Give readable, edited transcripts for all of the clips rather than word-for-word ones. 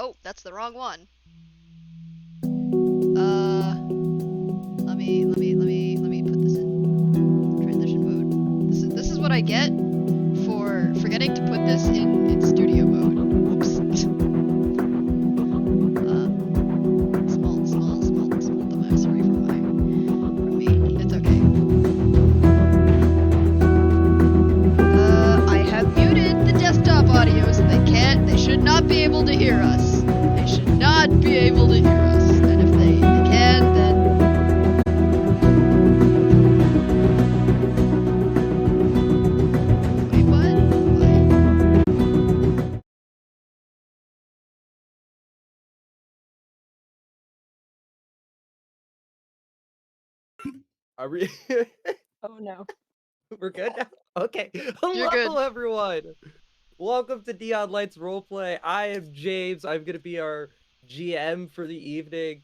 Oh, that's the wrong one. Let me put this in transition mode. This is what I get for forgetting to put this in studio mode. Whoops. Small devicery from me. It's okay. I have muted the desktop audio so they should not be able to hear us. They should not be able to hear us. And if they can, then wait, what? Are we? Oh no. We're good now? Okay. You're good. Hello, everyone. Welcome to Neon Lights Roleplay. I am James. I'm going to be our GM for the evening.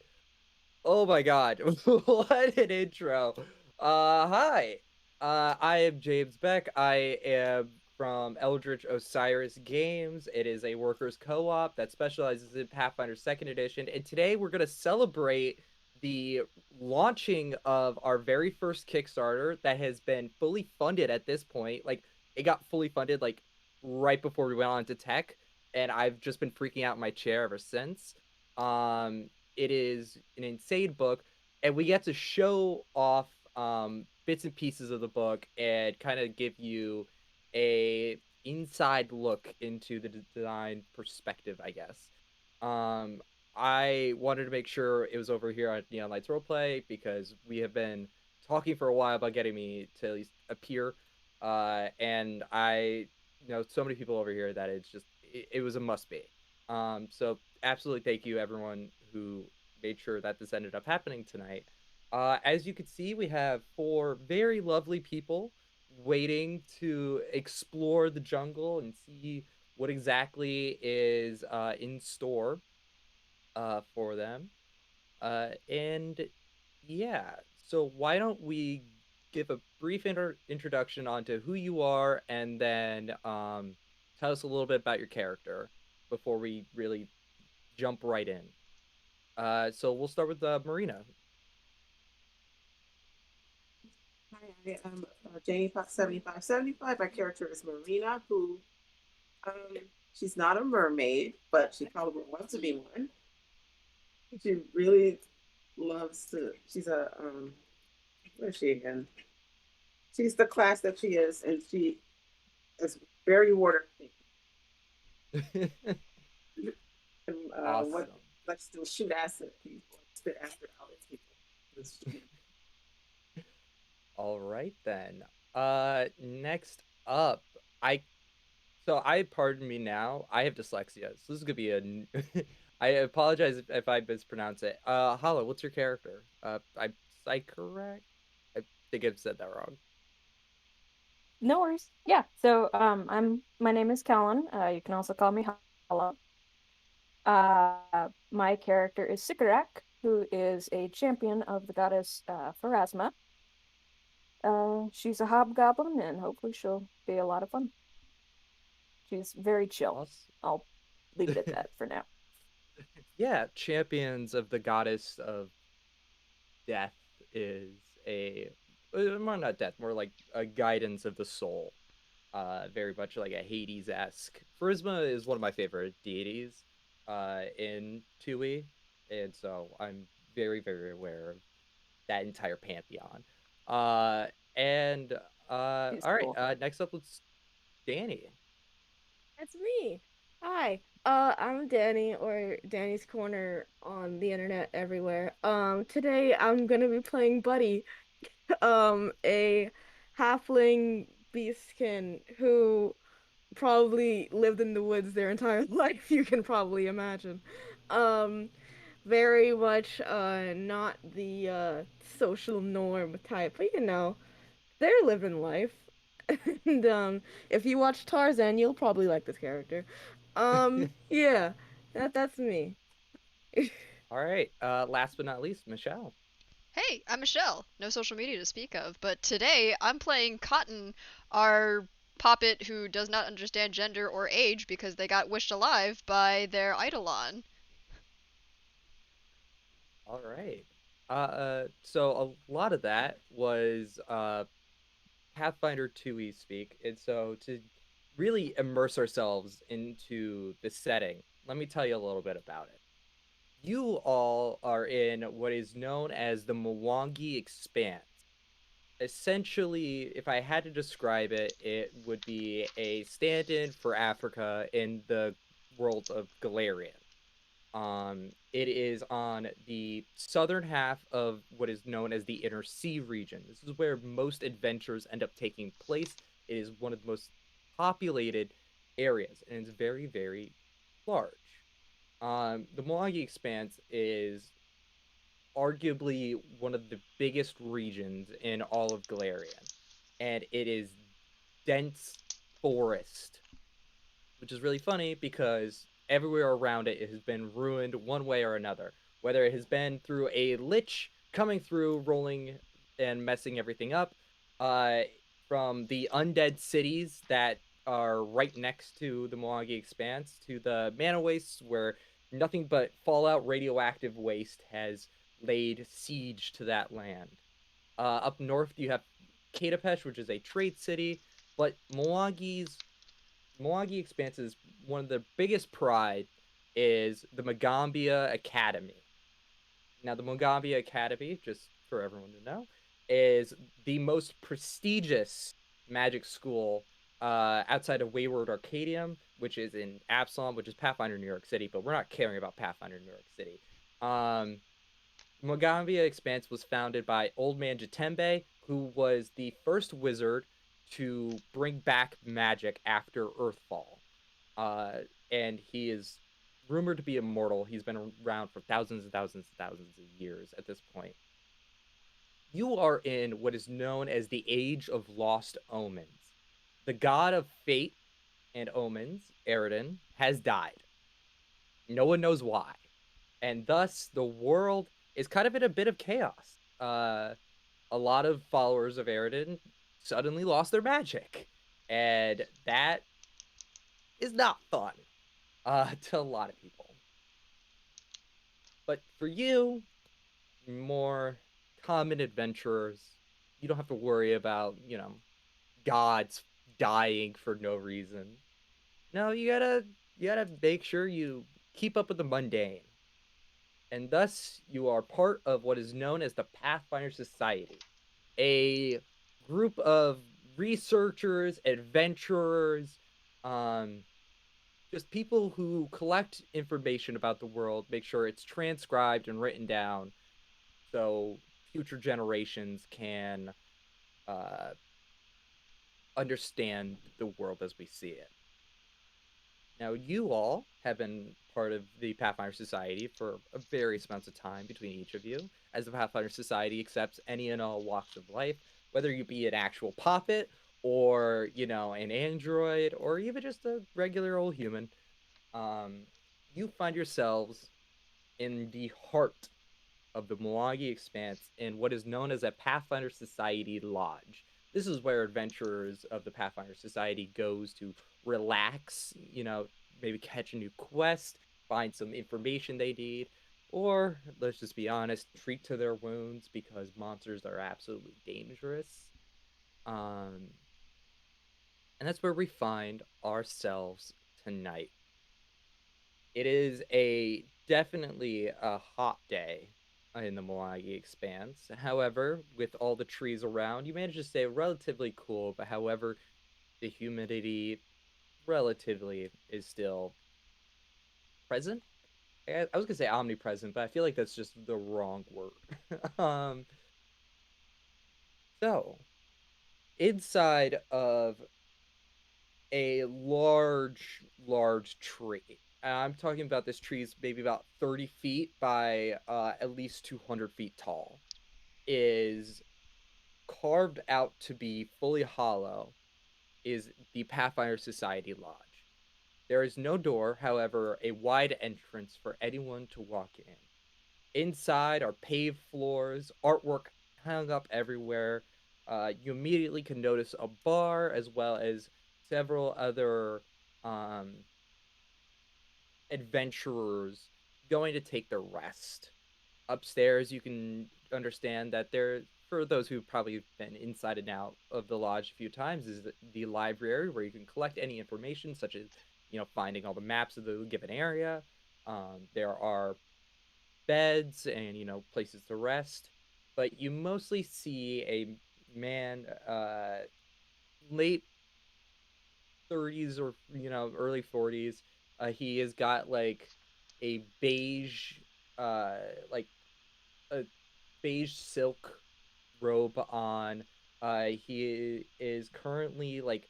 Oh my god. What an intro. Hi. I am James Beck. I am from Eldritch Osiris Games. It is a workers co-op that specializes in Pathfinder 2nd Edition. And today we're going to celebrate the launching of our very first Kickstarter that has been fully funded at this point. Like, it got fully funded like right before we went on to tech, and I've just been freaking out in my chair ever since. It is an insane book, and we get to show off bits and pieces of the book and kind of give you a inside look into the design perspective, I guess. Um, I wanted to make sure it was over here on Neon Lights Roleplay because we have been talking for a while about getting me to at least appear. And I know so many people over here that it was a must be. So absolutely thank you everyone who made sure that this ended up happening tonight. As you can see, we have four very lovely people waiting to explore the jungle and see what exactly is in store for them. And yeah, so why don't we give a brief introduction onto who you are, and then tell us a little bit about your character before we really jump right in. So we'll start with Marina. Hi, I am Janie Fox 7575. My character is Marina, who she's not a mermaid, but she probably wants to be one. She really loves to. She's a where is she again? She's the class that she is, and she is very water. And what Awesome. likes to do is shoot acid people, spit acid out at people. All right then. Next up, I pardon me now. I have dyslexia, so this is gonna be a. I apologize if I mispronounce it. Hala, what's your character? Is I correct? I think I've said that wrong. No worries. Yeah. So my name is Callan. You can also call me Hala. My character is Sikarak, who is a champion of the goddess Pharasma. She's a hobgoblin, and hopefully she'll be a lot of fun. She's very chill. Awesome. I'll leave it at that for now. Yeah, champions of the goddess of death is more not death, more like a guidance of the soul. Very much like a Hades-esque. Pharasma is one of my favorite deities in 2e, and so I'm very, very aware of that entire pantheon. Uh, and She's all right, cool. next up, let's Danny. That's me. Hi. I'm Danny, or Danny's Corner on the internet everywhere. Today I'm gonna be playing Buddy, a halfling beastkin who probably lived in the woods their entire life, you can probably imagine. Um, Very much not the social norm type, but they're living life. And if you watch Tarzan, you'll probably like this character. Yeah, that's me. All right, last but not least, Michelle. Hey, I'm Michelle. No social media to speak of, but today I'm playing Cotton, our poppet who does not understand gender or age because they got wished alive by their eidolon. All right. So a lot of that was Pathfinder 2e speak, and so to really immerse ourselves into the setting, let me tell you a little bit about it. You all are in what is known as the Mwangi Expanse. Essentially, if I had to describe it, it would be a stand-in for Africa in the world of Galarian. It is on the southern half of what is known as the Inner Sea region. This is where most adventures end up taking place. It is one of the most populated areas, and it's very, very large. The Mwangi Expanse is arguably one of the biggest regions in all of Galarian, and it is dense forest, which is really funny because everywhere around it has been ruined one way or another. Whether it has been through a lich coming through, rolling and messing everything up, uh, from the undead cities that are right next to the Mwangi Expanse to the mana wastes where nothing but fallout radioactive waste has laid siege to that land. Up north, you have Katapesh, which is a trade city, but Milwaukee Expanse's one of the biggest pride is the Magambia Academy. Now, the Magambia Academy, just for everyone to know, is the most prestigious magic school outside of Wayward Arcadium, which is in Absalom, which is Pathfinder New York City, but we're not caring about Pathfinder New York City. Mogambia Expanse was founded by Old Man Jatembe, who was the first wizard to bring back magic after Earthfall. Uh, and he is rumored to be immortal. He's been around for thousands and thousands and thousands of years at this point. You are in what is known as the Age of Lost Omens. The god of fate and omens, Eridan, has died. No one knows why. And thus, the world is kind of in a bit of chaos. A lot of followers of Eridan suddenly lost their magic. And that is not fun to a lot of people. But for you, more common adventurers, you don't have to worry about, gods dying for no reason. No, you gotta make sure you keep up with the mundane. And thus you are part of what is known as the Pathfinder Society, a group of researchers, adventurers, um, just people who collect information about the world, make sure it's transcribed and written down so future generations can uh, understand the world as we see it. Now, you all have been part of the Pathfinder Society for a various amounts of time between each of you, as the Pathfinder Society accepts any and all walks of life, whether you be an actual puppet or, an android or even just a regular old human. Um, you find yourselves in the heart of the Milwaukee Expanse in what is known as a Pathfinder Society Lodge. This is where adventurers of the Pathfinder Society goes to relax, maybe catch a new quest, find some information they need, or let's just be honest, treat to their wounds because monsters are absolutely dangerous. Um, and that's where we find ourselves tonight. It is a definitely a hot day in the Milwaukee Expanse. However, with all the trees around, you manage to stay relatively cool. But however, the humidity relatively is still present. I was gonna say omnipresent, but I feel like that's just the wrong word. um, so inside of a large, large tree. I'm talking about this tree is maybe about 30 feet by at least 200 feet tall. Is carved out to be fully hollow is the Pathfinder Society Lodge. There is no door, however, a wide entrance for anyone to walk in. Inside are paved floors, artwork hung up everywhere. You immediately can notice a bar as well as several other um, adventurers going to take their rest. Upstairs, you can understand that there, for those who've probably been inside and out of the lodge a few times, is the library where you can collect any information, such as finding all the maps of the given area. There are beds and places to rest, but you mostly see a man, late 30s or early 40s. He has got like a beige, uh like a beige silk robe on. He is currently like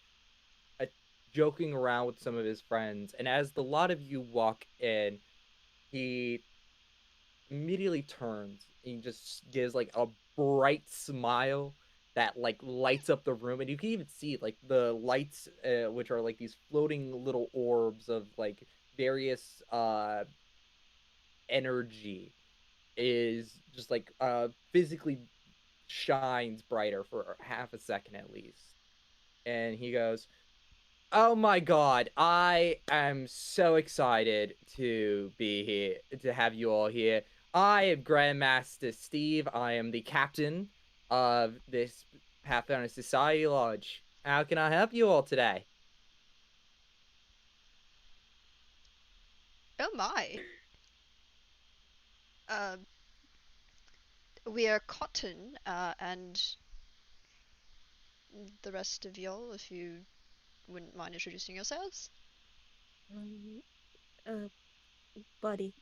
a, joking around with some of his friends, and as the lot of you walk in, he immediately turns and just gives like a bright smile that like lights up the room, and you can even see like the lights, which are like these floating little orbs of like various energy, is just like physically shines brighter for half a second at least. And he goes, "Oh my god, I am so excited to be here, to have you all here. I am Grandmaster Steve. I am the captain of this Pathfinder Society Lodge. How can I help you all today?" Oh my. Uh, we are Cotton, and the rest of y'all, if you wouldn't mind introducing yourselves. Um, uh, buddy.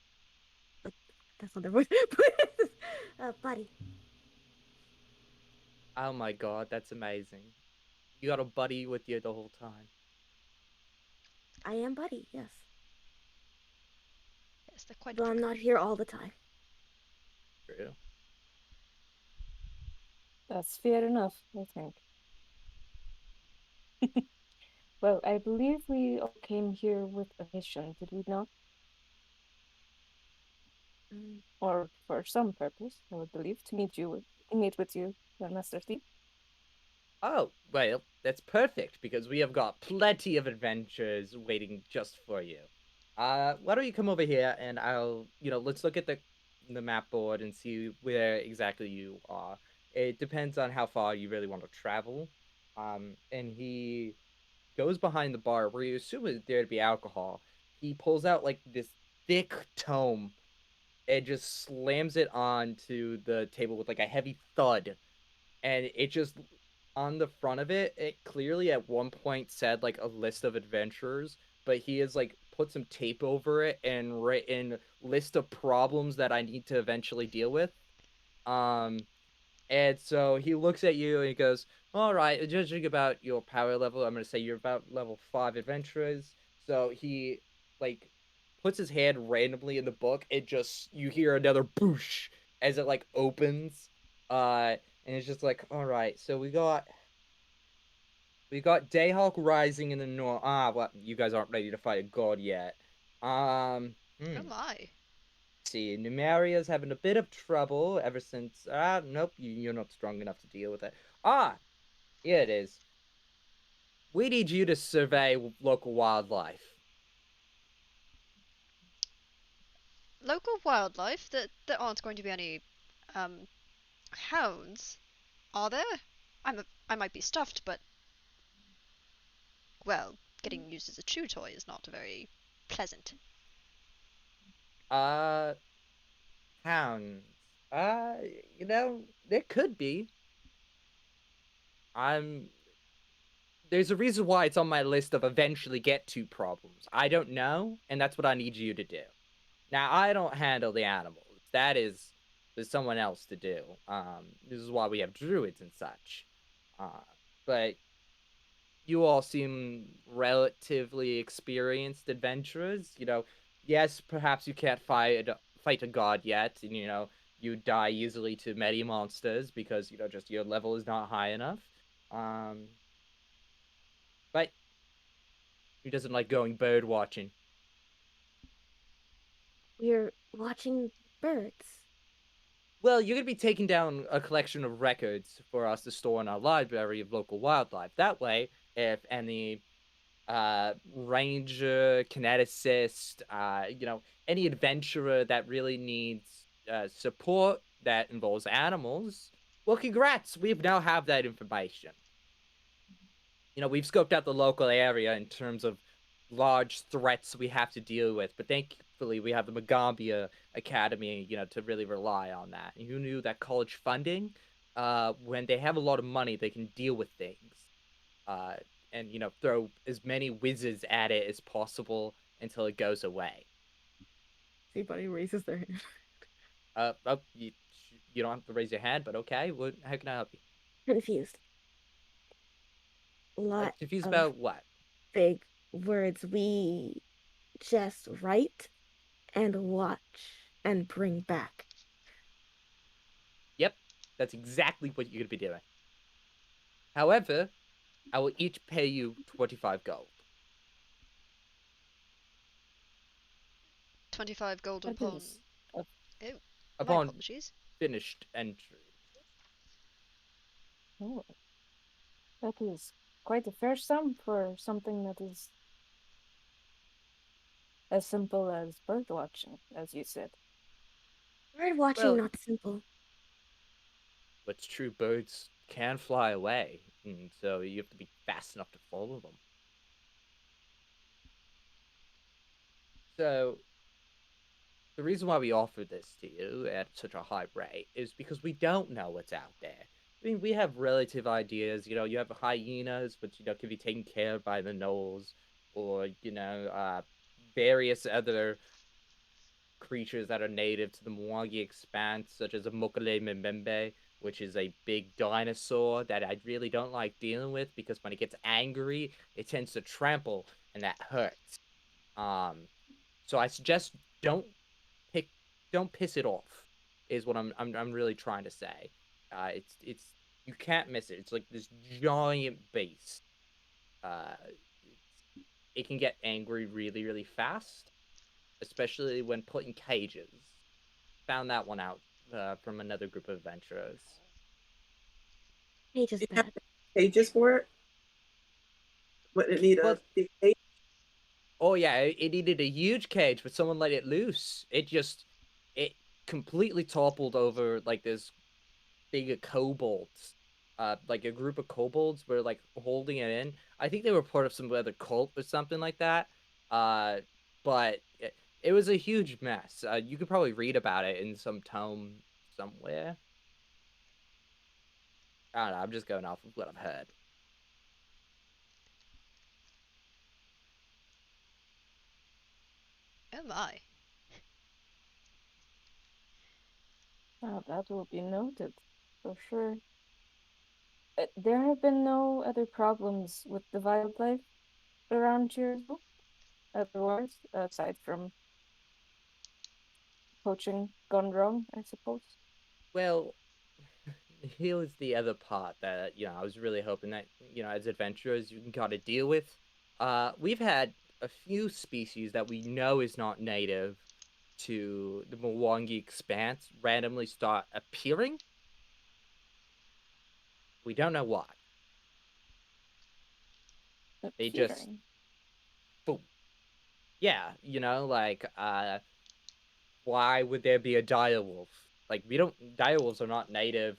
Uh, that's not the word. Buddy. Oh my god, that's amazing. You got a buddy with you the whole time. I am buddy, yes. Yes, they're quite Though I'm difficult. not here all the time. True. That's fair enough, I think. Well, I believe we all came here with a mission, did we not? Mm, Or for some purpose, I would believe, to meet with you, Master Steve. Oh, well, that's perfect because we have got plenty of adventures waiting just for you. Why don't you come over here and let's look at the map board and see where exactly you are. It depends on how far you really want to travel. And he goes behind the bar where you assume is there to be alcohol. He pulls out like this thick tome and just slams it onto the table with like a heavy thud, and it just, on the front of it, it clearly at one point said like a list of adventures, but he has like put some tape over it and written list of problems that I need to eventually deal with. um and so he looks at you and he goes, "All right, judging about your power level, I'm going to say you're about level 5 adventurers." So he like puts his hand randomly in the book. It just, you hear another boosh as it like opens. And it's just like, "All right, so we got Dayhawk Rising in the north. Ah, well, you guys aren't ready to fight a god yet. Oh my. See, Numeria's having a bit of trouble ever since. Nope, you're not strong enough to deal with it. Ah, here it is. We need you to survey local wildlife." Local wildlife? There aren't going to be any, um, hounds, are there? I might be stuffed, but, well, getting used as a chew toy is not very pleasant. Uh, Hounds. Uh, there could be. I'm. There's a reason why it's on my list of eventually get to problems. I don't know, and that's what I need you to do. Now, I don't handle the animals. That is there's someone else to do. This is why we have druids and such. Uh, but you all seem relatively experienced adventurers. Yes, perhaps you can't fight a god yet, and you die easily to many monsters because just your level is not high enough. Um, but who doesn't like going bird watching? We're watching birds. Well, you're going to be taking down a collection of records for us to store in our library of local wildlife. That way, if any ranger, kineticist, any adventurer that really needs support that involves animals, well, congrats, we now have that information. We've scoped out the local area in terms of large threats we have to deal with, but thankfully we have the Magambia Academy, to really rely on that. And you knew that college funding, when they have a lot of money, they can deal with things, uh, and throw as many whizzes at it as possible until it goes away. See, buddy raises their hand. You don't have to raise your hand, but okay. How can I help you? Confused. A lot Confused of about what? big words. We just write and watch and bring back. Yep, that's exactly what you're gonna be doing. However, I will each pay you 25 gold. 25 gold That upon. is a, Oh, my Upon apologies. finished entry. oh, that is quite a fair sum for something that is as simple as bird watching, as you said. Bird watching, Well, not simple. what's true, birds can fly away, and so you have to be fast enough to follow them. So, the reason why we offer this to you at such a high rate is because we don't know what's out there. I mean, we have relative ideas. You have hyenas, which can be taken care of by the gnolls, or various other creatures that are native to the Mwangi Expanse, such as a Mokele Mbembe, which is a big dinosaur that I really don't like dealing with because when it gets angry, it tends to trample, and that hurts. So I suggest don't pick, don't piss it off. Is what I'm really trying to say. It's you can't miss it. It's like this giant beast. Uh, it can get angry really really fast, especially when put in cages. Found that one out from another group of adventurers. Cage is You have bad. pages for it? Would it need a Well, big page? oh yeah, it needed a huge cage, but someone let it loose. It completely toppled over like this big kobolds. Like a group of kobolds were like holding it in. I think they were part of some other cult or something like that. But it was a huge mess. You could probably read about it in some tome somewhere. I don't know. I'm just going off of what I've heard. Oh my. That will be noted, for sure. There have been no other problems with the wildlife around here, otherwise, aside from poaching gone wrong, I suppose. Well, here's the other part that I was really hoping that as adventurers you can kind of deal with. We've had a few species that we know is not native to the Mwangi Expanse randomly start appearing. We don't know why. They just Appearing. boom. Yeah, like why would there be a direwolf? Like we don't direwolves are not native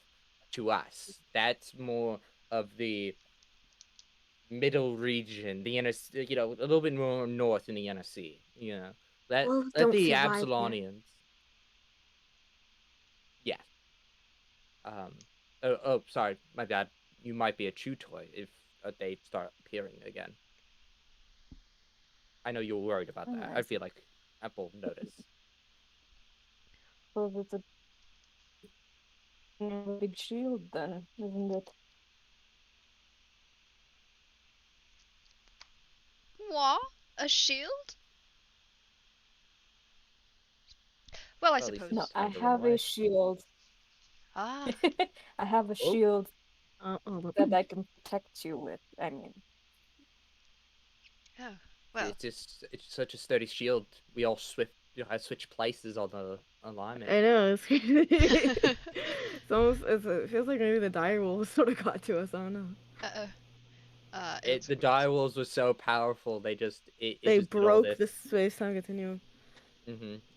to us. That's more of the middle region, the inner, a little bit more north in the inner sea. Let Wolves let don't the survive here. Absalonians. Yeah. Sorry, my bad. You might be a chew toy if they start appearing again. I know you were worried about that. I I feel like Apple notice. suppose it's a big shield then, isn't it? What? A shield? Well, I Well, at least No, it's suppose. I kind of in a have a way. shield. Ah, I have a Oh, shield Oh, that I can protect you with. I mean, oh. Well, it's such a sturdy shield. We all I switch places on the alignment. I know. It's almost. It feels like maybe the dire wolves sort of got to us. I don't know. uh-oh. The direwolves were so powerful, they just it They just did all broke this. the space-time continuum.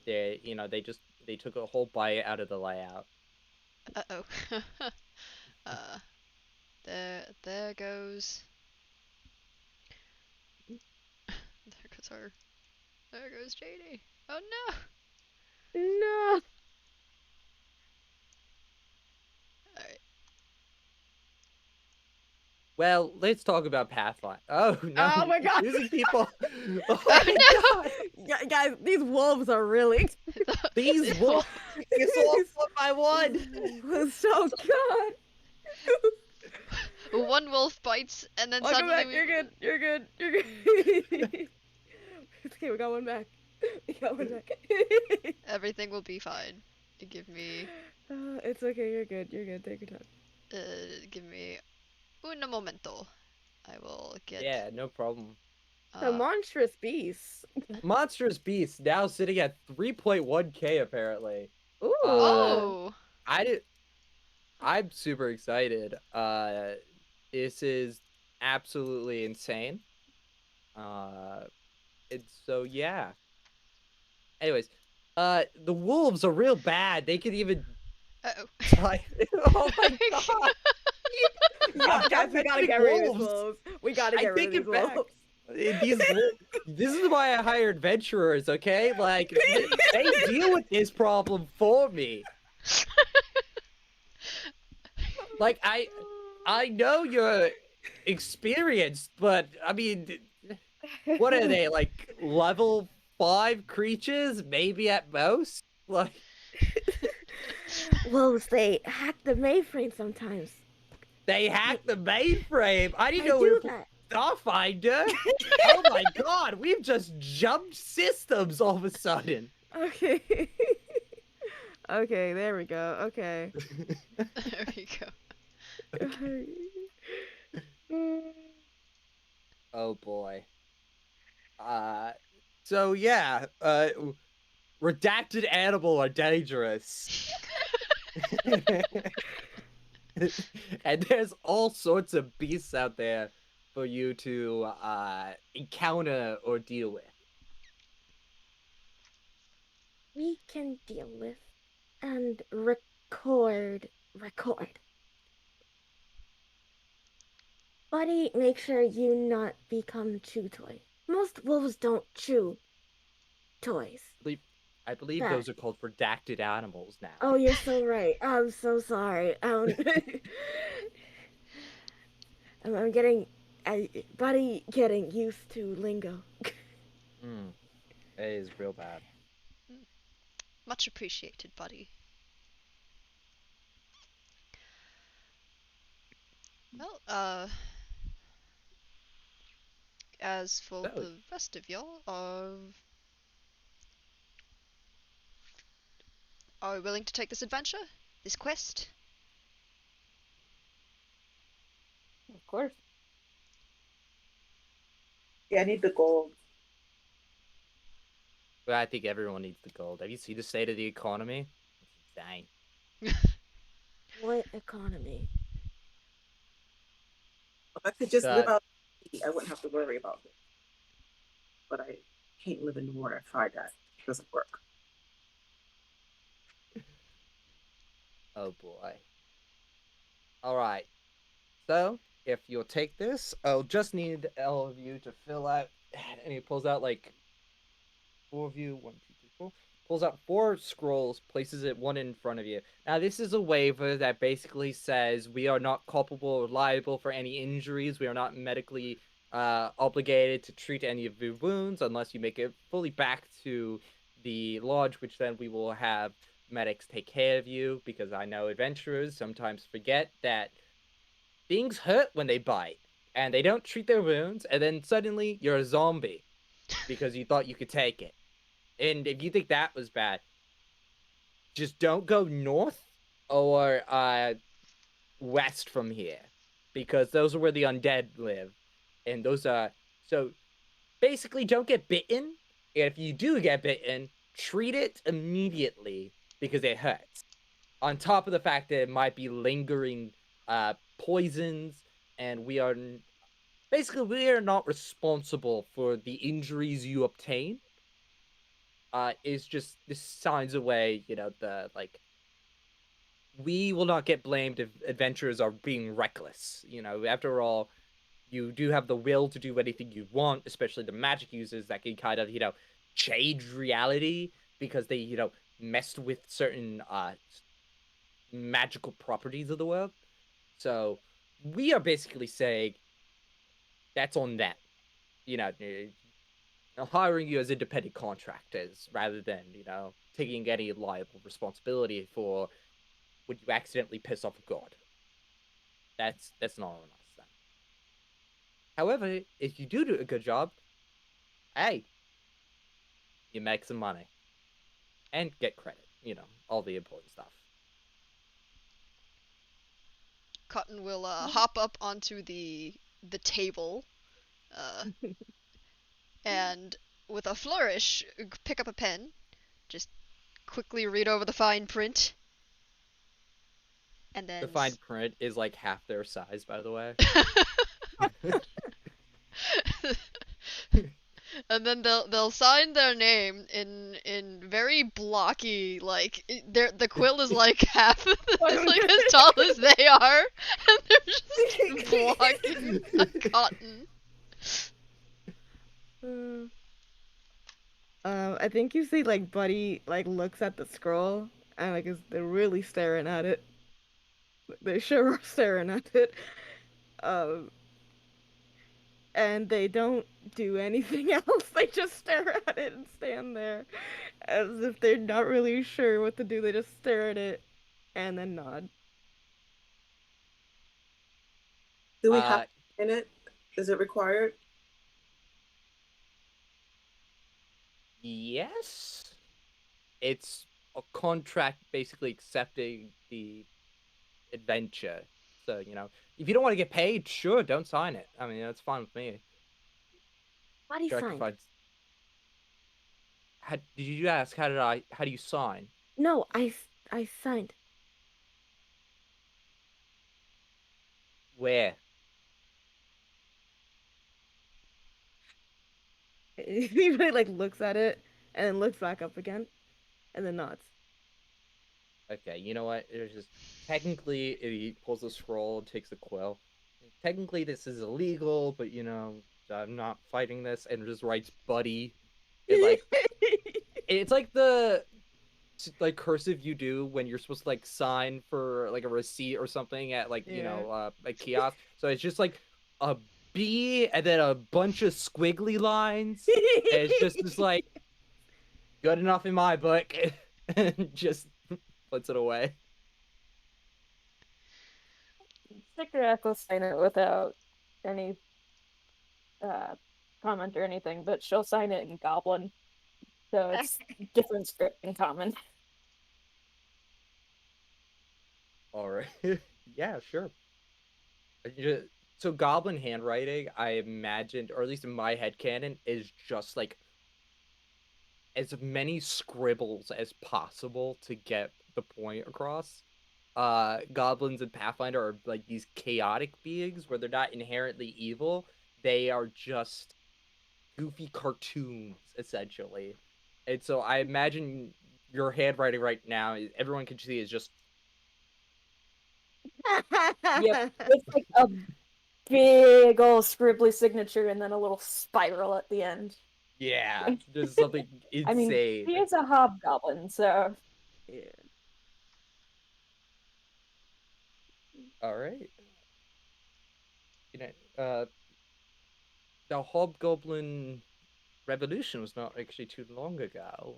They took a whole bite out of the layout. Uh-oh. uh, there goes... There goes JD. Oh no! No. Alright. Well, let's talk about Pathfinder. Oh no! Oh my god! Losing people. Oh Oh, my no! god! Guys, these wolves are really These wolves took us off one by one. so good. One wolf bites, and then Welcome suddenly back. You're good. You're good. You're good. It's okay. We got one back. We got one back. everything will be fine. Give me... It's okay. You're good. You're good. Take your time. give me... un momento. I will get... Yeah, no problem. The Monstrous Beasts. Monstrous Beasts now sitting at 3.1k apparently. Ooh. Oh! I'm super excited. This is absolutely insane. So yeah. Anyways, the wolves are real bad. They could even Uh-oh. oh my god. Guys, we gotta get rid of these wolves. We gotta get rid of these wolves. This is why I hire adventurers, okay? Like, they deal with this problem for me. Like, I know you're experienced, but, I mean, what are they, like, level 5 creatures? Maybe at most? Like... Wolves, they hack the mainframe sometimes. They hacked the mainframe? I didn't know do we were that. Starfinder? Oh my god, we've just jumped systems all of a sudden. Okay. Okay, there we go. Okay. There we go. Oh boy. So yeah, redacted animal are dangerous. And there's all sorts of beasts out there for you to encounter or deal with. We can deal with and record. Buddy, make sure you not become chew toy. Most wolves don't chew toys. I believe those are called redacted animals now. Oh, you're so right. I'm so sorry. I'm getting used to lingo. It is real bad. Much appreciated, buddy. Well, as for the rest of y'all, are we willing to take this adventure? This quest? Of course. Yeah, I need the gold. But I think everyone needs the gold. Have you seen the state of the economy? It's insane. What economy? If I could just live out, I wouldn't have to worry about it. But I can't live in the water. I tried that. It doesn't work. Oh boy. Alright. So, if you'll take this, I'll just need all of you to fill out, and he pulls out like 4 of you, 1, 2, 3, 4, pulls out 4 scrolls, places it one in front of you. Now this is a waiver that basically says we are not culpable or liable for any injuries, we are not medically obligated to treat any of your wounds unless you make it fully back to the lodge, which then we will have medics take care of you, because I know adventurers sometimes forget that things hurt when they bite, and they don't treat their wounds, and then suddenly you're a zombie because you thought you could take it. And if you think that was bad, just don't go north or west from here, because those are where the undead live, and those are... So basically, don't get bitten, and if you do get bitten, treat it immediately because it hurts. On top of the fact that it might be lingering poisons, and we are basically, we are not responsible for the injuries you obtain. Is just this signs away, the like we will not get blamed if adventurers are being reckless. After all, you do have the will to do anything you want, especially the magic users that can kind of, change reality because they, messed with certain magical properties of the world. So we are basically saying that's on them. Hiring you as independent contractors rather than, taking any liable responsibility for when you accidentally piss off a god. That's not on us then. However, if you do a good job, hey, you make some money and get credit. All the important stuff. Cotton will hop up onto the table, uh, and with a flourish, pick up a pen, just quickly read over the fine print, and The then fine print is like half their size, by the way. and then they'll sign their name in very blocky, like the quill is like half is like as tall as they are, and they're just blocking a cotton. I think you see like Buddy like looks at the scroll and like they're really staring at it. They sure are staring at it. Um, and they don't do anything else. They just stare at it and stand there as if they're not really sure what to do. They just stare at it and then nod. Do we have in it? Is it required? Yes. It's a contract basically accepting the adventure. So, if you don't want to get paid, sure, don't sign it. I mean, that's fine with me. Buddy Sure, signed. Did you ask how do you sign? No, I signed. Where? He really like looks at it and then looks back up again and then nods. Okay, you know what? There's just technically he pulls the scroll and takes the quill. Technically this is illegal, but I'm not fighting this, and just writes buddy. It's like the like cursive you do when you're supposed to like sign for like a receipt or something at like a kiosk. So it's just like a B and then a bunch of squiggly lines. And it's just like good enough in my book, and just puts it away. Sticker will sign it without any comment or anything, but she'll sign it in Goblin. So it's different script in common. All right. Yeah, sure. So goblin handwriting, I imagined, or at least in my headcanon, is just like as many scribbles as possible to get the point across. Goblins and Pathfinder are like these chaotic beings where they're not inherently evil. They are just goofy cartoons, essentially. And so I imagine your handwriting right now, everyone can see, is just Yep, it's like a big old scribbly signature and then a little spiral at the end. yeah, just something I mean, insane. he is a hobgoblin, so Yeah. All right. The Hobgoblin Revolution was not actually too long ago.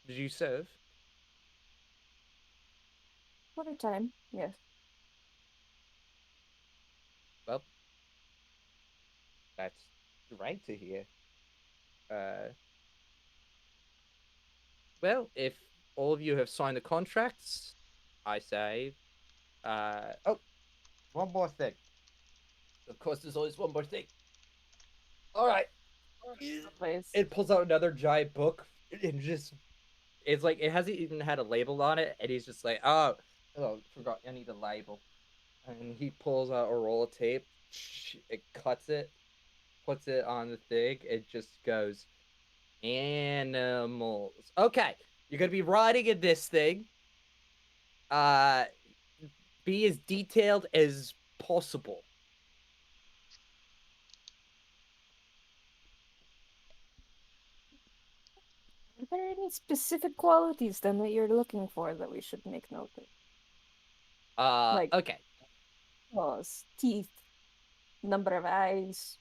Did you serve? another time, yes. Well, that's right to hear. Well, if all of you have signed the contracts, I say, oh, one more thing. Of course, there's always one more thing. All right. Please. It pulls out another giant book and just, it's like, it hasn't even had a label on it, and he's just like, oh, forgot, I need a label. And he pulls out a roll of tape, it cuts it, puts it on the thing. It just goes animals. Okay, you're gonna be riding in this thing. Uh, be as detailed as possible. Are there any specific qualities then that you're looking for that we should make note of? Like Okay. claws, teeth, number of eyes,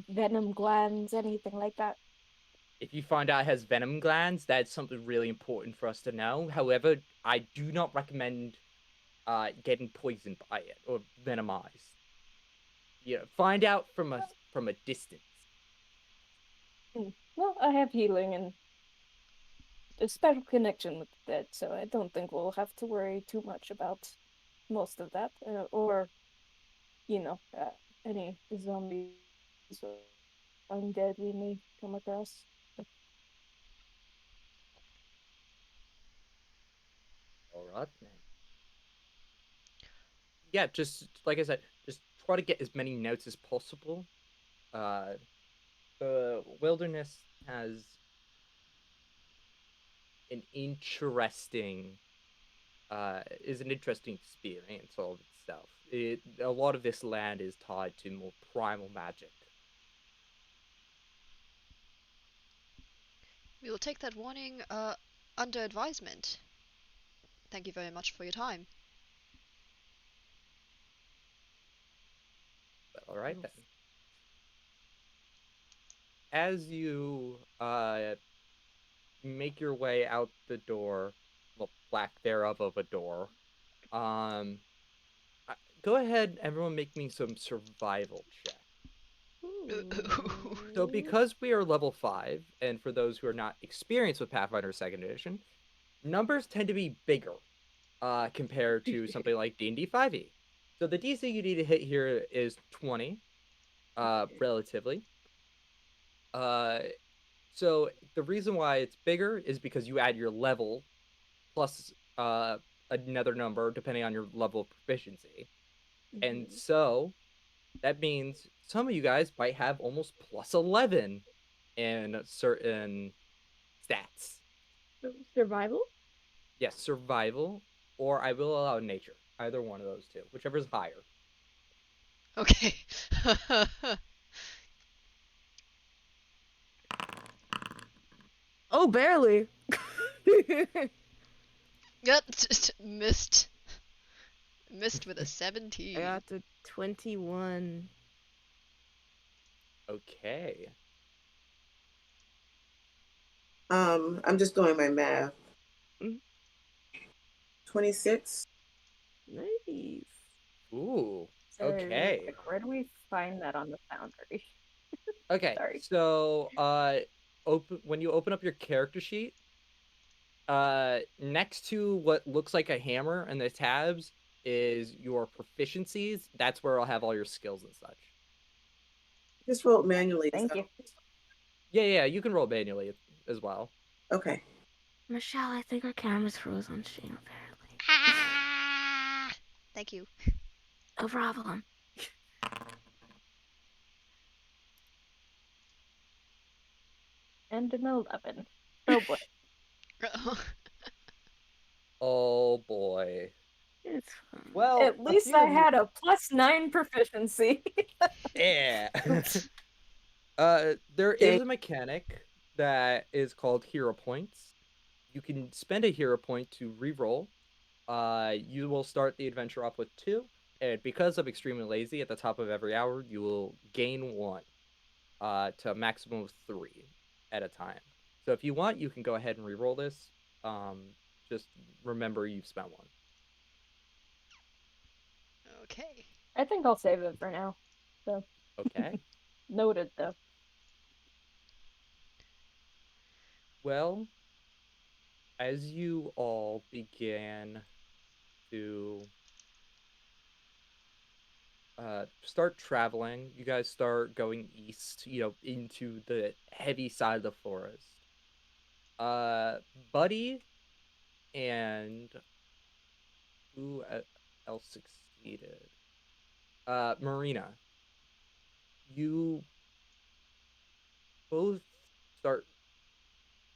venom glands, anything like that? If you find out it has venom glands, that's something really important for us to know. However, I do not recommend getting poisoned by it or venomized. Find out from a distance. Well, I have healing and a special connection with the dead, so I don't think we'll have to worry too much about most of that, or any zombies or undead we may come across. All right, then. Yeah, just like I said, just try to get as many notes as possible. Uh, the wilderness has an interesting is an interesting experience all of itself. A lot of this land is tied to more primal magic. We will take that warning under advisement. Thank you very much for your time. But all right then. As you make your way out the door, well, lack thereof of a door, um, go ahead, everyone, make me some survival check. So because we are level 5, and for those who are not experienced with Pathfinder 2nd Edition, numbers tend to be bigger compared to something like D&D 5e. So the DC you need to hit here is 20, relatively. So the reason why it's bigger is because you add your level plus another number depending on your level of proficiency. And so that means some of you guys might have almost plus 11 in certain stats. Survival? Yes, survival, or I will allow nature. Either one of those two, whichever is higher. Okay. Oh, barely. Yep, missed. Missed with a I 17. got to 21. Okay. I'm just doing my math. Mm. 26. Nice. Ooh. So, Okay. where do we find that on the Foundry? Okay. Sorry. So, when you open up your character sheet, next to what looks like a hammer and the tabs is your proficiencies. That's where I'll have all your skills and such. Just wrote manually. Thank so- you. Yeah, you can roll manually as well. Okay. Michelle, I think our camera's froze on stream, apparently. Ah! Thank you. No problem. And an 11. Oh boy. Oh boy. It's fine. Well, At least I had a +9 proficiency. Yeah. There Okay. is a mechanic that is called hero points. You can spend a hero point to reroll. You will start the adventure off with 2, and because I'm extremely lazy, at the top of every hour, you will gain 1, to a maximum of 3 at a time. So if you want, you can go ahead and reroll this. Just remember you've spent 1. Okay. I think I'll save it for now. So Okay. noted though. Well, as you all began to start traveling, you guys start going east, into the heavy side of the forest. Buddy and who else succeeded? Marina, you both start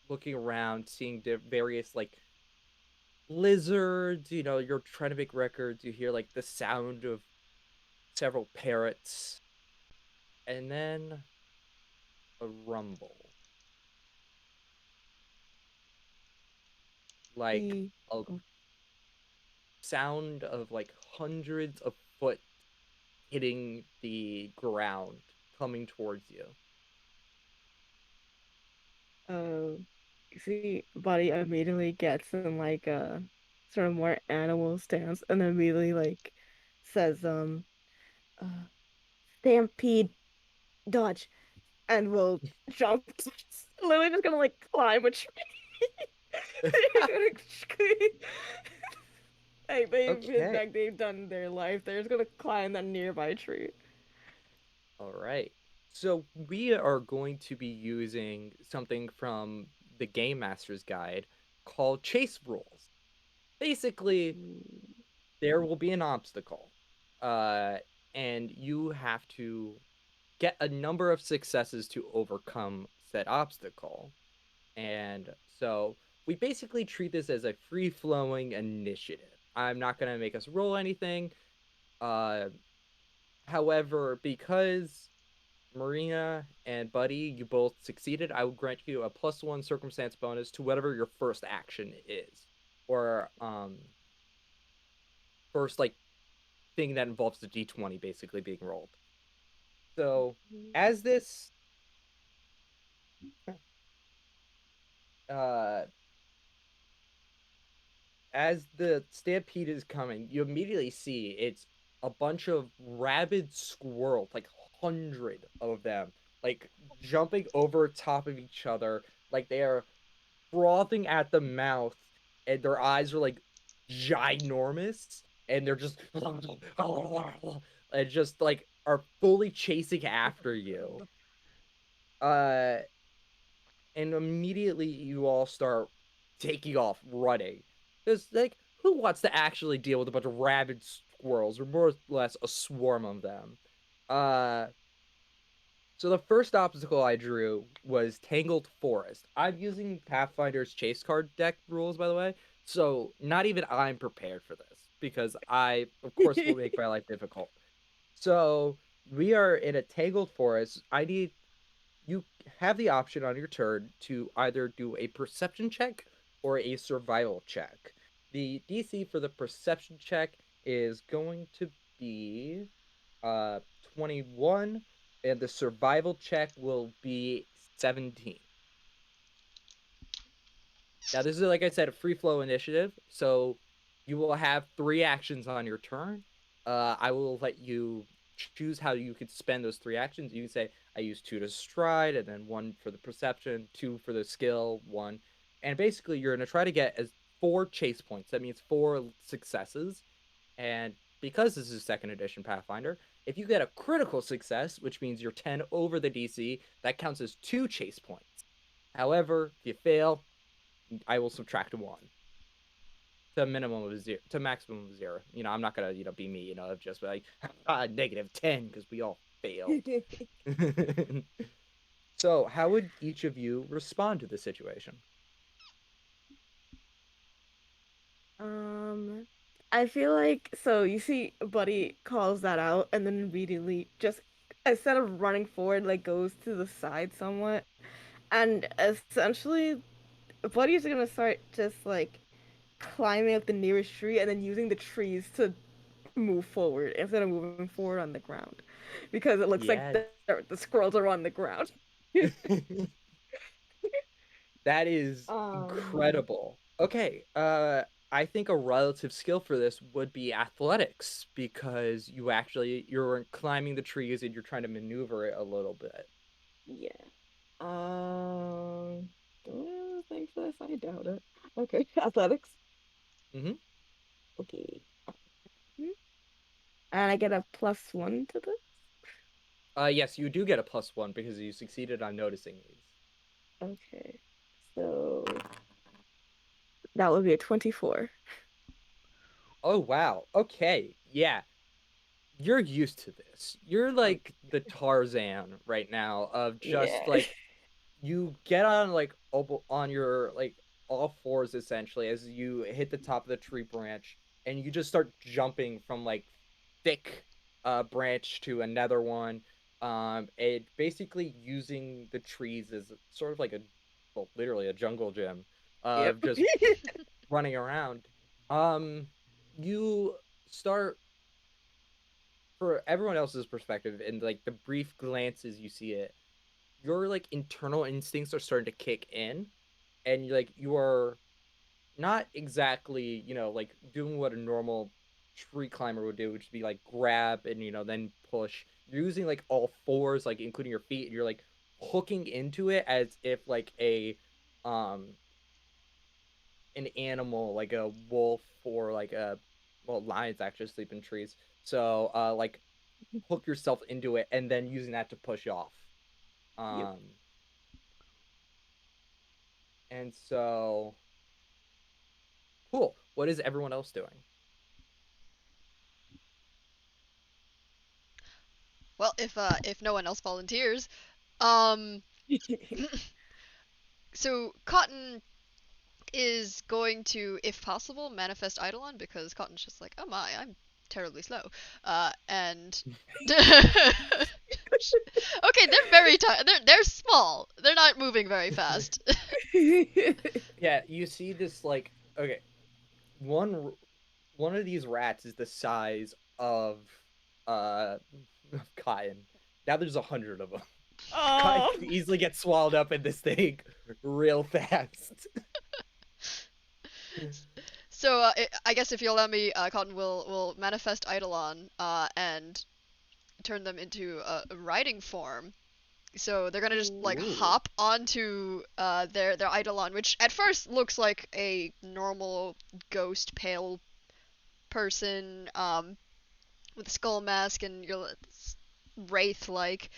looking around, seeing various like lizards. You're trying to make records. You hear like the sound of several parrots, and then a rumble, like The a sound of like hundreds of foot hitting the ground coming towards you. uh, see, Buddy immediately gets in like a sort of more animal stance, and then immediately like says, uh, "Stampede, dodge," and will jump. Literally just gonna like climb a tree. Like Okay. they've done their life. They're just gonna climb that nearby tree. All right. So we are going to be using something from the Game Master's Guide called chase rules. Basically, there will be an obstacle, uh, and you have to get a number of successes to overcome said obstacle. And so we basically treat this as a free-flowing initiative. I'm not going to make us roll anything. Uh, However, because Marina and Buddy, you both succeeded, I will grant you a +1 circumstance bonus to whatever your first action is. Or first like thing that involves the D20 basically being rolled. So as this uh as the stampede is coming, you immediately see it's a bunch of rabid squirrels, like 100 of them, like jumping over top of each other, like they are frothing at the mouth, and their eyes are like ginormous, and they're just and just like are fully chasing after you. Uh, and immediately you all start taking off running. Because like, who wants to actually deal with a bunch of rabid squirrels, or more or less a swarm of them? Uh, So the first obstacle I drew was Tangled Forest. I'm using Pathfinder's chase card deck rules, by the way. So not even I'm prepared for this because I, of course, will make my life difficult. So we are in a Tangled Forest. You have the option on your turn to either do a perception check or a survival check. The DC for the perception check is going to be 21, and the survival check will be 17. Now, this is, like I said, a free flow initiative, so you will have 3 actions on your turn. I will let you choose how you could spend those 3 actions. You can say, I use 2 to stride, and then 1 for the perception, 2 for the skill, 1. And basically, you're going to try to get 4 chase points. That means 4 successes. And because this is 2nd edition Pathfinder, if you get a critical success, which means you're 10 over the DC, that counts as 2 chase points. However, if you fail, I will subtract 1 to a minimum of 0 to maximum of 0. I'm not gonna be me, just like -10 because we all failed. So how would each of you respond to the situation? Um, I feel like so you see Buddy calls that out and then immediately just instead of running forward, like goes to the side somewhat. And essentially Buddy's gonna start just like climbing up the nearest tree and then using the trees to move forward instead of moving forward on the ground. Because it looks like Yes. the squirrels are on the ground. That is Um, incredible. Okay, I think a relative skill for this would be athletics because you're climbing the trees and you're trying to maneuver it a little bit. yeah. Do I think for this? I doubt it. Okay, athletics. Hmm. Okay. And I get a +1 to this. Yes, you do get a +1 because you succeeded on noticing these. Okay. So that would be a 24. Oh wow. Okay. Yeah. you're used to this. You're like the Tarzan right now of just Yeah. like you get on like on your like all fours essentially as you hit the top of the tree branch and you just start jumping from like thick branch to another one. It basically using the trees as sort of like a well, literally a jungle gym Yep. of just running around. You start for everyone else's perspective and like the brief glances you see it, your like internal instincts are starting to kick in, and you are not exactly like doing what a normal tree climber would do, which would be like grab and then push. You're using like all fours, like including your feet, and you're like hooking into it as if like a um an animal like a wolf or like a well lions actually sleep in trees, so like hook yourself into it and then using that to push off. Yep. um and so cool. What is everyone else doing? Well, if no one else volunteers, um, so Cotton is going to, if possible, manifest Eidolon because Cotton's just like, oh my, I'm terribly slow. And okay, they're very they're small. They're not moving very fast. Yeah, you see this like okay, one one of these rats is the size of uh cotton. Now there's 100 of them. Cotton Oh. can easily get swallowed up in this thing real fast. So I guess if you allow me, Cotton will manifest Eidolon and turn them into a riding form. So they're gonna just like Ooh. hop onto their Eidolon, which at first looks like a normal ghost pale person with a skull mask and your wraith like.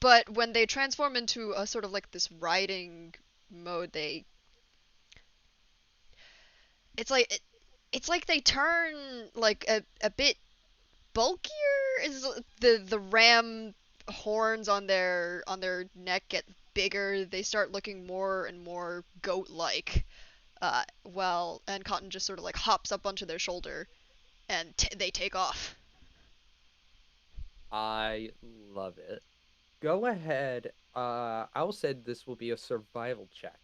But when they transform into a sort of like this riding mode, it's like it's like they turn like a bit bulkier. Is the ram horns on their neck get bigger. They start looking more and more goat like. Well, and Cotton just sort of like hops up onto their shoulder and they take off. I love it. Go ahead. I will say this will be a survival check.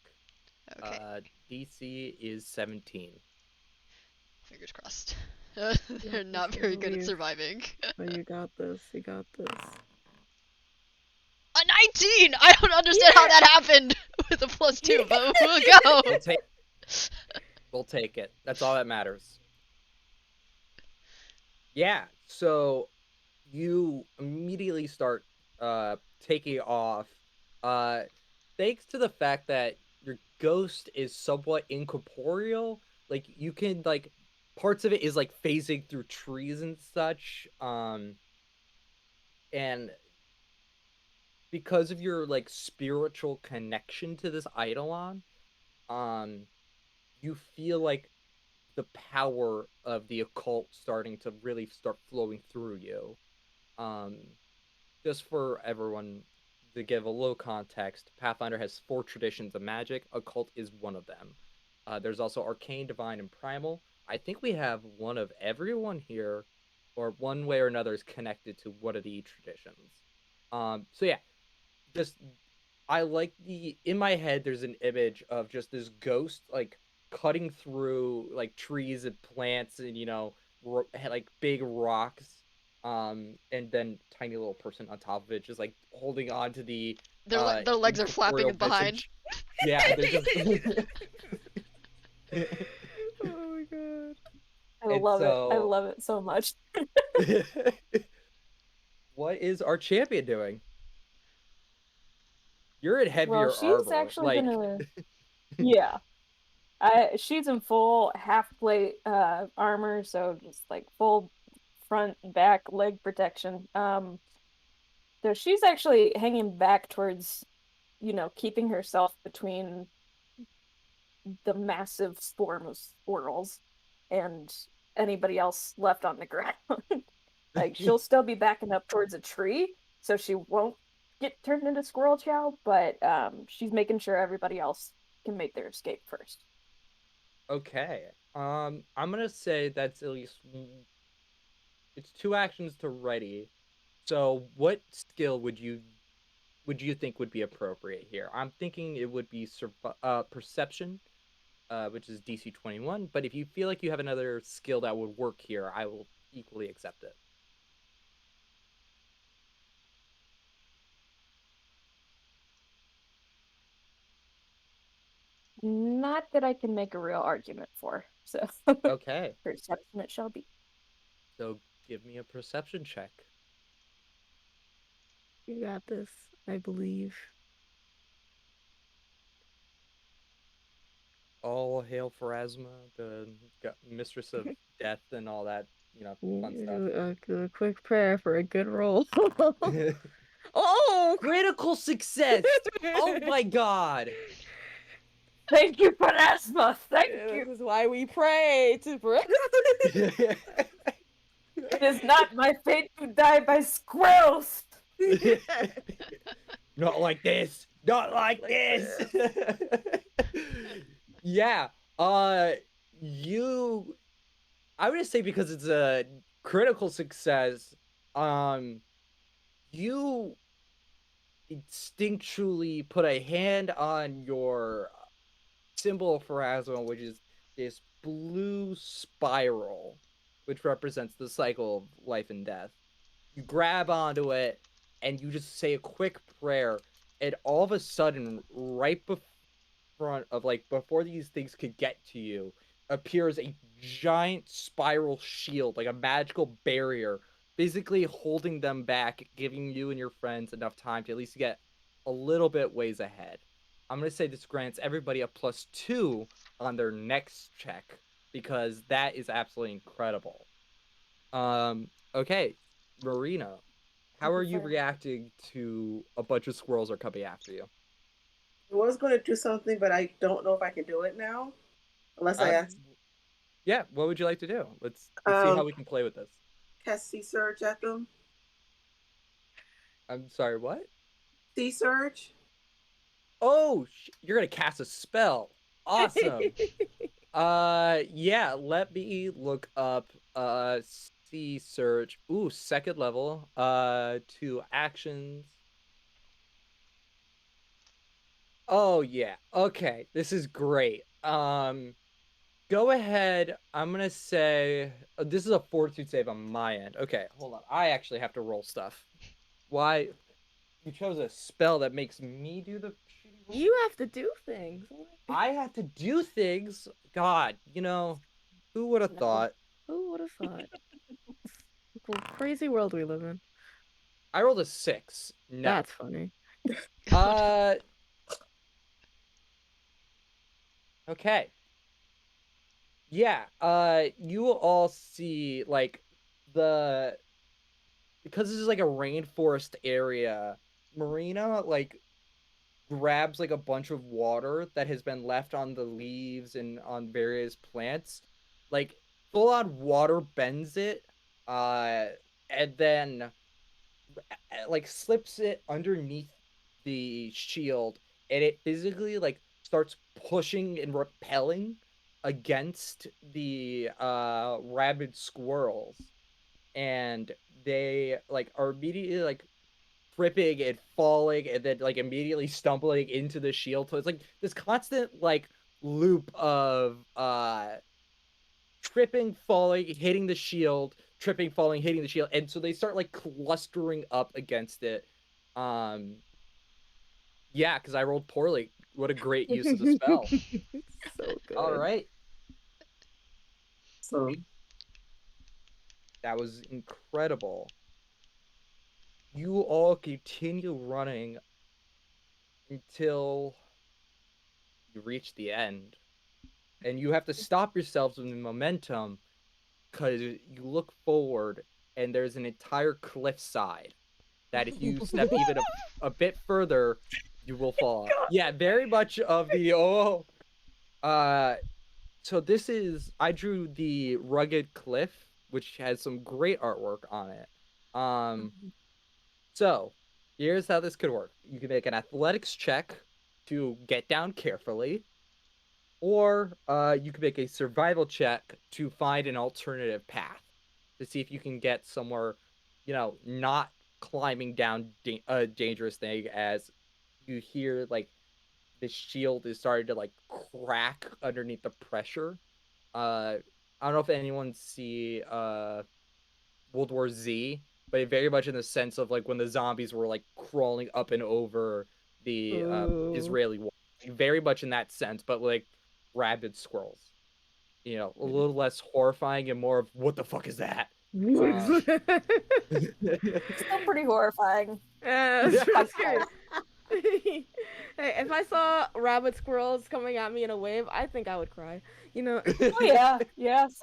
Okay, DC is 17. fingers crossed. Yeah, They're not very good at surviving. Oh, you got this. You got this. A 19! I don't understand how that happened with a +2, but we'll go. We'll take it. That's all that matters. Yeah, so you immediately start taking off. Uh Thanks to the fact that your ghost is somewhat incorporeal, like you can like parts of it is like phasing through trees and such. And because of your like spiritual connection to this eidolon, um you feel like the power of the occult starting to really start flowing through you. Um, just for everyone to give a little context, Pathfinder has 4 traditions of magic. Occult is one of them. There's also arcane, divine, and primal. I think we have one of everyone here, or one way or another, is connected to one of the traditions. So yeah, just I like the in my head there's an image of just this ghost like cutting through like trees and plants and like big rocks, and then tiny little person on top of it just like holding on to the Their legs are flapping incorporeal in behind. visage. Yeah, they're just Oh my god. I and love it. I so love it so much. what is our champion doing? You're in heavier Well, she's armor. actually Like gonna. Yeah. She's in full half plate armor, so just like full front and back leg protection. So she's actually hanging back towards, keeping herself between the massive swarm of squirrels and anybody else left on the ground. Like she'll still be backing up towards a tree, so she won't get turned into Squirrel Chow, but she's making sure everybody else can make their escape first. Okay. I'm gonna say that's at least it's 2 actions to ready. So what skill would you think would be appropriate here? I'm thinking it would be perception, which is DC 21. But if you feel like you have another skill that would work here, I will equally accept it. Not that I can make a real argument for. So Okay. perception it shall be. So give me a perception check. You got this, I believe. All hail Pharasma, the mistress of death and all that, fun stuff. A quick prayer for a good roll. Oh! Critical success! Oh my god! Thank you, Pharasma! Thank you! This is why we pray to It is not my fate to die by squirrels! Not like this! Not like this! Yeah, you... I would say because it's a critical success, you instinctually put a hand on your symbol of Pharasma, which is this blue spiral, which represents the cycle of life and death. You grab onto it, and you just say a quick prayer, and all of a sudden, right before these things could get to you, appears a giant spiral shield, like a magical barrier, basically holding them back, giving you and your friends enough time to at least get a little bit ways ahead. I'm going to say this grants everybody a +2 on their next check, because that is absolutely incredible. Okay, Marina, how are you reacting to a bunch of squirrels are coming after you? I was going to do something, but I don't know if I can do it now. Unless I ask. Yeah, what would you like to do? Let's see how we can play with this. Cast Sea Surge at them. I'm sorry, what? Sea Surge? Oh, you're going to cast a spell. Awesome. Yeah, let me look up Sea Surge. Ooh, 2nd level. 2 actions. Oh yeah. Okay, this is great. Go ahead. I'm gonna say this is a fortitude save on my end. Okay, hold on. I actually have to roll stuff. Why? You chose a spell that makes me do the shitty roll? You have to do things. I have to do things. God, who would have thought? Who would have thought? Crazy world we live in. I rolled a 6. No. That's funny. Okay. Yeah, you will all see, like, because this is, like, a rainforest area, Marina, like, grabs, like, a bunch of water that has been left on the leaves and on various plants, like, full-on water bends it, and then, like, slips it underneath the shield, and it physically, like, starts pushing and repelling against the rabid squirrels, and they like are immediately like tripping and falling and then like immediately stumbling into the shield. So it's like this constant like loop of tripping, falling, hitting the shield, tripping, falling, hitting the shield, and so they start like clustering up against it. Yeah, because I rolled poorly. What a great use of the spell. So good. All right. So That was incredible. You all continue running until you reach the end. And you have to stop yourselves with the momentum because you look forward and there's an entire cliffside that if you step even a bit further, you will fall off. Yeah, very much of the so this is I drew the rugged cliff which has some great artwork on it. So here's how this could work. You can make an athletics check to get down carefully, or you can make a survival check to find an alternative path to see if you can get somewhere, not climbing down a dangerous thing as you hear like the shield is starting to like crack underneath the pressure. I don't know if anyone see World War Z, but very much in the sense of like when the zombies were like crawling up and over the Ooh. Israeli wall, like, very much in that sense, but like rabid squirrels. A little less horrifying and more of what the fuck is that? Still pretty horrifying. Yeah, Yeah. that's scary. Hey, if I saw rabbit squirrels coming at me in a wave, I think I would cry. Oh yeah, yes.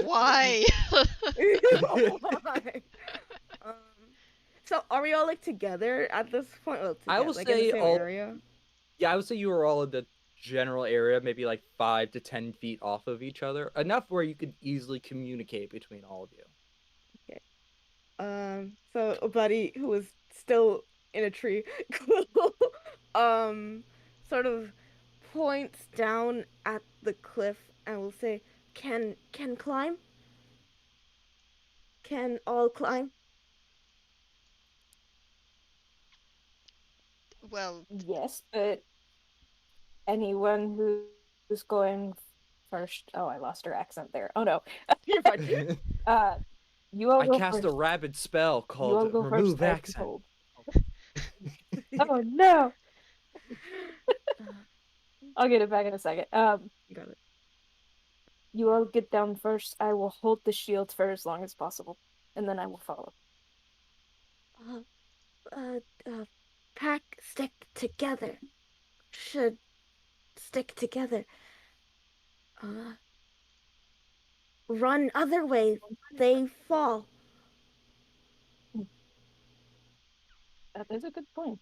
Why? Why? Um, so are we all like together at this point? Well, I will like in the say same all. area? Yeah, I would say you were all in the general area, maybe like 5 to 10 feet off of each other, enough where you could easily communicate between all of you. Okay. So a buddy who was still in a tree, um, sort of points down at the cliff and will say, "Can climb? Can all climb?" Well, Yes, but anyone who's going first. Oh, I lost her accent there. Oh no. You're fine. Uh, you all I go cast first. a rabid spell You all called go first. Remove I've been Accent. told. Oh no. I'll get it back in a second. You got it. You all get down first. I will hold the shield for as long as possible, and then I will follow. Uh, uh, pack stick together. Should stick together. Uh, run other way. They fall. That is a good point.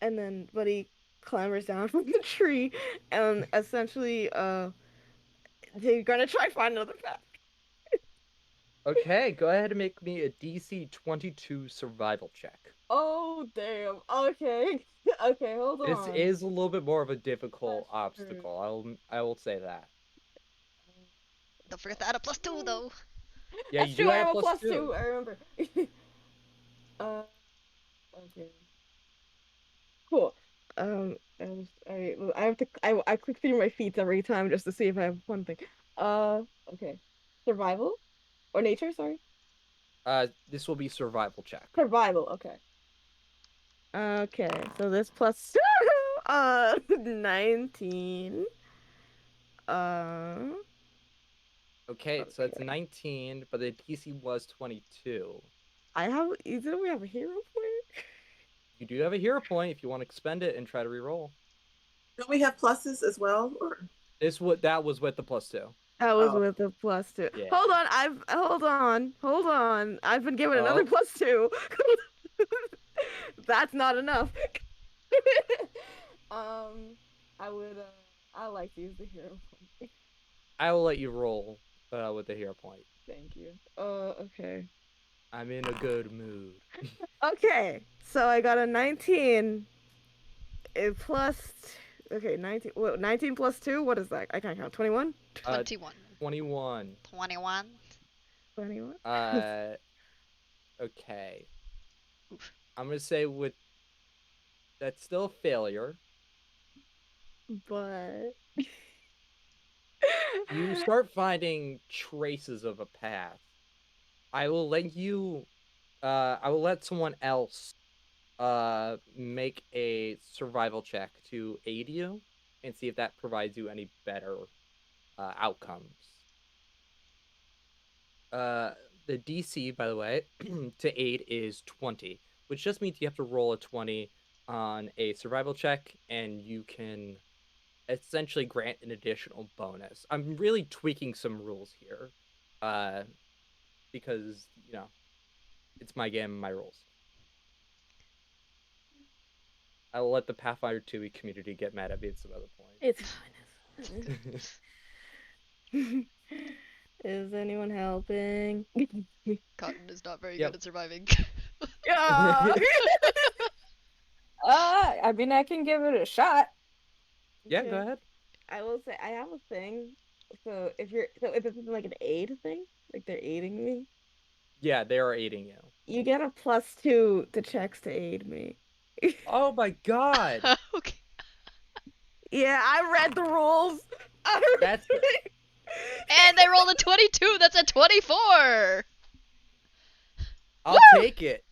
And then Buddy clambers down from the tree and essentially they're gonna try find another path. Okay, go ahead and make me a DC 22 survival check. Oh damn. Okay. Okay, hold This on. is a little bit more of a difficult Pressure. obstacle. I will say that. don't forget to add a +2 though. Yeah, That's you true, do I have have a plus plus 2, I remember. uh okay. Cool. I have to I click through my feats every time just to see if I have one thing. Okay. Survival? Or nature, sorry? This will be survival check. Survival, okay. Okay, so this plus 19. Uh, Okay, so it's okay. 19, but the DC was 22. We have a hero point? You do have a hero point if you want to expend it and try to reroll. Don't we have pluses as well? Or That was with the +2. That was oh, with a plus 2. Yeah. Hold on. I've been given another Oh. plus 2. That's not enough. I would I like to use the hero point. I will let you roll with the hero point. Thank you. Okay. I'm in a good mood. Okay, so I got a 19. Okay, 19. Well, 19 plus 2. What is that? I can't count. 21. 21. 21. 21. 21. Okay. Oof. I'm gonna say that's still a failure. But You start finding traces of a path. I will let you. I will let someone else make a survival check to aid you and see if that provides you any better outcomes. The DC, by the way, to aid is 20, which just means you have to roll a 20 on a survival check, and you can essentially grant an additional bonus. I'm really tweaking some rules here, because it's my game and my rules. I will let the Pathfinder 2e community get mad at me at some other point. it's fine. Is anyone helping? Cotton is not very Yep. good at surviving. Yeah. I mean, I can give it a shot. Yeah, Okay. go ahead. I will say I have a thing. So if it's like an aid thing, like they're aiding me, Yeah, they are aiding you. you get a +2 to checks to aid me. Oh my god! Okay. Yeah, I read the rules. That's And they rolled a 22. That's a 24. I'll take it.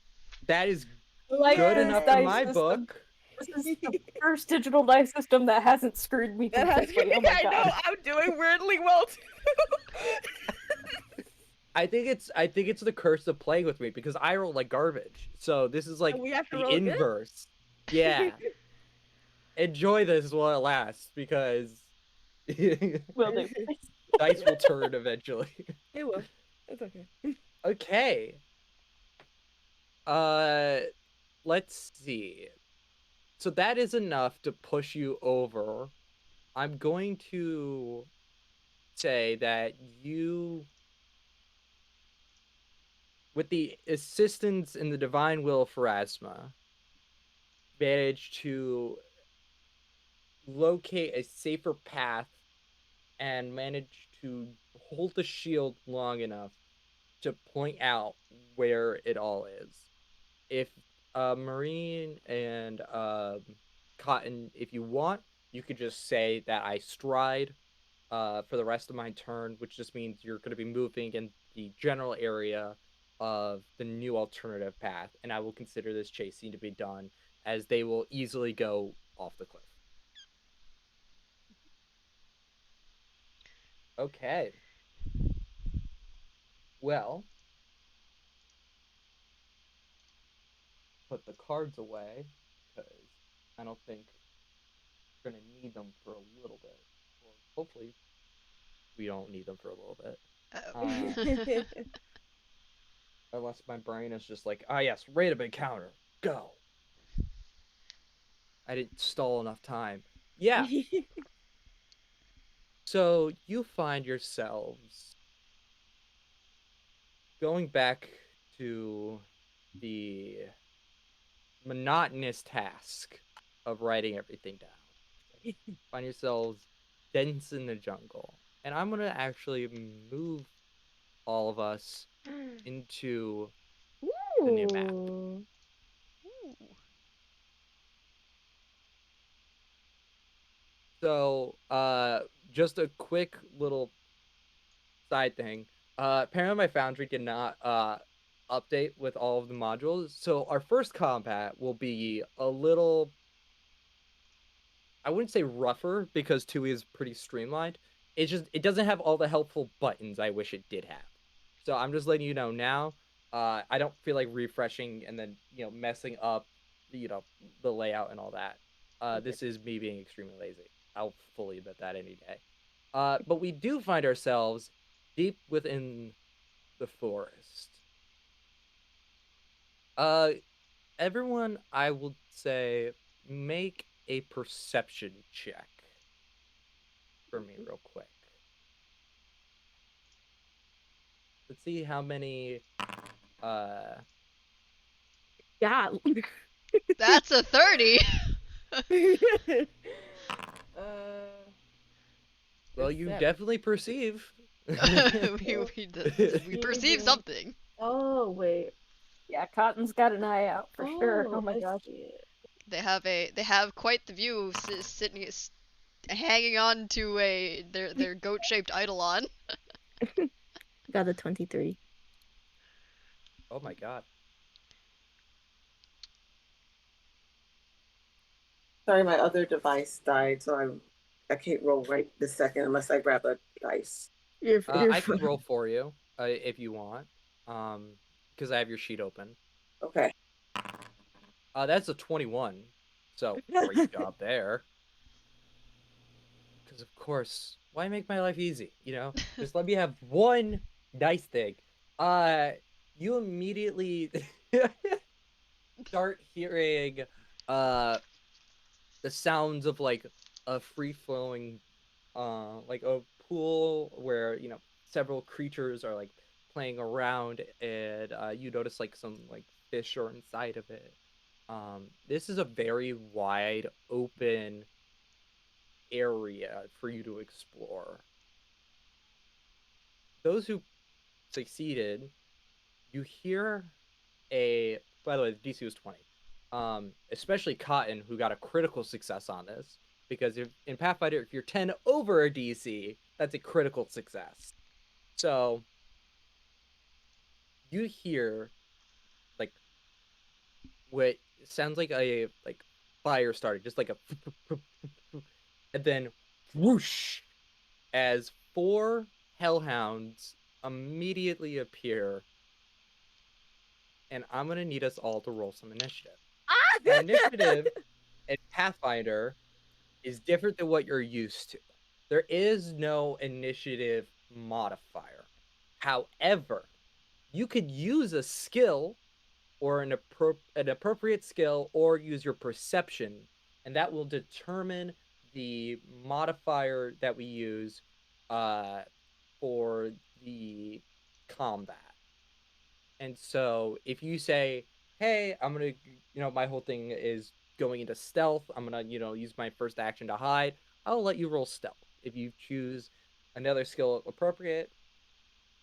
That is Like good this enough in dice my system. book. This is the first digital dice system that hasn't screwed me That has completely. Oh my I god. know I'm doing weirdly well too. I think it's the curse of playing with me because I roll like garbage. So this is like we have to the roll good? inverse. Yeah. Enjoy this while it lasts because Will do. dice will turn eventually. It will. It's okay. Okay. Let's see. So that is enough to push you over. I'm going to say that you, with the assistance and the divine will of Pharasma, managed to locate a safer path and manage to hold the shield long enough to point out where it all is. If Marine and Cotton, if you want, you could just say that I stride for the rest of my turn, which just means you're going to be moving in the general area of the new alternative path, and I will consider this chasing to be done, as they will easily go off the cliff. Okay. Well, put the cards away, because I don't think we're going to need them for a little bit. Or hopefully, we don't need them for a little bit. Oh. Unless my brain is just like, ah, yes, rate a big counter. Go. I didn't stall enough time. Yeah. So you find yourselves going back to the monotonous task of writing everything down. Find yourselves dense in the jungle. And I'm going to actually move all of us into the new map. Ooh. Ooh. So, just a quick little side thing. Apparently my Foundry did not update with all of the modules. So our first combat will be a little, I wouldn't say rougher because 2 is pretty streamlined. It's just it doesn't have all the helpful buttons I wish it did have. So I'm just letting you know now. I don't feel like refreshing and then messing up the layout and all that. Okay. This is me being extremely lazy. I'll fully admit that any day. But we do find ourselves deep within the forest. Everyone, I will say, make a perception check for me real quick. Let's see how many Yeah. That's a 30. well, you 7. definitely perceive. we perceive something. Oh wait. Yeah, Cotton's got an eye out for sure. Oh my I gosh. see it. They have quite the view sitting hanging on to their goat-shaped eidolon. Got a 23. Oh my god. Sorry, my other device died, so I can't roll right this second unless I grab a dice. You're I can fine. roll for you if you want, because I have your sheet open. Okay. That's a 21, so great job there. Because of course, why make my life easy? Just let me have one dice thing. You immediately start hearing the sounds of like a free flowing like a pool where several creatures are like playing around, and you notice like some like fish are inside of it. This is a very wide open area for you to explore. Those who succeeded, you hear a, by the way, the DC was 20. Especially Cotton, who got a critical success on this, because if in Pathfinder, if you're 10 over a DC, that's a critical success. So you hear like what sounds like a like fire starting, just like a and then whoosh, as 4 hellhounds immediately appear, and I'm gonna need us all to roll some initiative. Now, initiative in Pathfinder is different than what you're used to. There is no initiative modifier. However, you could use a skill or an appropriate skill, or use your perception, and that will determine the modifier that we use for the combat. And so if you say, hey, I'm gonna, my whole thing is going into stealth, I'm gonna, use my first action to hide, I'll let you roll stealth. If you choose another skill appropriate,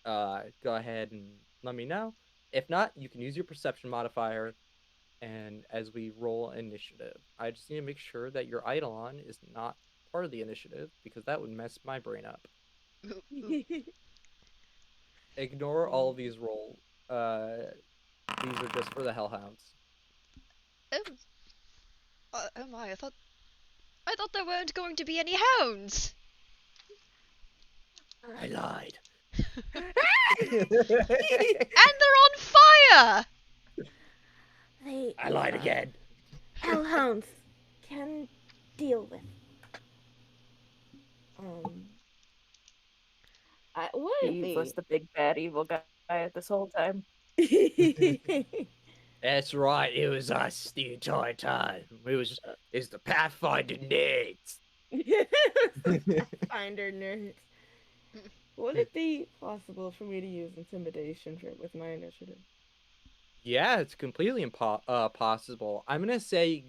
go ahead and let me know. If not, you can use your perception modifier. And as we roll initiative, I just need to make sure that your Eidolon is not part of the initiative, because that would mess my brain up. Ignore all of these rolls. These are just for the hellhounds. Oh my! I thought there weren't going to be any hounds. I lied. And they're on fire. I lied again. Hellhounds can deal with. What He was the big bad evil guy this whole time. That's right, it was us the entire time. It's the Pathfinder nerds. Pathfinder nerds. Would it be possible for me to use intimidation with my initiative? Yeah, it's completely possible. I'm gonna say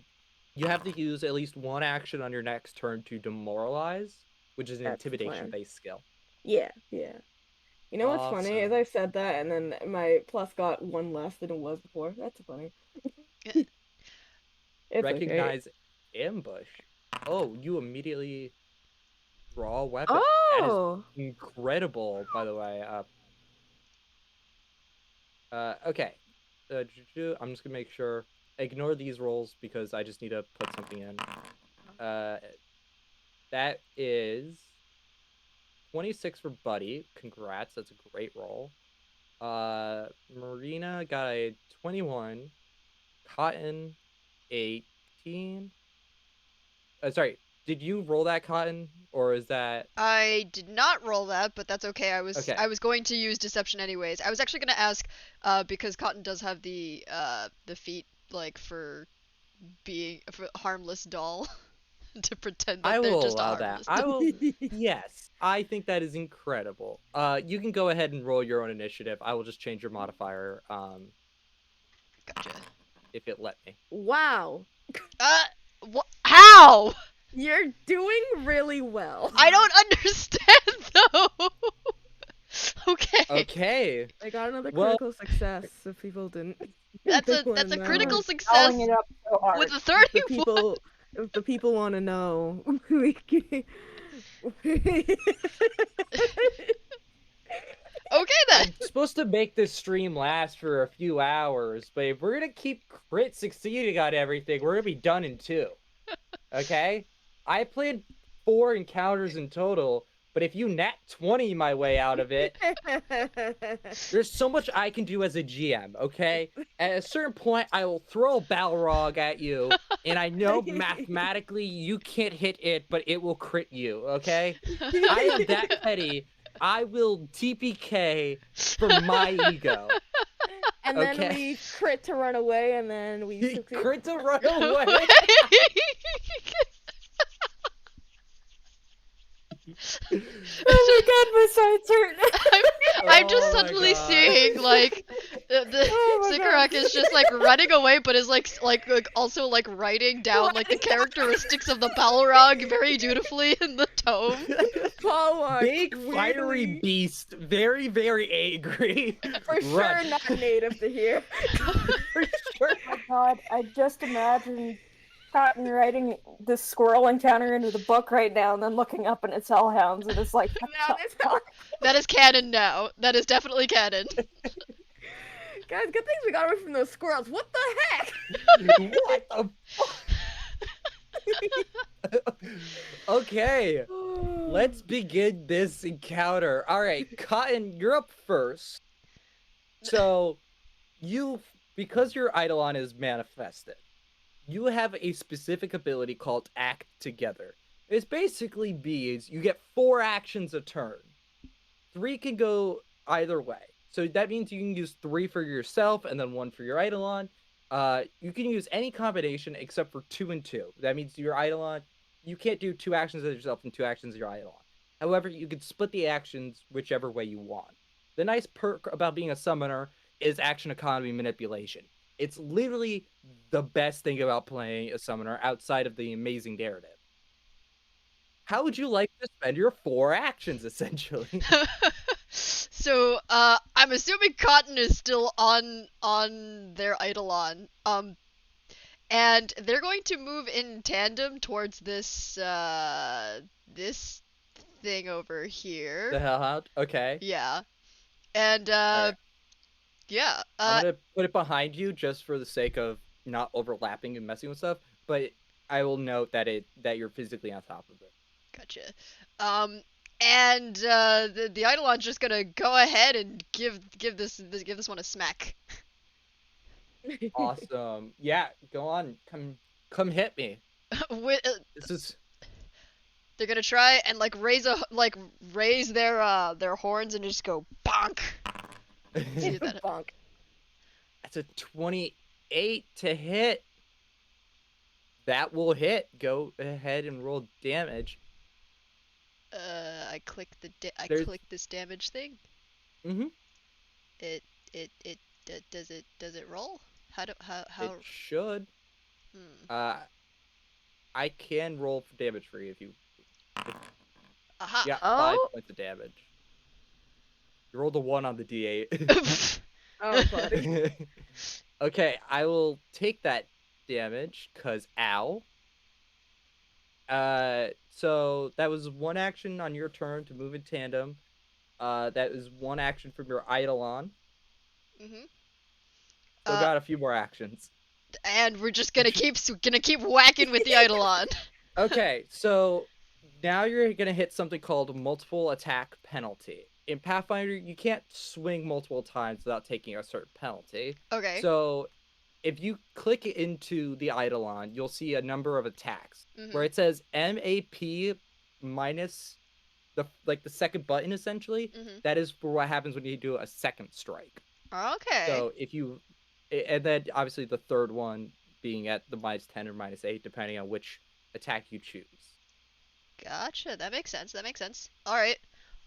you have to use at least one action on your next turn to demoralize, which is an intimidation-based skill. Yeah. You know what's funny is I said that, and then my plus got 1 less than it was before. That's funny. Recognize ambush. Oh, you immediately draw a weapon. Oh! That is incredible, by the way. Okay. I'm just gonna make sure. Ignore these rolls because I just need to put something in. That is 26 for Buddy. Congrats, that's a great roll. Marina got a 21. Cotton, 18. Sorry, did you roll that, Cotton, or is that? I did not roll that, but that's okay. I was going to use deception anyways. I was actually going to ask, because Cotton does have the feat like for being a harmless doll, to pretend that they're just harmless. I will. Yes, I think that is incredible. You can go ahead and roll your own initiative. I will just change your modifier. Gotcha. If it let me. Wow. How? You're doing really well. I don't understand though. Okay. I got another critical success. If people didn't. That's a critical success It up so hard. with a 31. If the people want to know, Okay then. I'm supposed to make this stream last for a few hours, but if we're gonna keep crit succeeding on everything, we're gonna be done in 2. Okay? I played 4 encounters in total, but if you nat 20 my way out of it, there's so much I can do as a GM, okay? At a certain point, I will throw a Balrog at you, and I know mathematically you can't hit it, but it will crit you, okay? I am that petty. I will TPK for my ego. And then we crit to run away, and then we crit to run away. Oh my god, my side's hurt. I'm just Oh my suddenly God. seeing like the Oh my Zikarak God. is just like running away, but is like also like writing down like the Writing down- characteristics of the Balrog very dutifully in the tome. Pollock, Big fiery weirdly, beast, very very angry. for sure Run. not native to here. For sure. Oh my god, I just imagined Cotton writing this squirrel encounter into the book right now and then looking up and it's hellhounds and it's like, what Now the this fuck? That is canon now. That is definitely canon. Guys, good things we got away from those squirrels. What the heck? What the Okay, let's begin this encounter. All right, Cotton, you're up first. So, because your Eidolon is manifested, you have a specific ability called Act Together. It's basically bees. You get 4 actions a turn. 3 can go either way. So that means you can use 3 for yourself and then 1 for your Eidolon. You can use any combination except for 2 and 2. That means your Eidolon, you can't do 2 actions of yourself and 2 actions of your Eidolon. However, you can split the actions whichever way you want. The nice perk about being a summoner is action economy manipulation. It's literally the best thing about playing a summoner outside of the amazing narrative. How would you like to spend your 4 actions, essentially? So, I'm assuming Cotton is still on their Eidolon. And they're going to move in tandem towards this this thing over here. The Hellhound? Okay. Yeah. And Alright. yeah. I'm gonna put it behind you just for the sake of not overlapping and messing with stuff, but I will note that you're physically on top of it. Gotcha. And the Eidolon's just gonna go ahead and give this one a smack. Awesome. Yeah, go on. Come hit me. With, This is they're gonna try and like raise their horns and just go bonk. See if that- Bonk. That's a 28 to hit. That will hit. Go ahead and roll damage. I click There's- click this damage thing. Mhm. It does it roll? How It should. hmm. I can roll for damage for you if you Aha. got Oh. 5 points of damage. You rolled a 1 on the D8. Oh, buddy. Okay, I will take that damage, cause ow. So that was 1 action on your turn to move in tandem. That is 1 action from your Eidolon. Mhm. So got a few more actions. And we're just gonna keep whacking with the Eidolon. Okay, so now you're gonna hit something called multiple attack penalty. In Pathfinder, you can't swing multiple times without taking a certain penalty. Okay. So if you click into the Eidolon, you'll see a number of attacks Mhm. where it says MAP minus the second button essentially. Mhm. That is for what happens when you do a second strike. Okay. So if you, and then obviously the third one being at the -10 or -8 depending on which attack you choose. Gotcha. That makes sense. All right.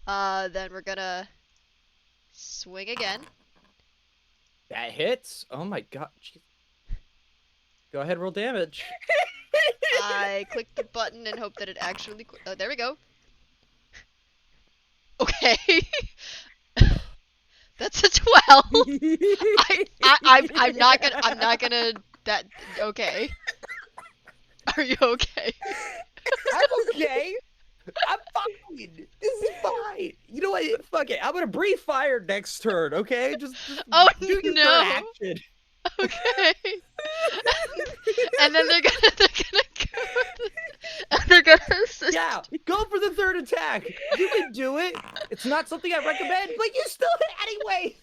Then we're gonna swing again. That hits. Oh my god. Jeez. Go ahead, roll damage. I click the button and hope that it actually. Oh, there we go. Okay. That's a 12. I'm not gonna. That okay. Are you okay? I'm okay. I'm fine. This is fine. You know what? Fuck it. I'm gonna breathe fire next turn. Okay, just Oh do your no. third action. Okay. And then they're gonna go. And they're gonna assist. Yeah, go for the third attack. You can do it. It's not something I recommend, but you still hit anyway.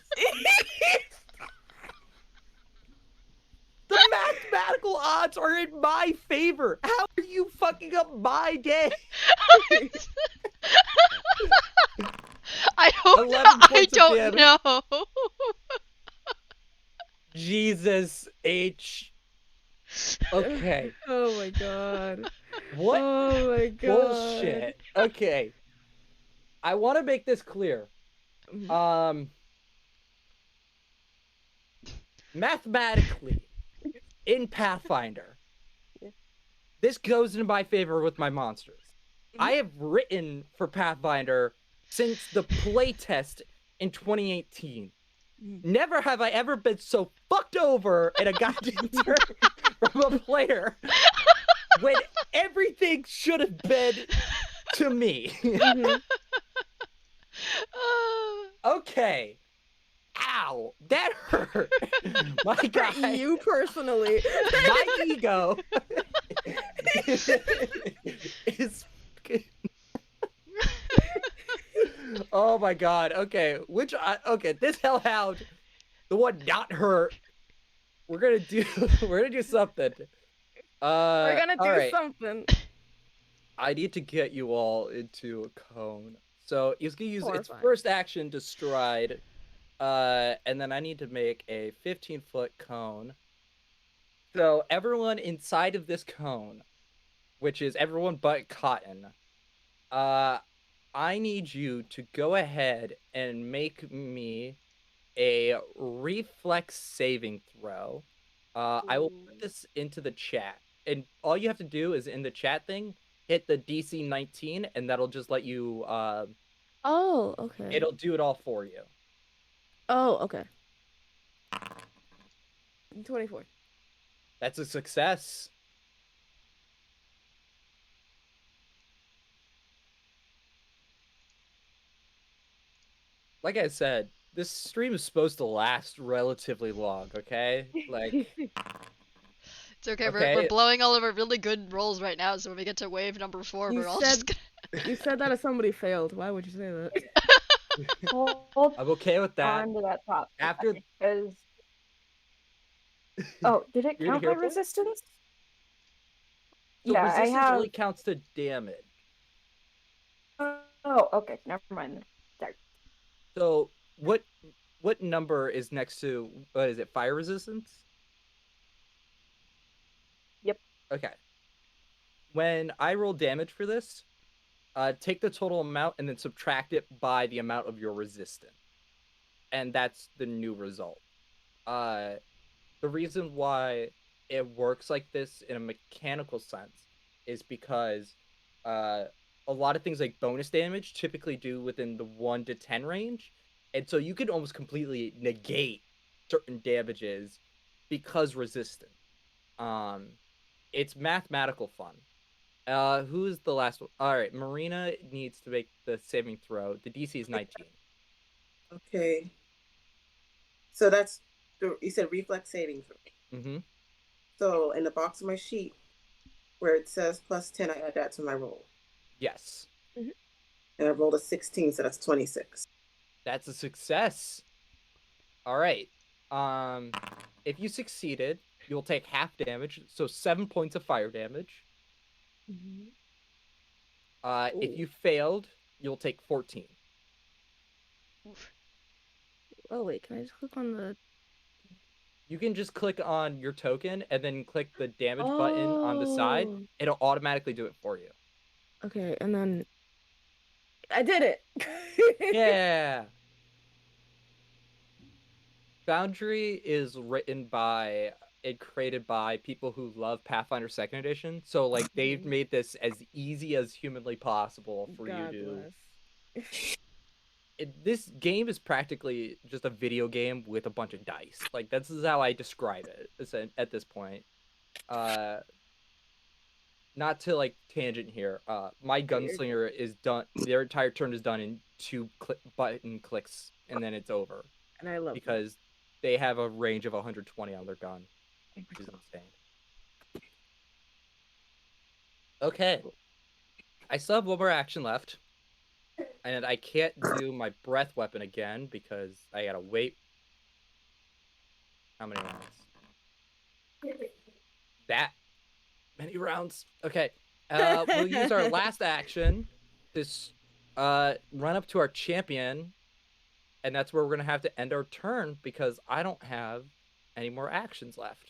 The mathematical odds are in my favor. How are you fucking up my day? I hope 11 not. I points of don't damage. know. Jesus H. Okay. Oh my god. What Oh my god. bullshit. Okay. I want to make this clear. Mhm. Mathematically, in Pathfinder, Yeah. this goes in my favor with my monsters. I have written for Pathfinder since the playtest in 2018. Mhm. Never have I ever been so fucked over in a goddamn turn from a player when everything should have been to me. Mhm. Okay. Ow, that hurt. My guy, You personally. my ego is. Oh my god. Okay, okay, this hellhound, the one not hurt. We're gonna do something. We're gonna All do right. something. I need to get you all into a cone. So he's gonna use its Horrifying. first action to stride. And then I need to make a 15-foot cone. So everyone inside of this cone, which is everyone but Cotton, I need you to go ahead and make me a reflex saving throw. I will put this into the chat, and all you have to do is in the chat thing hit the DC 19, and that'll just let you. Oh, okay. It'll do it all for you. Oh, okay. 24. That's a success. Like I said, this stream is supposed to last relatively long, okay? Like, It's okay. We're okay, blowing all of our really good rolls right now, so when we get to wave number 4, You we're all said- just gonna... You said that if somebody failed. Why would you say that? Hold I'm okay with that. on to that top. After Because oh, did it you're gonna count my hear point? resistance? So Yeah, I resistance have. only counts to damage. Oh, okay. Never mind. Then. Sorry. So what number is next to what is it? Fire resistance? Yep. Okay. When I roll damage for this, take the total amount and then subtract it by the amount of your resistance, and that's the new result. The reason why it works like this in a mechanical sense is because uh, a lot of things like bonus damage typically do within the 1 to 10 range, and so you can almost completely negate certain damages because resistant. Um, it's mathematical fun. Who's the last one? All right, Marina needs to make the saving throw. The DC is 19. Okay. So that's you said reflex saving for me. Mm-hmm. So in the box of my sheet where it says +10, I add that to my roll. Yes, And I rolled a 16, so that's 26. that's a success. All right. If you succeeded, you'll take half damage, so 7 points of fire damage. If you failed, you'll take 14. Oh wait, can I just click on the? You can just click on your token and then click the damage button on the side. It'll automatically do it for you. Okay, and then I did it. Yeah. Foundry is written by and created by people who love Pathfinder Second Edition. So like they've made this as easy as humanly possible for God you to. bless. This game is practically just a video game with a bunch of dice. Like this is how I describe it at this point. Not to like tangent here. My gunslinger is done. Their entire turn is done in 2 button clicks, and then it's over. And I love because they have a range of 120 on their gun, which is insane. Okay, I still have 1 more action left, and I can't do my breath weapon again because I gotta wait. How many rounds? That many rounds. Okay, we'll use our last action to run up to our champion, and that's where we're gonna have to end our turn because I don't have any more actions left.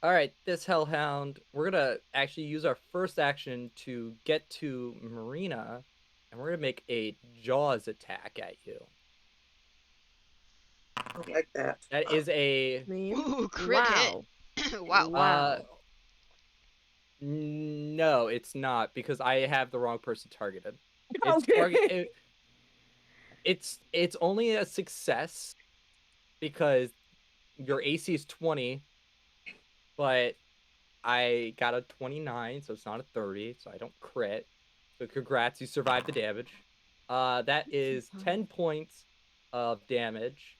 All right, this hellhound. We're gonna actually use our first action to get to Marina, and we're gonna make a jaws attack at you. I like that. That is a Mean? Ooh, crit Wow. hit. Wow. Wow. no, it's not because I have the wrong person targeted. It's Okay. it's only a success because your AC is 20, but I got a 29, so it's not a 30, so I don't crit. So congrats, you survived the damage. That is 10 points of damage.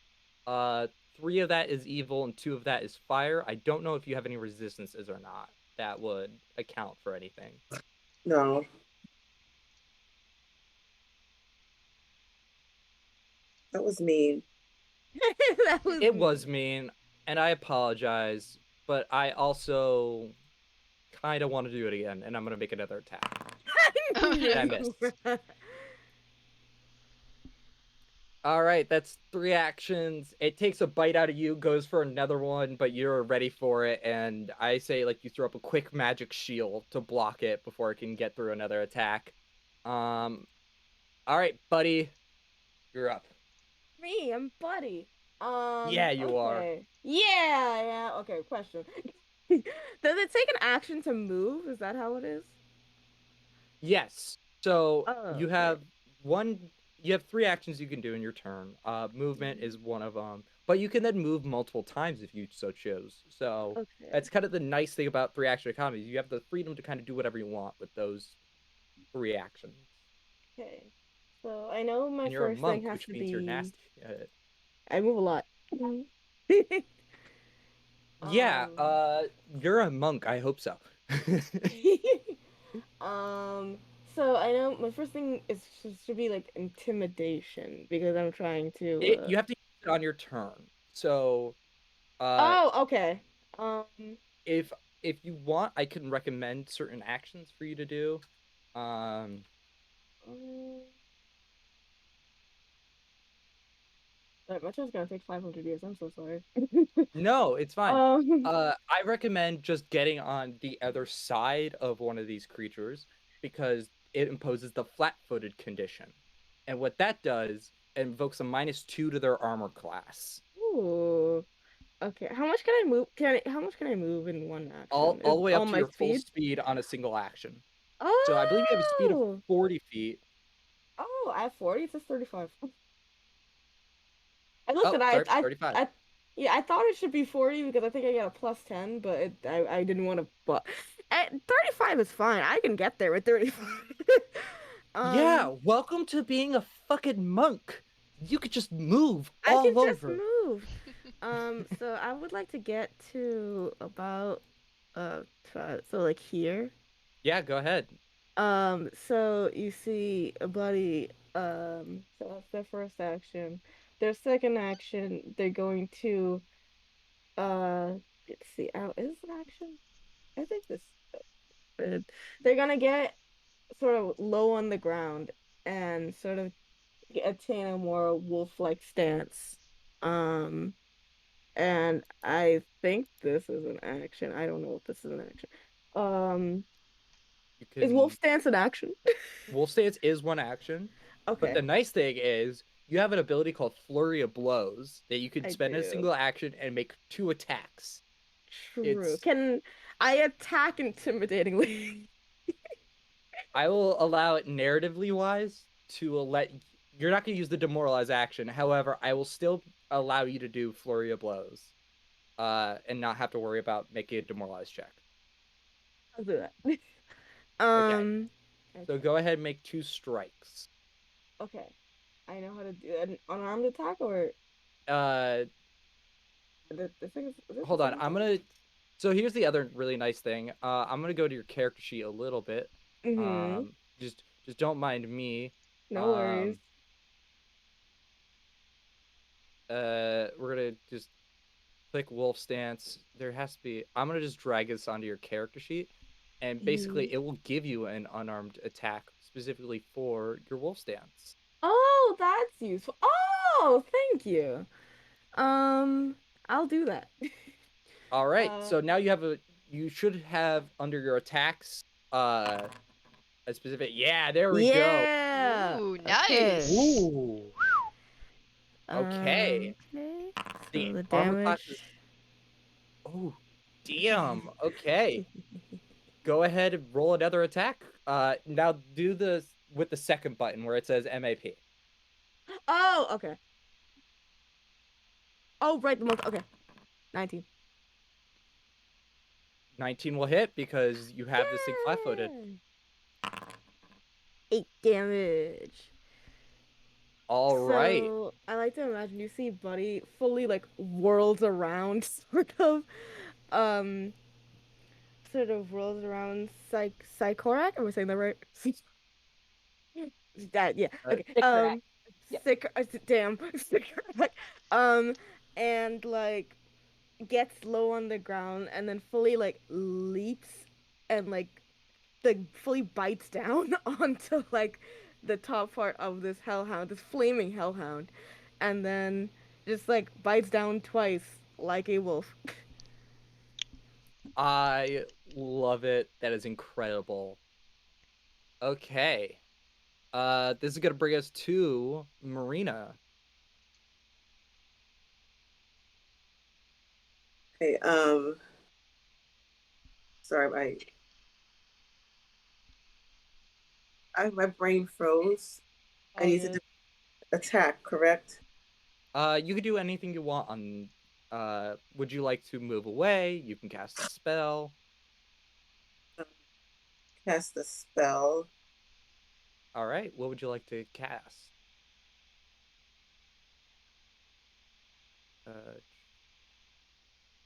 Uh, 3 of that is evil and 2 of that is fire. I don't know if you have any resistances or not. That would account for anything. No. That was mean. That was It was mean, and I apologize, but I also kind of want to do it again, and I'm going to make another attack. And I missed. All right, that's 3 actions. It takes a bite out of you, goes for another one, but you're ready for it. And I say, like, you throw up a quick magic shield to block it before it can get through another attack. All right, buddy, you're up. Me, I'm Buddy. Yeah, you are. Okay. Yeah. Okay, question. Does it take an action to move? Is that how it is? Yes. So Oh, you okay. have you have 3 actions you can do in your turn. Movement is one of them, but you can then move multiple times if you so choose. So Okay. that's kind of the nice thing about 3 action economies. You have the freedom to kind of do whatever you want with those 3 actions. Okay. So I know my And you're a first thing monk, has which to means you're be nasty. I move a lot. Yeah, Um, you're a monk. I hope so. um, so I know my first thing is should be like intimidation because I'm trying to You have to use it on your turn. So, uh, Oh, okay. Um, if if you want, I can recommend certain actions for you to do. Um, um, my tur's gonna take 500 years. I'm so sorry. no, it's fine. Um, I recommend just getting on the other side of one of these creatures because it imposes the flat-footed condition, and what that does, it invokes a -2 to their armor class. ooh. Okay. How much can I move? How much can I move in one action? All Is the way all up to my your full speed? speed on a single action. So I believe you have a speed of Oh, 40 feet. oh, I have 40. It says 35. I looked Oh, at sorry, 35. yeah, I thought it should be 40 because I think I got a plus 10, but I didn't want to. But 35 is fine. I can get there with 35. Yeah, Um, welcome to being a fucking monk. You could just move I can all just over. move. So I would like to get to about so like here. Yeah, go ahead. So you see a buddy. So that's their first action. Their second action, they're going to uh let's see. Oh, is this an action? I think this. uh, They're gonna get sort of low on the ground and sort of attain a more wolf-like stance. Um. And I think this is an action. I don't know if this is an action. Um, You is Wolf can Stance an action? Wolf Stance is one action, but the Okay, nice thing is you have an ability called Flurry of Blows that you can I spend a do. single action and make 2 attacks. True. It's Can I attack intimidatingly? I will allow it narratively wise to let you're not going to use the demoralize action. However, I will still allow you to do Flurry of Blows, and not have to worry about making a demoralize check. I'll do that. Okay, Um, so okay, go ahead and make 2 strikes. okay. I know how to do an unarmed attack or Uh, the thing is this the hold on. second time? So here's the other really nice thing. I'm gonna go to your character sheet a little bit. Mm-hmm. Just don't mind me. No worries. Um, we're gonna just click wolf stance. There has to be. I'm gonna just drag this onto your character sheet, and Mhm. basically it will give you an unarmed attack specifically for your wolf stance. Oh, that's useful. Oh, thank you. Um, I'll do that. All right. So now you should have under your attacks a specific. Yeah, there we go. Yeah. Ooh, Okay. nice. Ooh. Okay. Okay. The So the armor class damage. is. Oh, damn. Okay. Go ahead and roll another attack. Now do this with the second button where it says MAP. Oh, okay. Oh, right. The most. Okay. 19. 19 will hit because you have this thing flat-footed. Yay! 8 damage. All right. So I like to imagine you see Buddy fully like whirls around, um, sort of whirls around Psychorak. Am I saying that right? That yeah. Okay. Sycorax. Yep. Damn, Sycorak. Um, and like gets low on the ground and then fully like leaps and like fully bites down onto like the top part of this hellhound, this flaming hellhound, and then just like bites down twice like a wolf. I love it. That is incredible. Okay. This is gonna bring us to Marina. Okay. Sorry, my brain froze. I need to attack, correct? You could do anything you want on. Would you like to move away? You can cast a spell. Cast the spell. All right. What would you like to cast?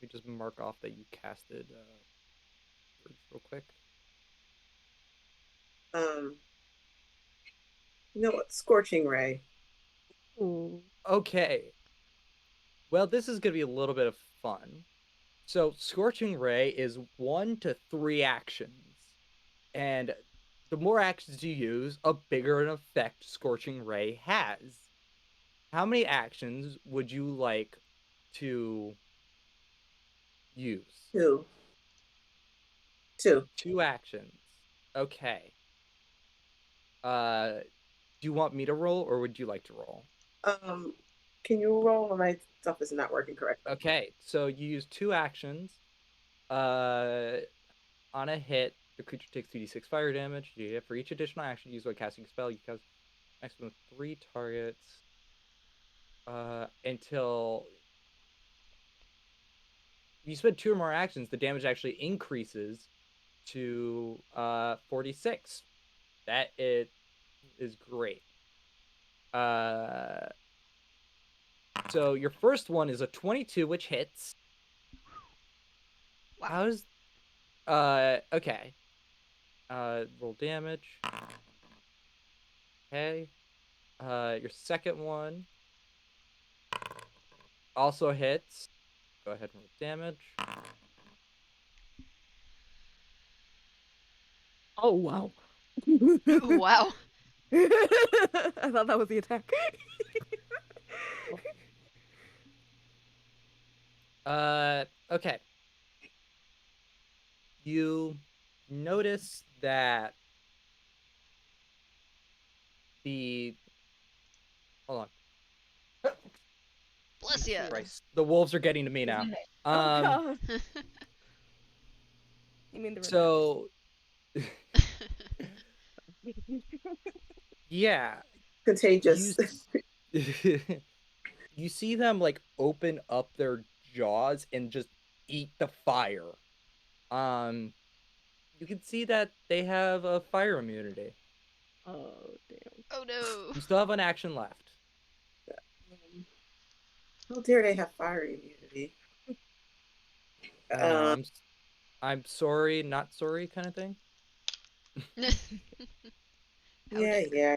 We just mark off that you casted real quick. You know what? Scorching Ray. Ooh. Okay. Well, this is gonna be a little bit of fun. So, Scorching Ray is 1 to 3 actions, and the more actions you use, a bigger an effect Scorching Ray has. How many actions would you like to use? 2. 2. 2 actions. Okay. Do you want me to roll, or would you like to roll? Can you roll when my stuff is not working correctly? Okay, so you use 2 actions. On a hit, the creature takes 2d6 fire damage. For each additional action used while casting a spell, you cast maximum of 3 targets. Until you spend 2 or more actions, the damage actually increases to 46. That is great. So your first one is a 22, which hits. Wow. How's okay. Roll damage. Okay. Your second one also hits. Go ahead and roll damage. Oh wow. Wow. I thought that was the attack. Okay. You notice that hold on. Bless you. Christ. The wolves are getting to me now. Oh god. You mean the So yeah, Contagious. you see them like open up their jaws and just eat the fire. You can see that they have a fire immunity. Oh damn. Oh no. You still have an action left. How dare they have fire immunity? I know, I'm sorry, not sorry kind of thing. Yeah.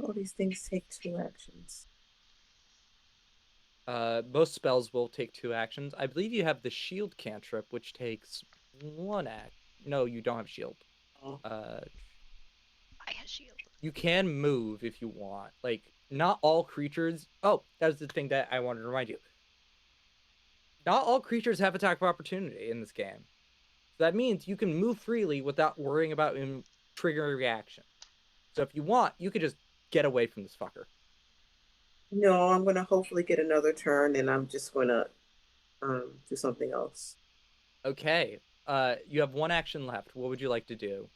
All these things take 2 actions. Most spells will take 2 actions. I believe you have the shield cantrip, which takes 1 act. No, you don't have shield. Oh. I have shield. you can move if you want. Like, not all creatures. Oh, that was the thing that I wanted to remind you. Not all creatures have attack of opportunity in this game. So that means you can move freely without worrying about triggering a reaction. So if you want, you could just get away from this fucker. No, I'm gonna hopefully get another turn, and I'm just gonna do something else. Okay. You have one action left. What would you like to do?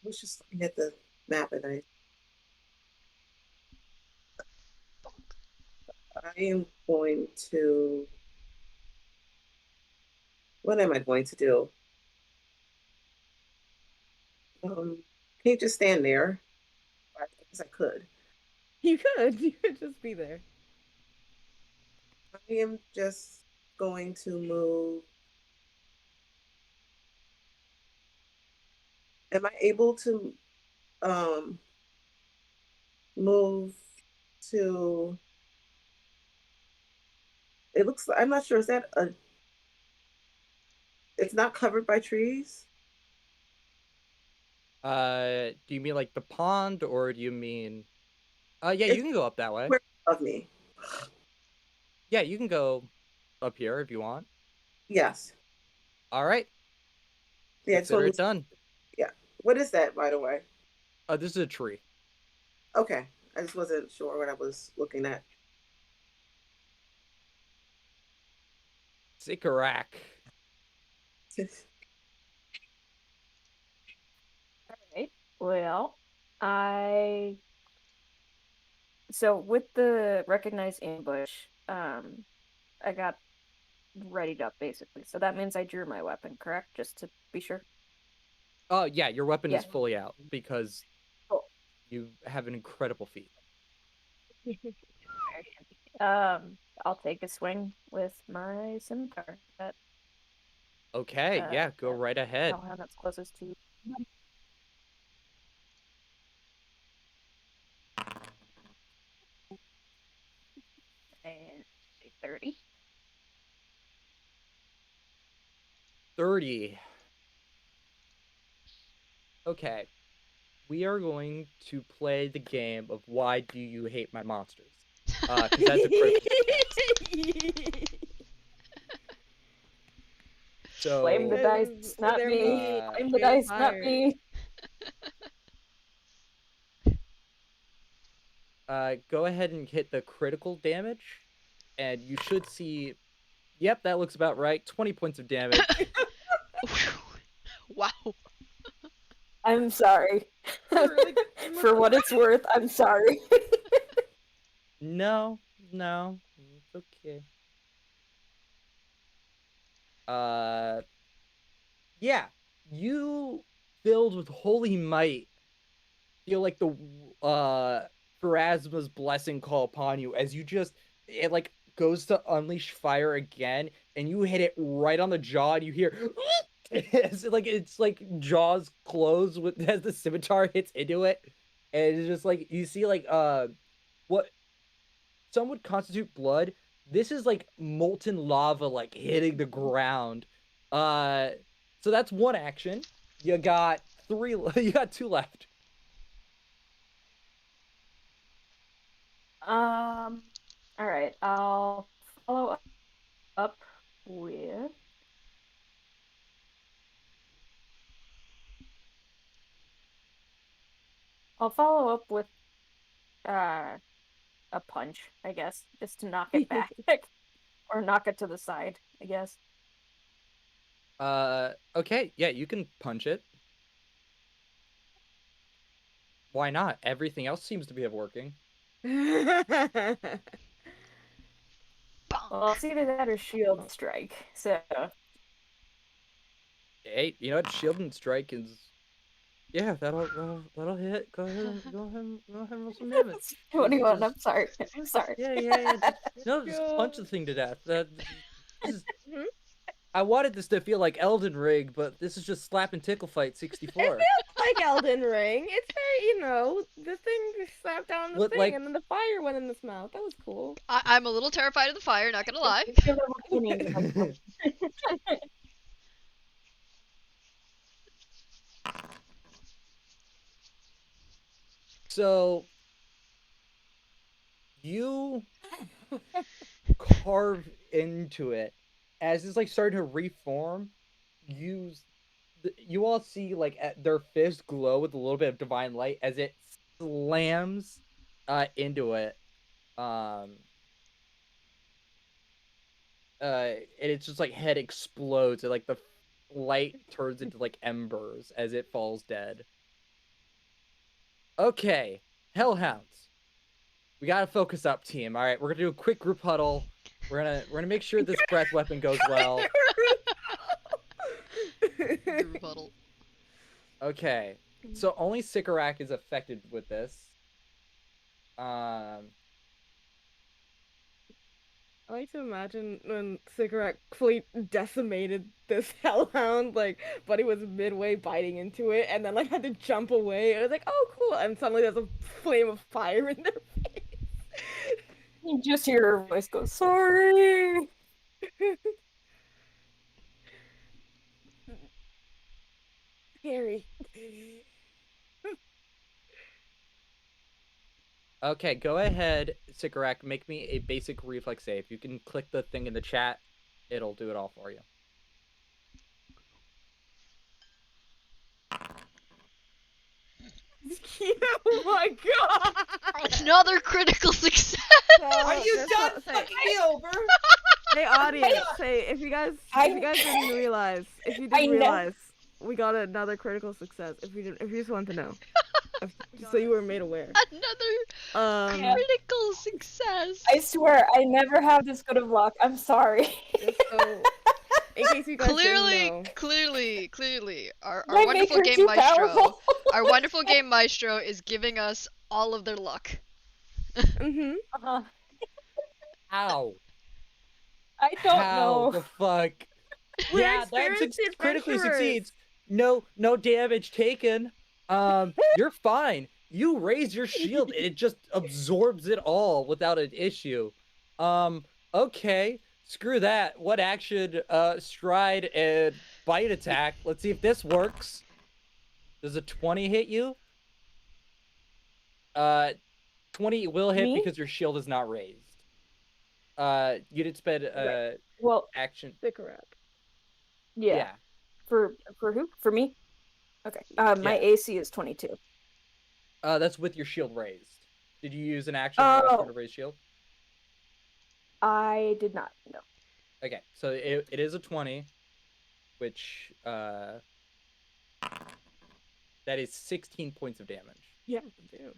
I was just looking at the map, and I am going to. What am I going to do? Can you just stand there? I guess I could. You could just be there. I am just going to move. Am I able to move to? It looks. I'm not sure. Is that a? It's not covered by trees. Do you mean like the pond, or do you mean? Yeah, It's you can go up that way. of me. Yeah, you can go up here if you want. Yes. All right. Yeah. Consider it done. Yeah. What is that, by the way? This is a tree. Okay. I just wasn't sure what I was looking at. Sikarak. Alright. Well, so with the recognized ambush, I got readied up basically. So that means I drew my weapon, correct? Just to be sure. Oh yeah, your weapon is Yeah. fully out because Cool. you have an incredible feat. I'll take a swing with my scimitar. Okay, yeah, go right ahead. How that's closest to. And 30. 30. Okay. We are going to play the game of why do you hate my monsters? Because that's a critical. So Blame the dice, not They're me. mean. Blame the dice, not me. go ahead and hit the critical damage, and you should see. Yep, that looks about right. 20 points of damage. Wow. I'm sorry. For what it's worth, I'm sorry. No, it's okay. Yeah, you filled with holy might feel like the Pharasma's blessing call upon you as it like goes to unleash fire again, and you hit it right on the jaw, and you hear it's like jaws close as the scimitar hits into it, and it's just like you see like what some would constitute blood. This is like molten lava like hitting the ground. So that's one action. You got 2 left. All right. I'll follow up with. I'll follow up with a punch, I guess, just to knock it back or knock it to the side, I guess. Okay, yeah, you can punch it. Why not? Everything else seems to be working. Well, it's either that or shield strike. So. Hey, you know what? Shield and strike is. Yeah, that'll hit. Go ahead and roll some damage. 21. I'm sorry. I'm sorry. Yeah. Just punch the thing to death. I wanted this to feel like Elden Ring, but this is just slap and tickle fight 64. It feels like Elden Ring. It's very, the thing slapped down the thing, like, and then the fire went in his mouth. That was cool. I'm a little terrified of the fire, not gonna lie. So you carve into it as it's like starting to reform. You you all see like their fists glow with a little bit of divine light as it slams into it. Um and it's just like head explodes and like the light turns into like embers as it falls dead. Okay, Hellhounds. We gotta focus up, team. All right, we're gonna do a quick group huddle. We're gonna make sure this breath weapon goes well. Group huddle. Okay, so only Sycorac is affected with this. I like to imagine when Cigarette fully decimated this hellhound, like Buddy was midway biting into it and then like had to jump away. It was like, oh cool, and suddenly there's a flame of fire in their face. You just hear her voice go, sorry. Scary. Okay, go ahead, Sycorac. Make me a basic reflex save. You can click the thing in the chat. It'll do it all for you. Oh my god! Another critical success. Are you Just done fucking me over? Hey audience, hey, if you guys didn't realize, we got another critical success. If you just want to know, so you were made aware. Another critical success. I swear, I never have this good of luck. I'm sorry. So, in case you guys didn't know. Clearly, our Did I make wonderful her game too maestro, powerful? our wonderful game maestro is giving us all of their luck. Mm-hmm. Uh-huh. Ow. I don't How know. the fuck? We're Yeah, that experienced critically adventurers. succeeds. No damage taken. You're fine. You raise your shield, and it just absorbs it all without an issue. Okay. Screw that. What action? Stride and bite attack. Let's see if this works. Does a 20 hit you? 20 will hit Me? because your shield is not raised. You did spend Well, action. Cigarette. yeah. For who? For me? Okay. My Yeah. AC is 22. That's with your shield raised. Did you use an action to raise shield? I did not. No. Okay, so it is a 20, which that is 16 points of damage. Yeah, damn.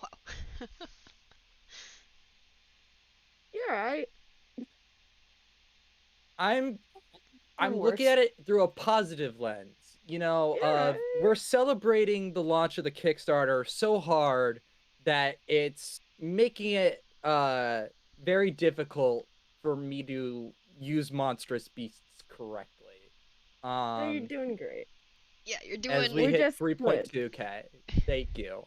Wow. You're right. I'm Or looking worse. at it through a positive lens. You know, Yeah. we're celebrating the launch of the Kickstarter so hard that it's making it very difficult for me to use Monstrous Beasts correctly. No, you're doing great. Yeah, you're As doing. we We're hit just 3.2k. Thank you.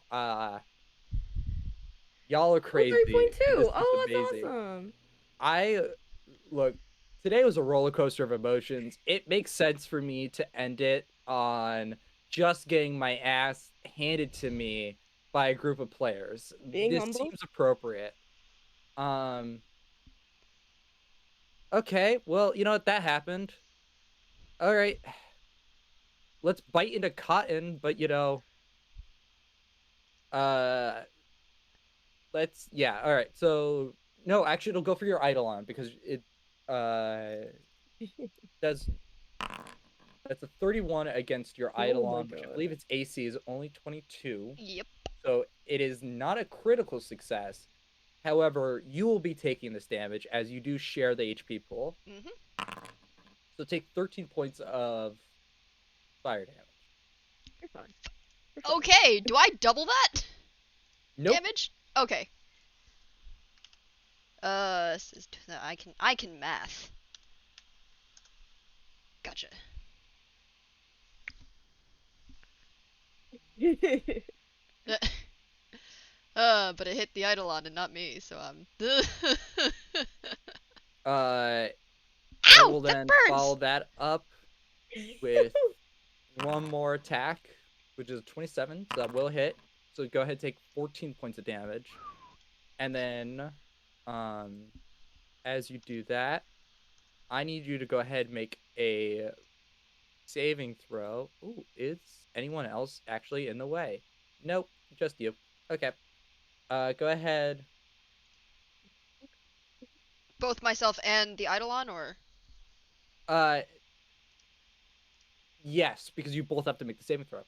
Y'all are crazy. 3.2. This is Oh, that's amazing. awesome. Look, today was a roller coaster of emotions. It makes sense for me to end it on just getting my ass handed to me by a group of players. Being this humble? seems appropriate. Okay, well, you know what, that happened. All right. Let's bite into cotton, but you know, let's, yeah, all right. So no, actually it'll go for your Eidolon because it does. That's a 31 against your Eidolon, which I God. believe its AC is only 22. Yep. So it is not a critical success. However, you will be taking this damage as you do share the HP pool. So take 13 points of fire damage. You're fine. Okay, do I double that Nope. damage? Okay. I can math. Gotcha. But it hit the Eidolon and not me, so I'm. I Ow! will That then burns! follow that up with one more attack, which is 27, so that will hit. So go ahead and take 14 points of damage. And then, as you do that, I need you to go ahead and make a saving throw. Ooh, is anyone else actually in the way? Nope, just you. Okay. Go ahead. Both myself and the Eidolon, or? Yes, because you both have to make the saving throw.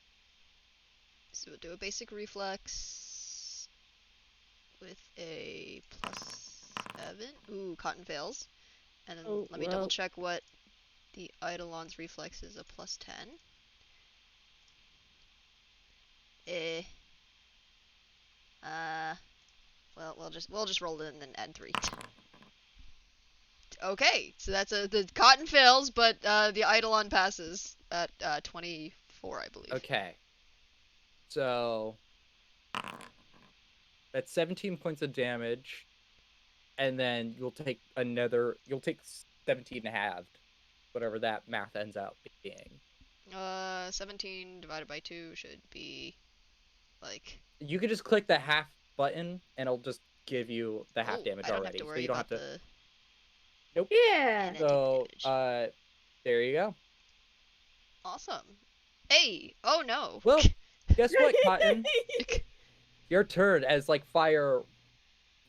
So we'll do a basic reflex with a +7. Ooh, Cotton fails. And then Oh, let me well. double check what the Eidolon's reflex is, a +10. Well, we'll just roll it and then add 3. Okay, so that's the Cotton fails, but the Eidolon passes at 24, I believe. Okay. So that's 17 points of damage, and then you'll take 17 halved, whatever that math ends up being. 17 divided by 2 should be like. You could just click the half button, and it'll just give you the half Oh, damage I don't already. have to So worry you don't about have to. the. Nope. Yeah. And then take the So damage. there you go. Awesome. Hey! Oh no! Well, guess what, Cotton? Your turn as like fire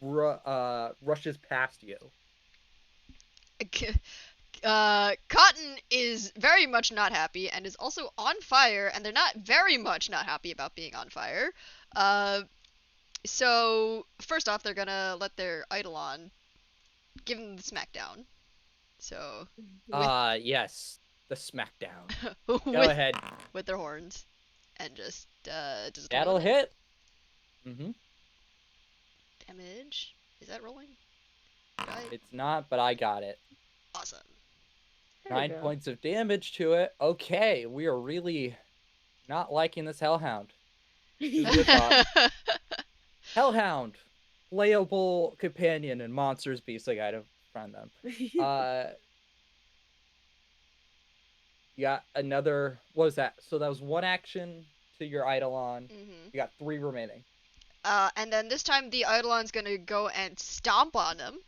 rushes past you. Cotton is very much not happy and is also on fire, and they're not very much not happy about being on fire. So first off, they're gonna let their Eidolon give them the smackdown. So Yes, the smackdown. with Go ahead. with their horns, and just does it That'll hit. Mm-hmm. Damage. Is that rolling? It's not, but I got it. Awesome. 9 points of damage to it. Okay, we are really not liking this Hellhound. Hellhound, playable companion in Monstrous Beasts. I gotta find them. You got another. What was that? So that was one action to your Eidolon. Mm-hmm. You got 3 remaining. And then this time the Eidolon's gonna go and stomp on them.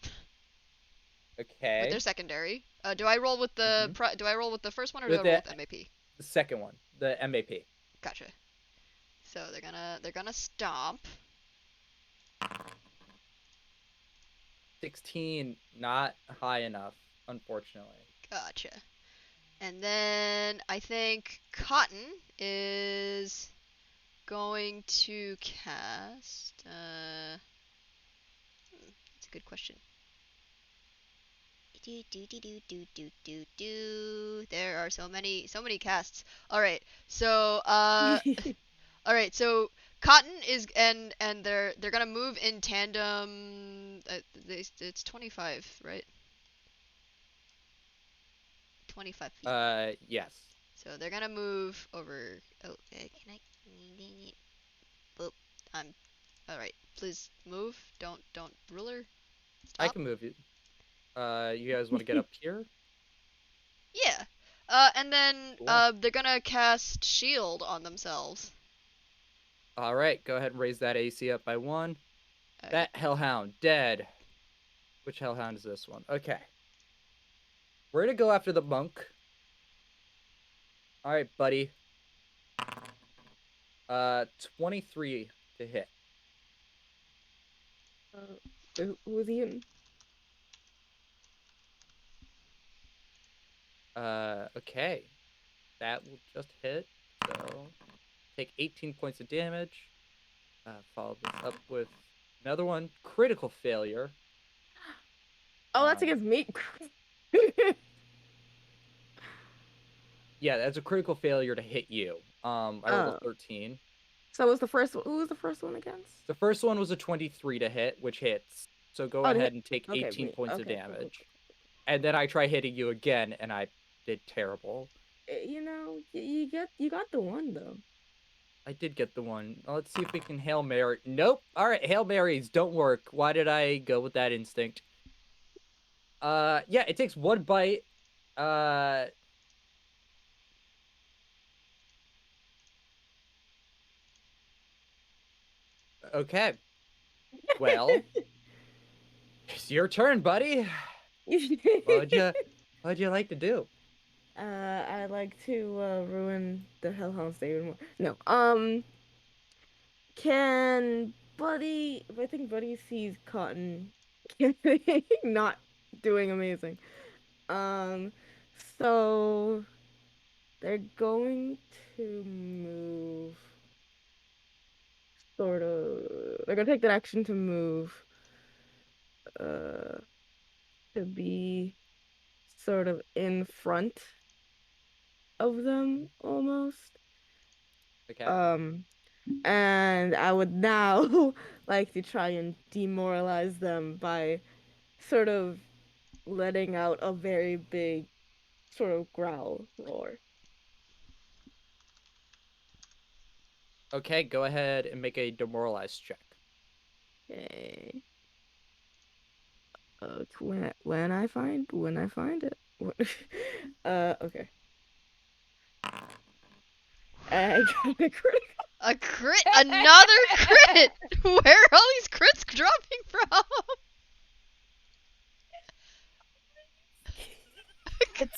Okay. With their secondary. Do I roll with the do I roll with the first one or do I roll with MAP? The second one, the MAP. Gotcha. So they're gonna stomp. 16, not high enough, unfortunately. Gotcha. And then I think Cotton is going to cast. That's a good question. There are so many casts. All right, so all right, so Cotton is and they're gonna move in tandem. It's 25, right? 25 feet. Yes. So they're gonna move over. Oh, can I? Boop. All right. Please move. Don't ruler. Stop. I can move you. You guys want to get up here? Yeah. And then Cool. they're gonna cast shield on themselves. All right, go ahead and raise that AC up by 1. That Hellhound dead. Which Hellhound is this one? Okay. We're gonna go after the monk. All right, buddy. 23 to hit. Who's he? Okay. That will just hit. So take 18 points of damage. Follow this up with another one. Critical failure. Oh, that's against me. Yeah, that's a critical failure to hit you. I rolled a 13. So was the first one? Who was the first one against? The first one was a 23 to hit, which hits. So go ahead and take 18 points of damage. And then I try hitting you again, and I did terrible. You know, you got the one though. I did get the one. Let's see if we can Hail Mary. Nope. All right, Hail Marys don't work. Why did I go with that instinct? Yeah, it takes 1 bite Uh. Okay. Well, it's your turn, buddy. What'd you like to do? I'd like to ruin the Hellhounds even more. No. Can Buddy? If I think Buddy sees Cotton, not doing amazing. Um, so they're going to move. Sort of. They're gonna take that action to move. Uh, to be sort of in front of them almost. Okay. Um, and I would now like to try and demoralize them by sort of letting out a very big sort of growl roar. Okay, go ahead and make a demoralize check. Okay. When I find it. Okay. I got a critical. A crit, another crit. Where are all these crits dropping from? It's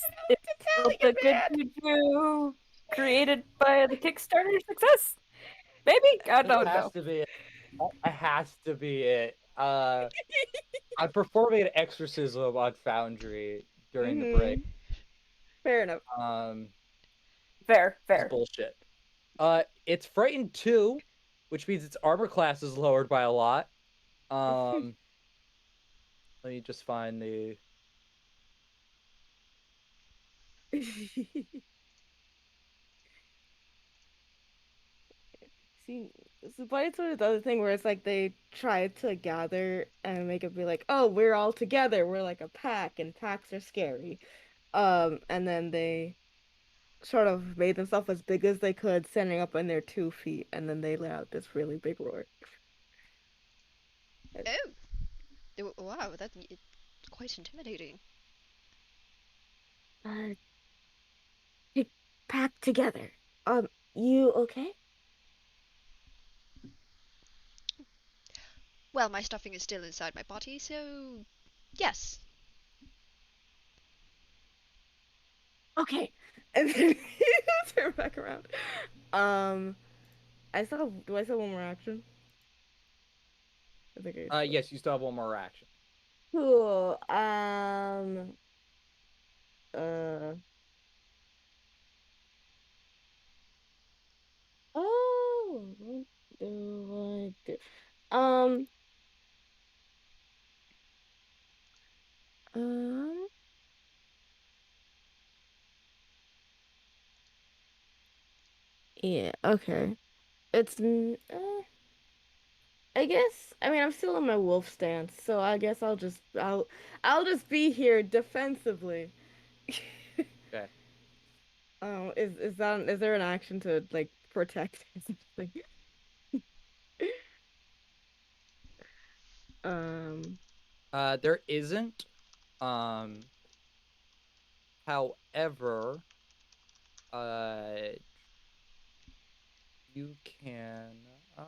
Telling the it, good man. juju created by the Kickstarter success. Maybe I don't know. to be it. It has to be it. I'm performing an exorcism on Foundry during the break. Fair enough. Fair, It's fair. bullshit. It's frightened 2, which means its armor class is lowered by a lot. Let me just find the. See, but it's sort of the other thing where it's like they try to gather and make it be like, oh, we're all together, we're like a pack, and packs are scary. And then they sort of made themselves as big as they could, standing up on their 2 feet, and then they let out this really big roar. Oh, wow, that's quite intimidating. Uh, hey, pack together. You okay? Well, my stuffing is still inside my body, so yes. Okay. And then turn back around. Um, do I still have one more action? I think I do. Yes, you still have one more action. Cool. Uh. Oh, what do I do? Um. Um. Yeah. Okay. I guess. I mean, I'm still in my wolf stance, so I guess I'll just be here defensively. Okay. Is there an action to like protect or something? Um. There isn't. Um. However, uh, you can. Uh,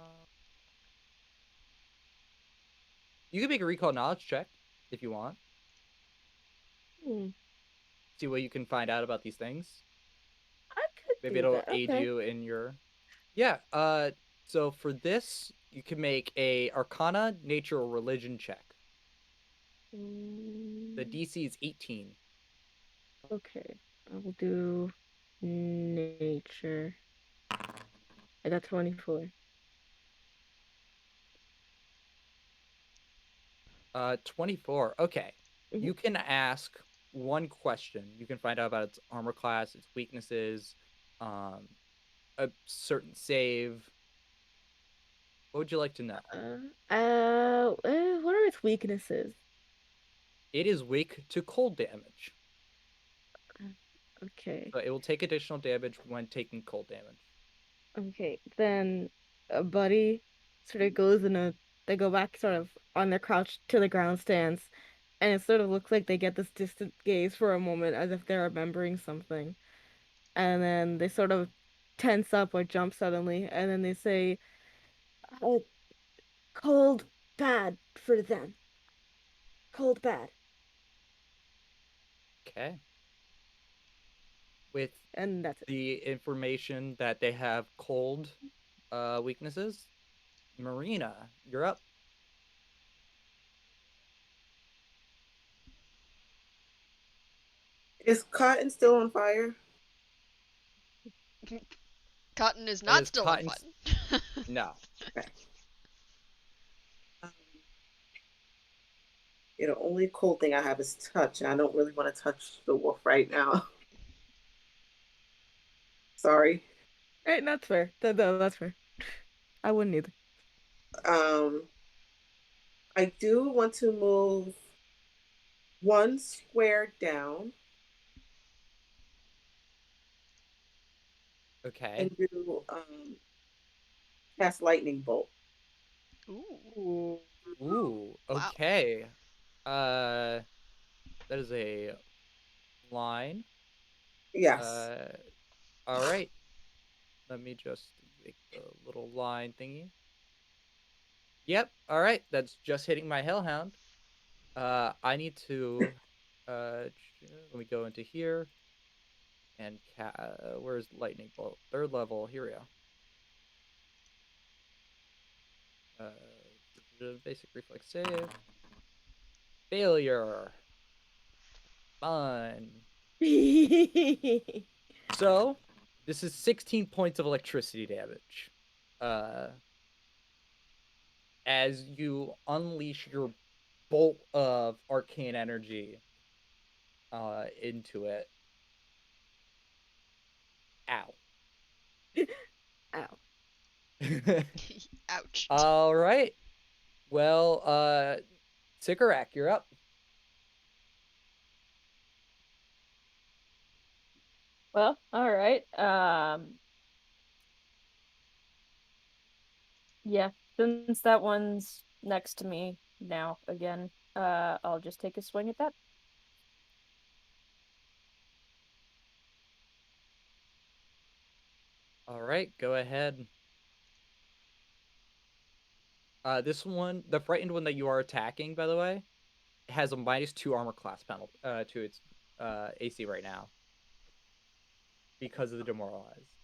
you can make a recall knowledge check if you want. Hmm, See what you can find out about these things. I could Maybe do it'll that. aid Okay. you in your. Yeah. So for this, you can make a Arcana, Nature, or Religion check. The Mm, DC is 18. okay. I will do nature. I got 24. 24. Okay. Mhm. You can ask one question. You can find out about its armor class, its weaknesses, um, a certain save. What would you like to know? What are its weaknesses? It is weak to cold damage. Okay. So it will take additional damage when taking cold damage. Okay. Then a buddy sort of goes in a they go back sort of on their crouch to the ground stance and it sort of looks like they get this distant gaze for a moment as if they're remembering something. And then they sort of tense up or jump suddenly, and then they say, "Uh, cold bad for them. Cold bad." Okay. With And that's it. the information that they have cold weaknesses, Marina, you're up. Is Cotton still on fire? Cotton is That not is still on Cotton's- fire. No. Okay. Only cold thing I have is touch, and I don't really want to touch the wolf right now. Sorry. Right, that's fair. That's fair. I wouldn't either. I do want to move one square down Okay. and do cast lightning bolt. Ooh. Ooh. Wow. Okay. That is a line. Yes. All right. Let me just make the little line thingy. Yep. All right. That's just hitting my Hellhound. I need to. Let me go into here. And where's lightning bolt? 3rd level. Here we go. Basic reflex save. Failure. Fun. So, this is 16 points of electricity damage. As you unleash your bolt of arcane energy into it. Ow. Ow. Ouch. All right. Well, Sikarak, you're up. Well, all right. Yeah, since that one's next to me now again, I'll just take a swing at that. All right, go ahead. This one, the frightened one that you are attacking, by the way, has a -2 armor class penalty to its AC right now because of the demoralize.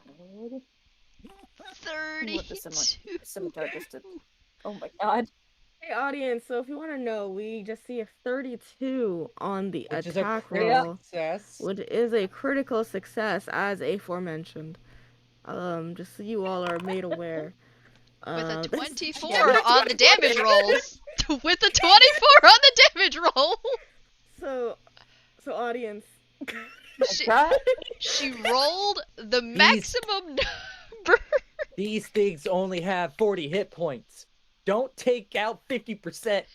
What the 32. scimitar just did? Oh my god. Hey, audience, so if you want to know, we just see a 32 on the Which is a attack critical roll, success. which is a critical success, as aforementioned. Just so you all are made aware. With a That's- 24 Yeah. on the damage rolls. With a 24 on the damage roll. So audience. She rolled the maximum number. These things only have 40 hit points. Don't take out 50%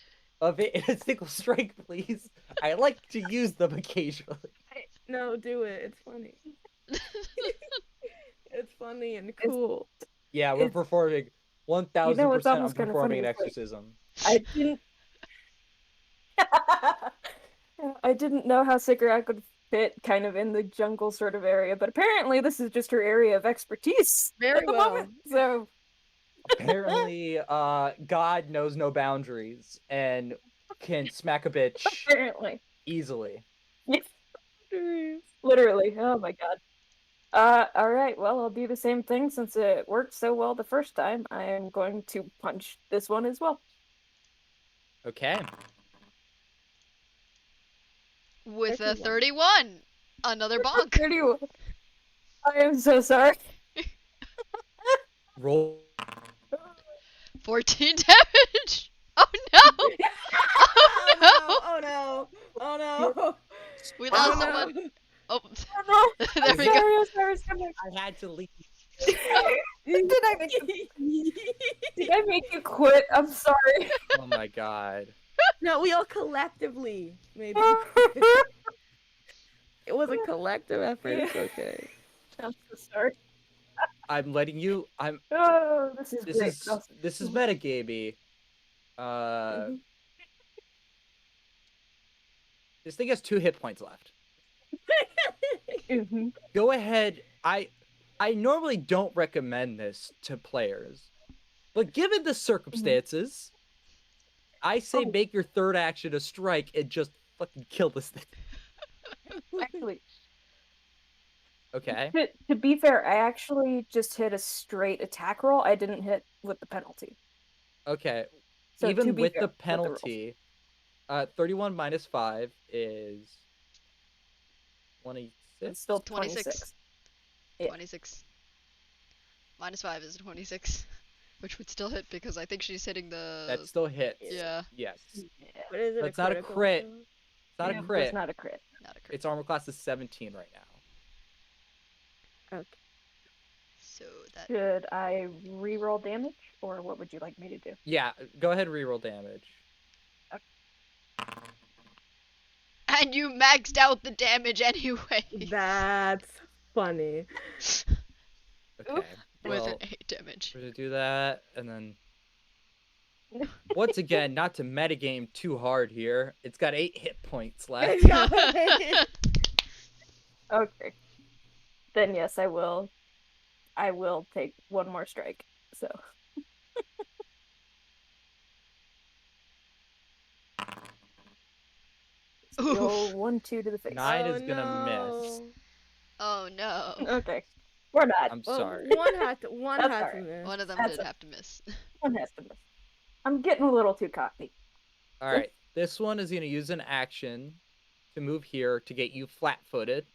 of it in a single strike, please. I like to use them occasionally. No, do it. It's funny. It's funny and cool. Yeah, we're performing 1000% what's almost kinda performing an funny is, like, exorcism. I didn't. I didn't know how Sikarak would fit kind of in the jungle sort of area, but apparently this is just her area of expertise Very at the well. moment. So Apparently, God knows no boundaries and can smack a bitch apparently, easily. yes, literally. Oh my god. All right. Well, I'll do the same thing since it worked so well the first time. I am going to punch this one as well. Okay. With a 31. 31. Another bonk. 31. I am so sorry. Roll. 14 damage. Oh no. Oh no. Oh no! Oh no! We Oh, lost no. someone. Oh, Oh, no. there I'm we sorry, go. I'm sorry, I'm sorry. I had to leave. Did I make you, did I make you quit? I'm sorry. Oh my god. No, we all collectively maybe. It was a collective effort. It's okay. I'm so sorry. I'm letting you. Oh, this is This great. is this is metagamey. Mhm. This thing has 2 hit points left. Mhm. Go ahead. I normally don't recommend this to players, but given the circumstances, I say Oh. make your third action a strike and just fucking kill this thing. Actually, Okay. to be fair, I actually just hit a straight attack roll. I didn't hit with the penalty. Okay. So to Even be with fair the with the rolls. penalty, 31 minus 5 is 26. It's still 26. 26. Yeah. 26. Minus 5 is 26. Which would still hit because I think she's hitting the. That still hits. Yeah. Yes. Yeah. But is it But a it's not a critical crit. though? It's not Yeah, a but crit. it's not a crit. Not a crit. Its armor class is 17 right now. Okay. So that. Should I re-roll damage, or what would you like me to do? Yeah, go ahead and reroll damage. And you maxed out the damage anyway. That's funny. Okay. Oof. With Well, 8 damage. we're gonna do that, and then once again, not to metagame too hard here. It's got 8 hit points left. Okay. Then yes, I will. I will take one more strike. So. Still 1-2 to the face. 9 Oh, is gonna miss. no. Oh no. Okay. We're not. I'm Well, sorry. one had to That's miss. alright. One of them That's did a- have to miss. One has to miss. I'm getting a little too cocky. All right, this one is gonna use an action to move here to get you flat-footed.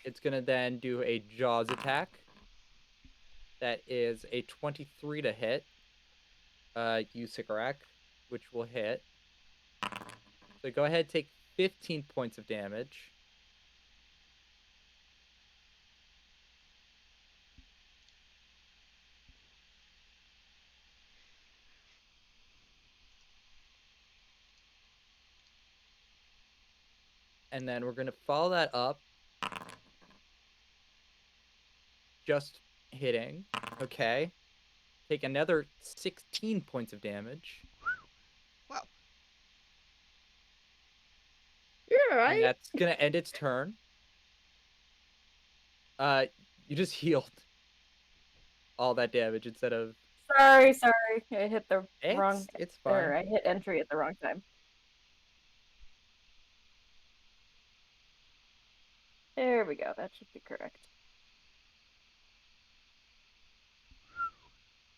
It's gonna then do a Jaws attack. That is a 23 to hit. You Sikarak, which will hit. So go ahead, take 15 points of damage. And then we're gonna follow that up. Just hitting. Okay. Take another 16 points of damage. Wow. You're And right. that's gonna end its turn. You just healed all that damage instead of. Sorry. I hit the wrong. It's Or fine. I hit entry at the wrong time. There we go. That should be correct.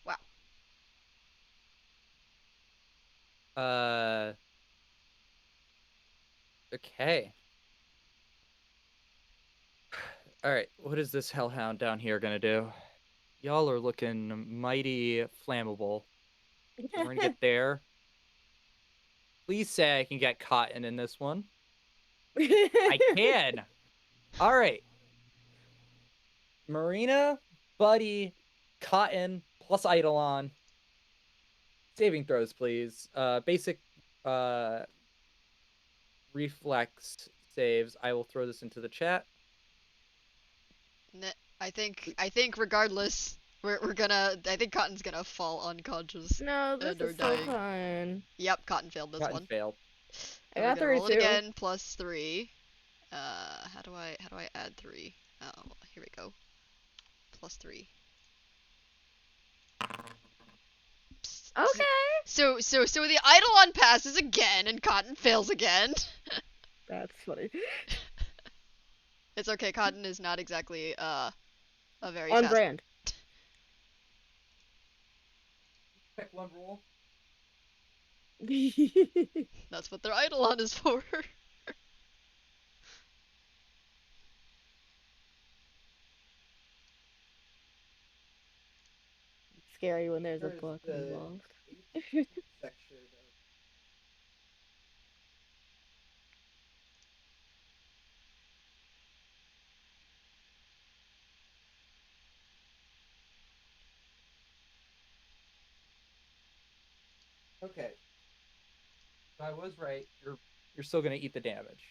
Wow. Okay. All right. What is this hellhound down here gonna do? Y'all are looking mighty flammable. So we're gonna get there. Please say I can get Cotton in this one. I can. All right. Marina, Buddy, Cotton, plus Eidolon. Saving throws, please. Basic reflex saves. I will throw this into the chat. I think regardless, we're gonna. I think Cotton's gonna fall unconscious. No, this And or is so dying. fun. Yep, Cotton failed this Cotton one. failed. I So got we're gonna roll it 32. again. Plus 3. How do I add 3? Oh, here we go. Plus 3. Okay. So the Eidolon passes again and Cotton fails again. That's funny. It's okay. Cotton is not exactly a very On fast. brand. Pick one roll. That's what their Eidolon is for. Scary when there's a There's book the involved. section of. Okay. So I was right. You're still gonna eat the damage.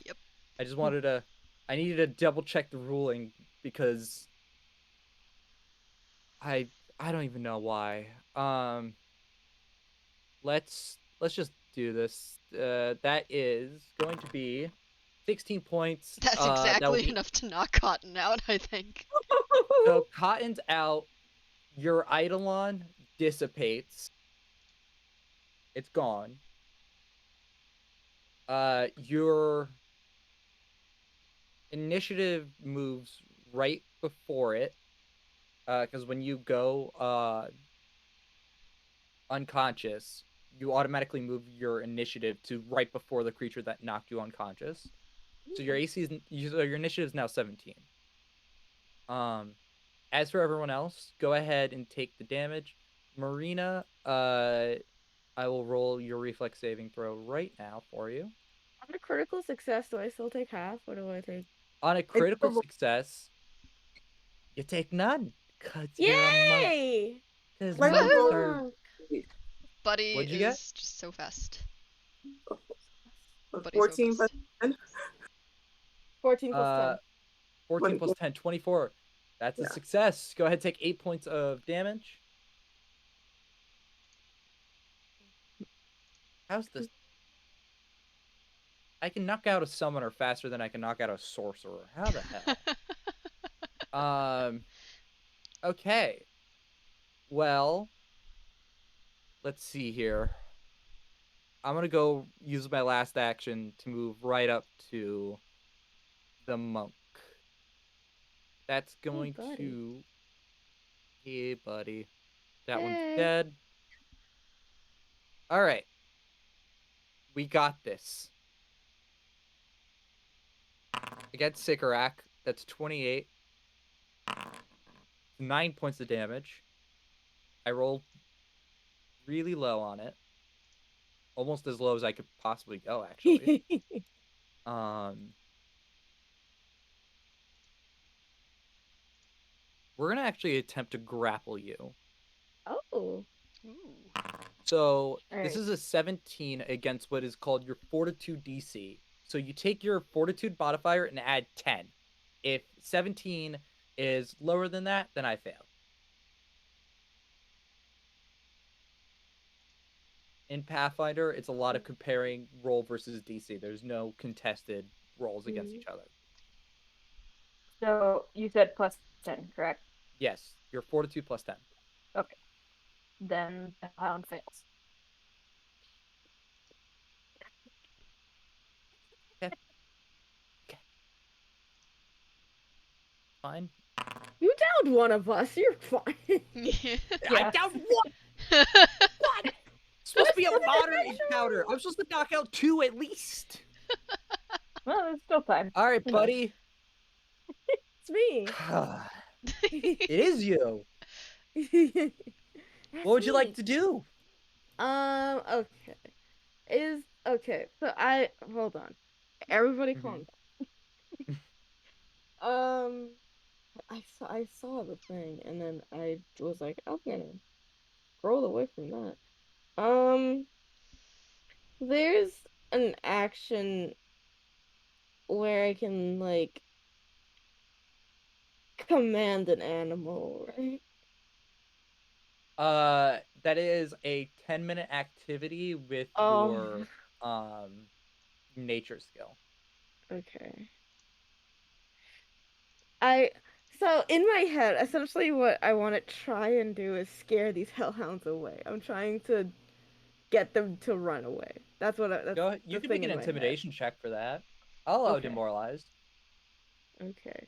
Yep. I just wanted to. I needed to double check the ruling because I don't even know why. Let's just do this. That is going to be 16 points. That's That will exactly be enough to knock Cotton out, I think. so Cotton's out. Your Eidolon dissipates. It's gone. Your initiative moves right before it. Because when you go unconscious, you automatically move your initiative to right before the creature that knocked you unconscious. So your AC is so your initiative is now 17. As for everyone else, go ahead and take the damage. Marina, I will roll your reflex saving throw right now for you. On a critical success, do I still take half, or do I take? On a critical success, you take none, cause you're a monk. Yay! Cause Like a monks roll. are. Buddy What'd you is get? just so fast. Buddy's so 14 plus fast. 10. 14 plus 10. 14 plus 10, 24. That's a Yeah. success. Go ahead, take 8 points of damage. How's this? I can knock out a summoner faster than I can knock out a sorcerer. How the hell? Okay. Well, let's see here. I'm gonna go use my last action to move right up to the monk. That's going buddy. to. Hey, buddy. That one's Hey. dead. All right. We got this. Against Sikarak, that's 28. 9 points of damage. I rolled really low on it. Almost as low as I could possibly go, actually. We're gonna actually attempt to grapple you. Oh. Ooh. So All this right. is a 17 against what is called your Fortitude DC. So you take your Fortitude modifier and add 10. If 17 is lower than that, then I fail. In Pathfinder, it's a lot of comparing roll versus DC. There's no contested rolls against each other. So you said plus 10, correct? Yes, your Fortitude plus 10. Okay. Then the hound fails. Fine. You downed one of us. You're fine. Yeah. I downed one! What? It's supposed to be a moderate encounter. I'm supposed to knock out 2 at least. Well, there's still time. All right, buddy. It's me. It is you. What would you like to do? Okay. So hold on. Everybody calm down. I saw the thing and then I was like, I'm gonna scroll away from that. There's an action where I can like command an animal, right? That is a 10-minute activity with Oh. your nature skill. Okay. So in my head, essentially what I want to try and do is scare these hellhounds away. I'm trying to get them to run away. That's Go ahead. You the can thing make an in my head. intimidation check for that. I'll allow Okay. demoralized. Okay.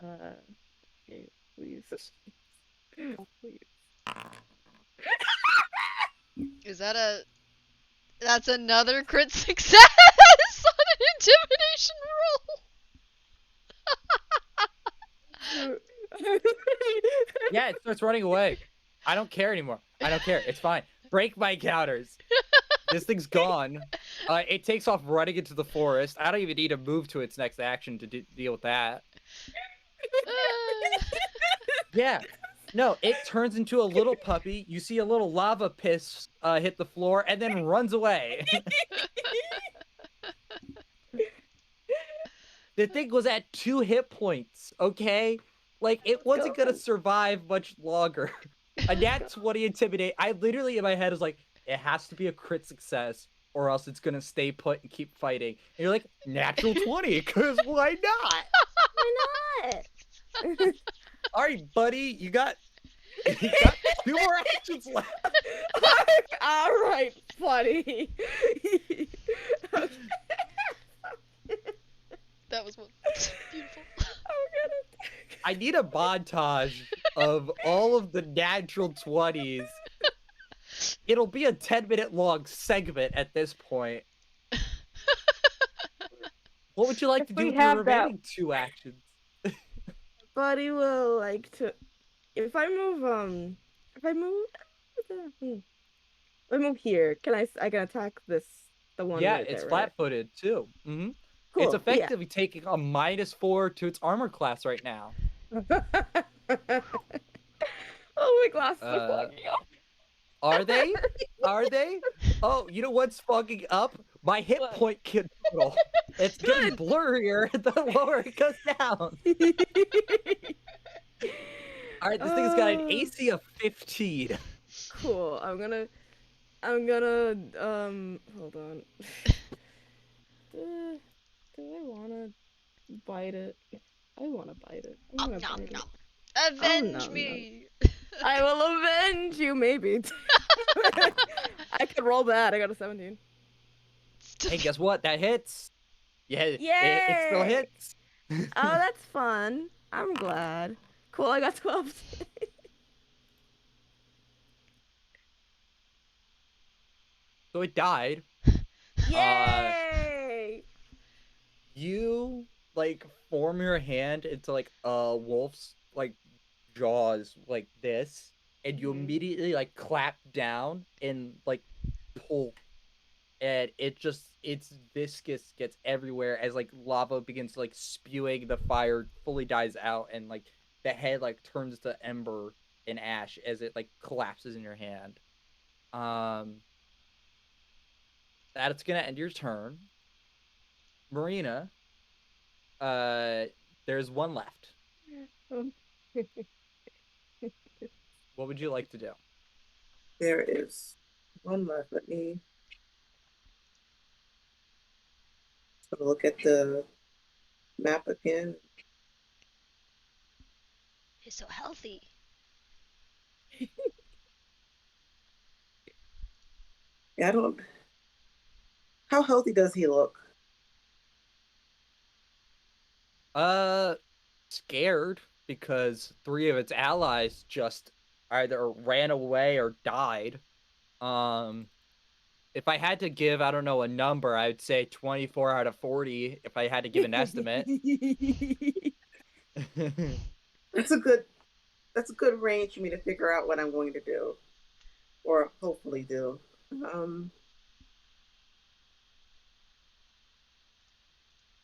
Okay, please. Please. Is that That's another crit success on an intimidation roll. Yeah, it starts running away. I don't care anymore. I don't care. It's fine. Break my counters. This thing's gone. It takes off running into the forest. I don't even need to move to its next action to deal with that. Yeah. No, it turns into a little puppy. You see a little lava piss hit the floor and then runs away. The thing was at 2 hit points, okay? Like, it Let's wasn't go. gonna survive much longer. A nat 20 intimidate. I literally in my head was like, it has to be a crit success, or else it's gonna stay put and keep fighting. And you're like, natural 20, because why not? Why not? All right, buddy, you got 2 more actions left. All right, buddy. Okay. That was beautiful. I need a montage of all of the natural 20s. It'll be a 10-minute long segment at this point. What would you like If to do we with your have that- remaining 2 actions? Buddy will like to. If I move, if I move, if I move here, I can attack the one Yeah, right it's there, right? flat-footed too. Mm-hmm. Cool. It's effectively taking a -4 to its armor class right now. Yeah. Oh, my glasses are Uh, fogging up. Are they? Are they? Oh, you know what's fucking up? My hit What? point total. It's getting Good. blurrier the lower it goes down. All right, this thing's got an AC of 15. Cool. I'm gonna, hold on. Do I wanna bite it? I wanna bite it. I'm gonna Nom bite nom. it. Avenge no. me. I will avenge you, maybe. I could roll that. I got a 17. Hey, guess what? That hits. Yeah, it still Yay! hits. Oh, that's fun. I'm glad. Cool, I got 12. So it died. Yay! You like form your hand into like a wolf's like jaws like this, and you Mhm. immediately like clap down and like pull, and it's viscous, gets everywhere as like lava begins like spewing. The fire fully dies out, and like the head like turns to ember and ash as it like collapses in your hand. Um, that's gonna end your turn, Marina. There's one left. What would you like to do? There is one left. Let me have a look at the map again. He's so healthy. Yeah, I don't. How healthy does he look? Scared because 3 of its allies just either ran away or died. If I had to give, I don't know, a number, I would say 24 out of 40 if I had to give an estimate. That's a good range for me to figure out what I'm going to do, or hopefully do.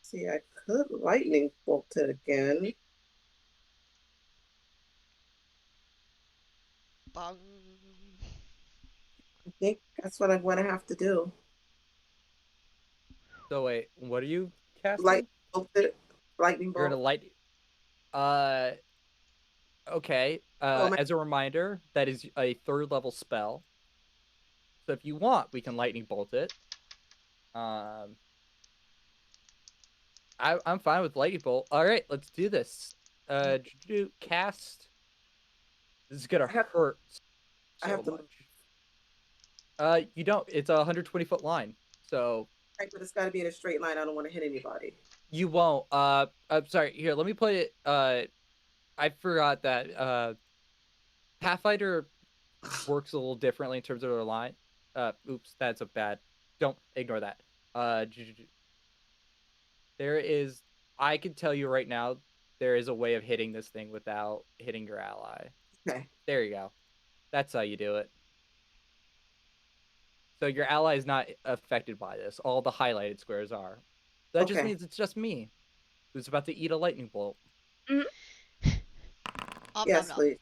See, I could lightning bolt it again. Bong. I think that's what I'm going to have to do. So wait, what are you casting? Lightning bolt it. Lightning You're gonna bolt. light. Okay. Oh, As a reminder, that is a 3rd level spell. So if you want, we can lightning bolt it. I'm fine with lightning bolt. All right, let's do this. Cast. This is gonna hurt I so have to. much. You don't. It's a 120-foot line, so. Right, but it's got to be in a straight line. I don't want to hit anybody. You won't. I'm sorry. Here, let me put it. I forgot that. Pathfinder works a little differently in terms of their line. Oops, that's a bad. Don't ignore that. There is. I can tell you right now, there is a way of hitting this thing without hitting your ally. Okay. There you go. That's how you do it. So your ally is not affected by this. All the highlighted squares are. That just means it's just me who's about to eat a lightning bolt. Yes, please.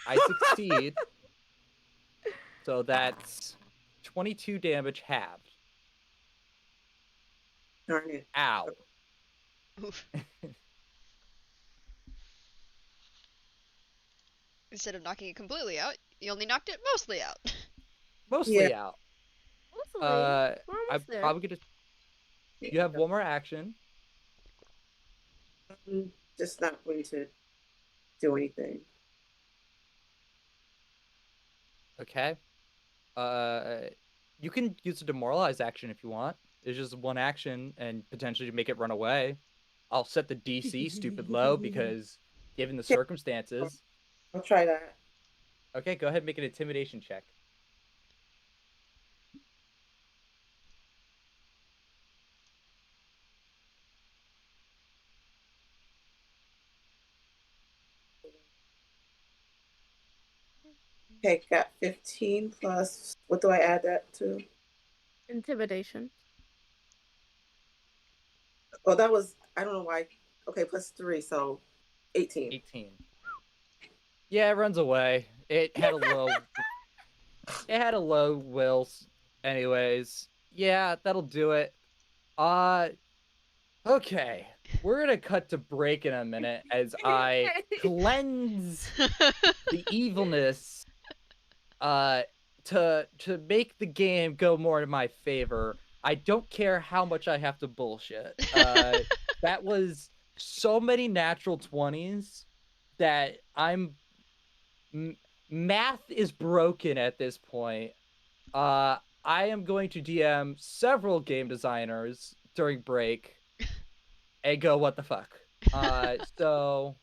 I succeed. So that's 22 damage halved. Darn it. Ow. Oof. Instead of knocking it completely out, you only knocked it mostly out. Mostly out. Mostly. We're I'm almost there. probably gonna. You have one more action. I'm just not going to do anything. Okay. You can use a demoralize action if you want. It's just one action and potentially make it run away. I'll set the DC stupid low because given the circumstances. I'll try that. Okay, go ahead and make an intimidation check. Okay, got 15 plus. What do I add that to? Intimidation. Oh, that was, I don't know why. Okay, plus 3, so 18. 18. Yeah, it runs away. It had a low. It had a low wills. Anyways, yeah, that'll do it. Okay. We're gonna cut to break in a minute as I cleanse the evilness to make the game go more in my favor. I don't care how much I have to bullshit. That was so many natural 20s that math is broken at this point. I am going to DM several game designers during break and go, what the fuck? So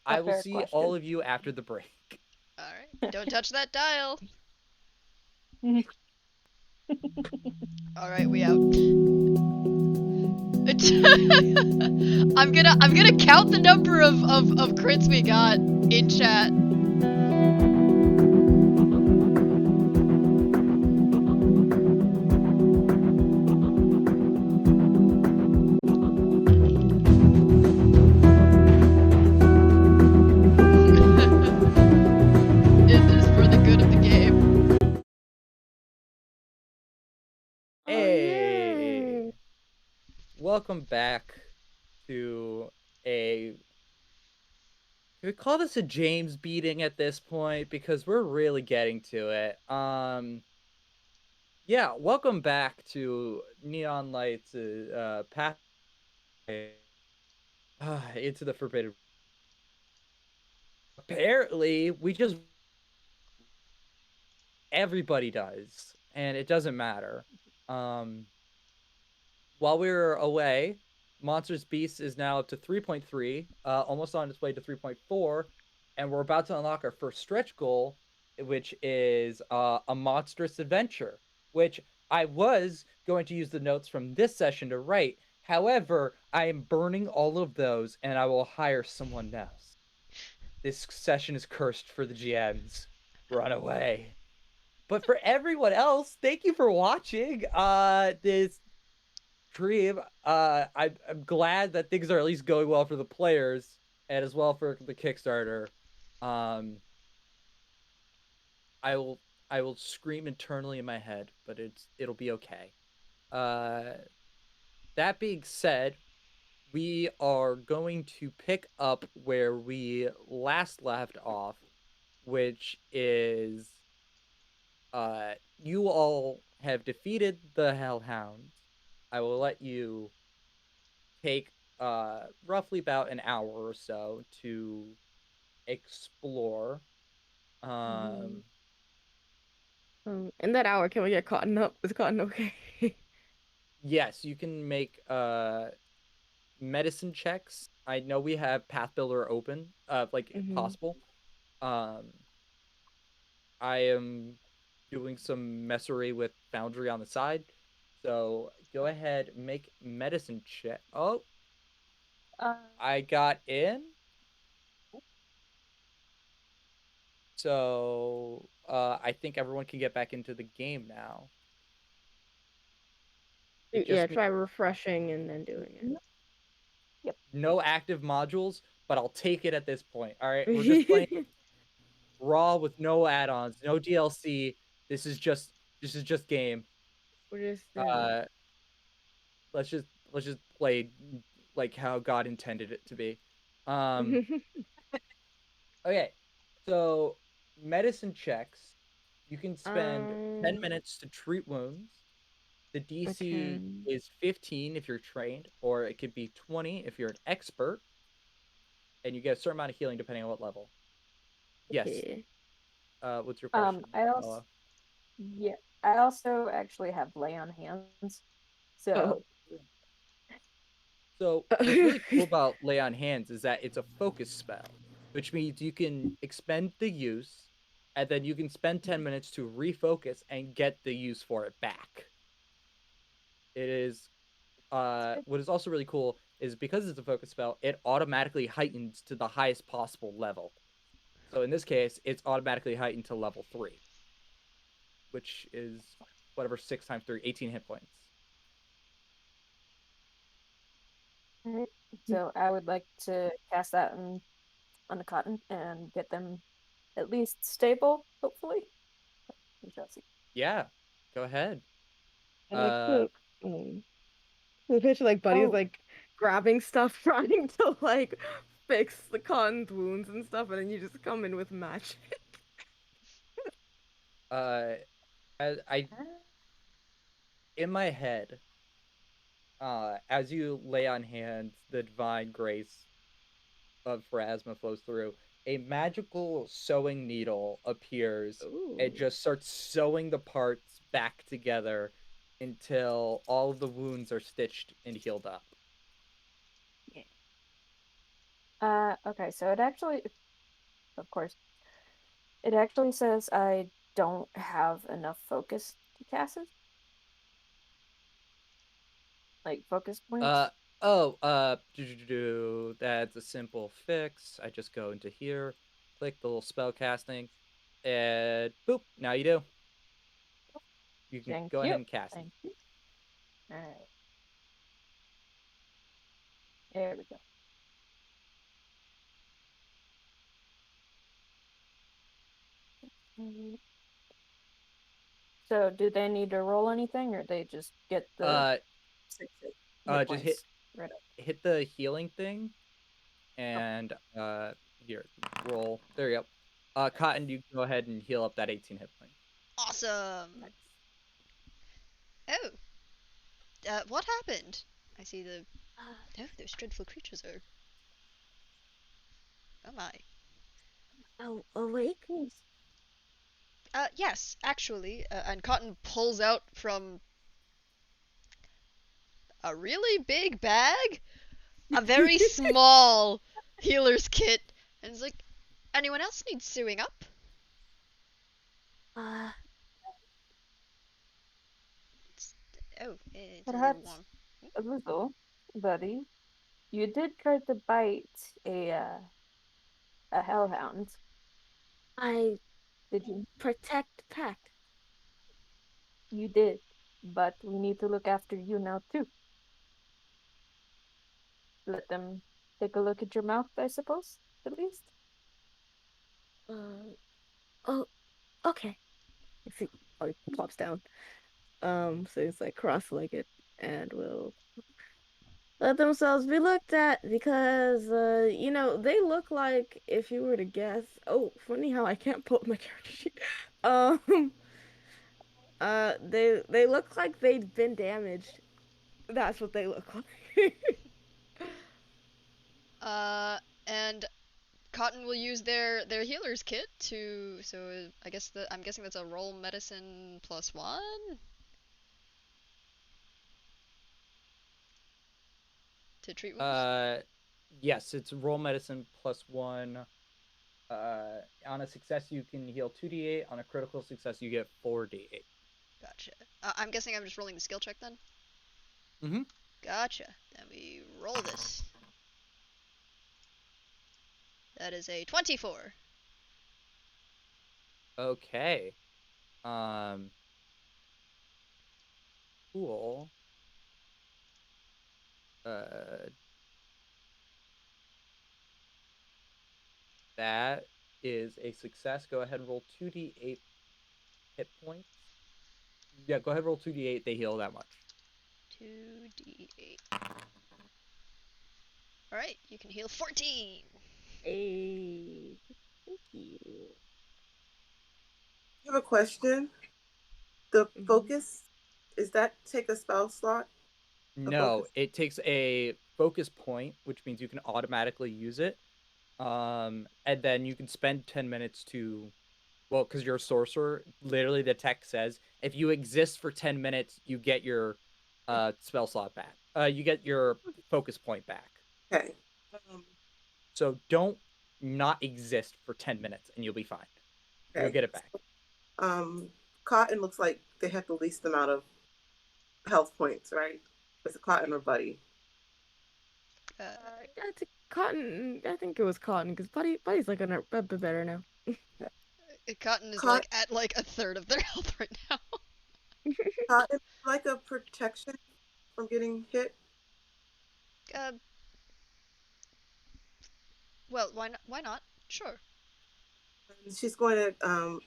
I will fair see question. all of you after the break. Alright, don't touch that dial. Alright, we out. I'm gonna count the number of crits we got in chat. It is for the good of the game. Hey, welcome back to a. Can we call this a James beating at this point? Because we're really getting to it. Yeah, welcome back to Neon Lights Path into the Forbidden. Apparently, we just everybody does, and it doesn't matter. While we were away, Monstrous Beasts is now up to 3.3, almost on its way to 3.4, and we're about to unlock our first stretch goal, which is a monstrous adventure, which I was going to use the notes from this session to write. However, I am burning all of those, and I will hire someone else. This session is cursed for the GMs. Run away. But for everyone else, thank you for watching this stream. I'm glad that things are at least going well for the players and as well for the Kickstarter. I will scream internally in my head, but it'll be okay. That being said, we are going to pick up where we last left off, which is you all have defeated the Hellhounds. I will let you take roughly about an hour or so to explore. In that hour, can we get cotton up? Is cotton okay? Yes, you can make medicine checks. I know we have Path Builder open, if possible. I am doing some messery with Foundry on the side. So go ahead, make medicine check. Oh, I got in. So I think everyone can get back into the game now. Yeah, try refreshing and then doing it. Yep. No active modules, but I'll take it at this point. All right, we're just playing raw with no add-ons, no DLC. This is just game. We're just Let's just play like how God intended it to be. Okay, so medicine checks. You can spend 10 Um, minutes to treat wounds. The okay. DC is 15 if you're trained, or it could be 20 if you're an expert, and you get a certain amount of healing depending on what level. Yes. Okay. What's your question, I also Noah? yeah, I also actually have lay on hands. Oh. So So what's really cool about Lay on Hands is that it's a focus spell, which means you can expend the use, and then you can spend 10 minutes to refocus and get the use for it back. It is what is also really cool is because it's a focus spell, it automatically heightens to the highest possible level. So in this case, it's automatically heightened to level 3, which is whatever 6 times 3, 18 hit points. Alright, so I would like to cast that on the cotton and get them at least stable, hopefully. We shall see. Yeah, go ahead. I like Uh, the picture like Buddy's Oh, like grabbing stuff, trying to like fix the cotton's wounds and stuff, and then you just come in with magic. uh, I in my head, as you lay on hands, the divine grace of Pharasma flows through. A magical sewing needle appears and Ooh. just starts sewing the parts back together until all of the wounds are stitched and healed up. yeah. Okay, so it actually, of course, it actually says I don't have enough focus to cast it, like focus Uh points. that's a simple fix. I just go into here, click the little spell casting, and boop, now you do. You can Thank go ahead you. and cast it. Thank you. All right, there we go. Mm, so, do they need to roll anything, or they just get the Uh 6 hit just points right up? hit the healing thing Okay. and here, roll. There you go. Cotton, you go ahead and heal up that 18 hit point. Awesome. Nice. Oh, what happened? I see the. Oh, those dreadful creatures are. Oh my. Oh, awake? Yes, actually, and Cotton pulls out from a really big bag a very small healer's kit, and it's like, anyone else need sewing up? Uh, It's, oh, it's a little Perhaps warm. a little, buddy. You did try to bite a hellhound, I did you? protect pact. You did, but we need to look after you now too. Let them take a look at your mouth, I suppose, at least. Uh, oh, okay. I see. Oh, he plops down. So he's like cross-legged and will let themselves be looked at because they look like if you were to guess. Oh, funny how I can't pull up my character sheet. Um, they look like they've been damaged. That's what they look like. And Cotton will use their healer's kit to. So I guess I'm guessing that's a roll medicine +1 to treat wounds. Uh, yes, it's roll medicine +1. On a success, you can heal 2d8. On a critical success, you get 4d8. Gotcha. I'm guessing I'm just rolling the skill check then. Mm-hmm. Gotcha. Then we roll this. That is a 24. Okay. Um, cool. Uh, that is a success. Go ahead and roll 2d8 hit points. Yeah, go ahead and roll 2d8. They heal that much. 2d8. Alright, you can heal 14. Hey. Thank you. I have a question. The Mhm. focus, is that take a spell slot? No, focus? it takes a focus point, which means you can automatically use it. And then you can spend 10 minutes to, well, because you're a sorcerer, literally the text says if you exist for 10 minutes, you get your spell slot back. You get your focus point back. Okay. So don't not exist for 10 minutes and you'll be fine. You'll Okay. get it back. Cotton looks like they have the least amount of health points, right? It's a Cotton or Buddy. I think Cotton. I think it was Cotton because Buddy's like a bit better now. Cotton is Cotton, like at like a third of their health right now. Cotton like a protection from getting hit. Uh, well, why not? Why not? Sure. And she's going to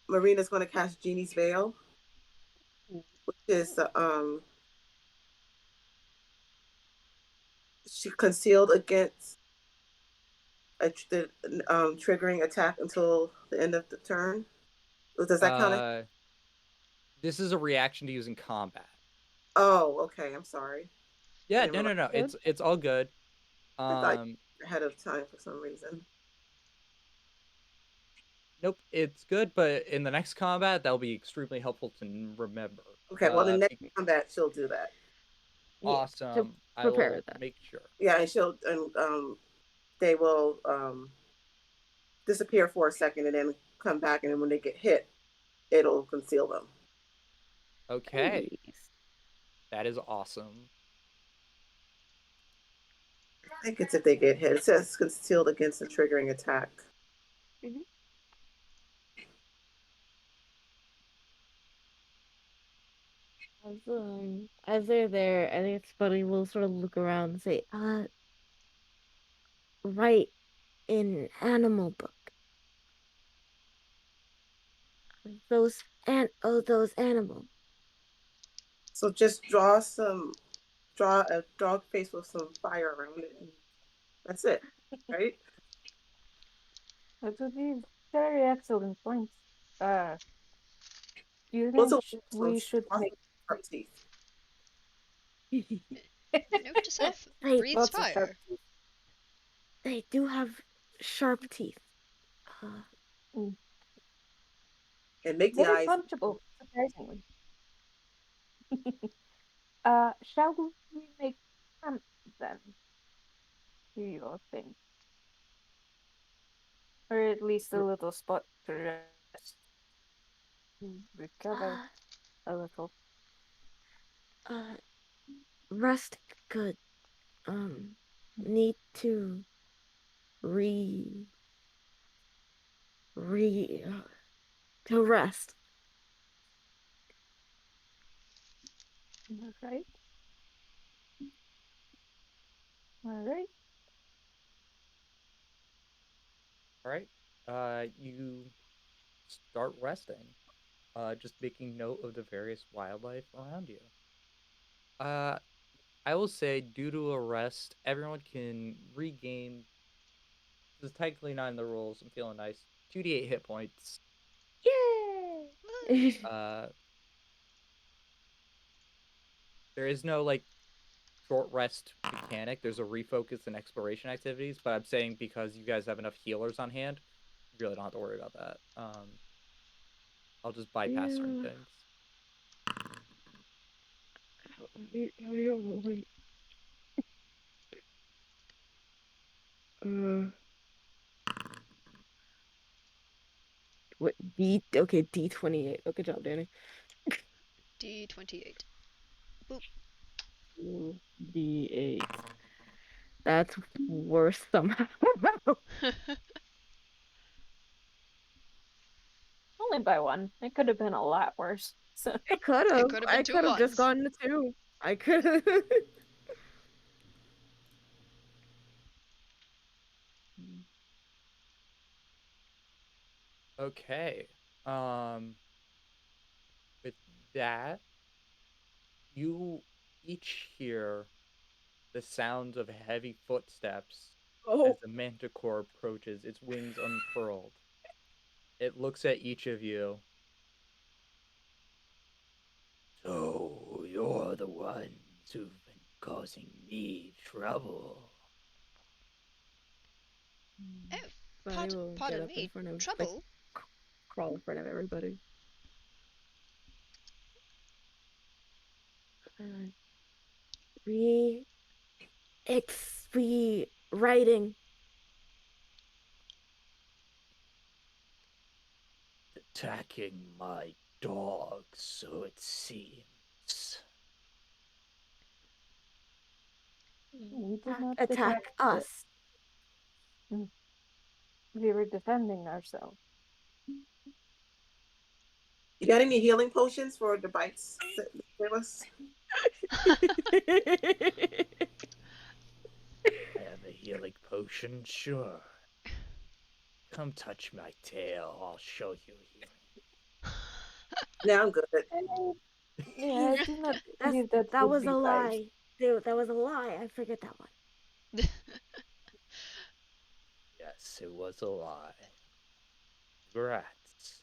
Marina's going to cast Genie's Veil, which is she concealed against the triggering attack until the end of the turn. Does that count? This is a reaction to using combat. Oh, okay. I'm sorry. I Yeah, didn't no, realize. it's all good. I thought you were ahead of time for some reason. Nope, it's good, but in the next combat, that'll be extremely helpful to remember. Okay, well, the next combat she'll do that. Yeah, to Awesome. I prepare will that. make sure. Yeah, and they will disappear for a second and then come back, and then when they get hit, it'll conceal them. Okay, Nice. that is awesome. I think it's if they get hit. It says concealed against a triggering attack. Mhm. As they're there, I think it's funny. We'll sort of look around and say, right in animal book, those animals. So just draw a dog face with some fire around it, and that's it, right? That would be very excellent points. Do you What's think a we should make sharp teeth? Note to self: They breathes lots of sharp fire. teeth? they do have sharp teeth. Mm. And make the Very eyes. punchable, surprisingly. Shall we make camp then? Do you think? Or at least a little spot to rest, recover a little. Uh, rest good. Need to re re to rest. All right. All right. All right. You start resting. Just making note of the various wildlife around you. Uh, I will say, due to a rest, everyone can regain. This is technically not in the rules. I'm feeling nice. 2d8 hit points. Yay! Uh, there is no like short rest mechanic. There's a refocus and exploration activities, but I'm saying because you guys have enough healers on hand, you really don't have to worry about that. I'll just bypass certain Yeah. things. Uh, what D? Okay, D28. Oh, good job, Danny. D28. Boop. D8. That's worse somehow. Only by one. It could have been a lot worse. So I could It have. could have been I two could have just ones. gotten a 2. I could have. Okay. With that, you each hear the sounds of heavy footsteps Oh. as the manticore approaches, its wings unfurled. It looks at each of you. So you're the ones who've been causing me trouble. Oh, Bunny will get pardon up in me. front of, Trouble? like, crawl in front of everybody. We writing. Attacking my dog, so it seems. We did not Attack us. We were defending ourselves. You got any healing potions for the bites that gave us? I have a healing potion, sure. Come touch my tail, I'll show you healing. Now I'm good. Yeah, I do not believe that That would was be a wise. lie. Dude, that was a lie. I forget that one. Yes, it was a lie. Congrats.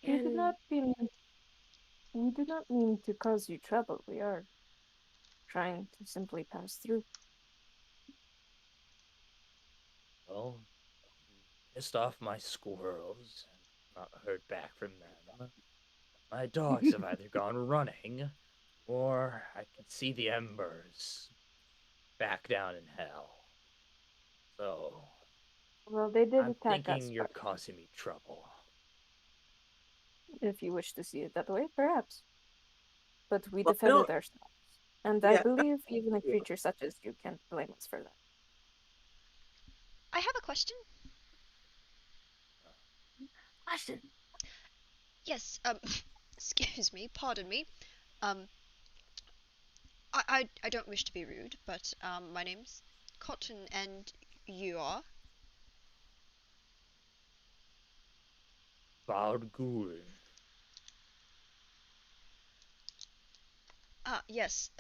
We do not mean to cause you trouble. We are trying to simply pass through. Well, pissed off my squirrels and not heard back from them. My dogs have either gone running, or I can see the embers back down in hell. So, Well, they did I'm attack us, thinking you're but causing me trouble. if you wish to see it that way, perhaps. But we Well, defended ourselves. And I yeah. believe even a creature such as you can't blame us for that. I have a question. Question. Yes, excuse me, pardon me. I don't wish to be rude, but my name's Cotton, and you are? Bargul. Ah, yes,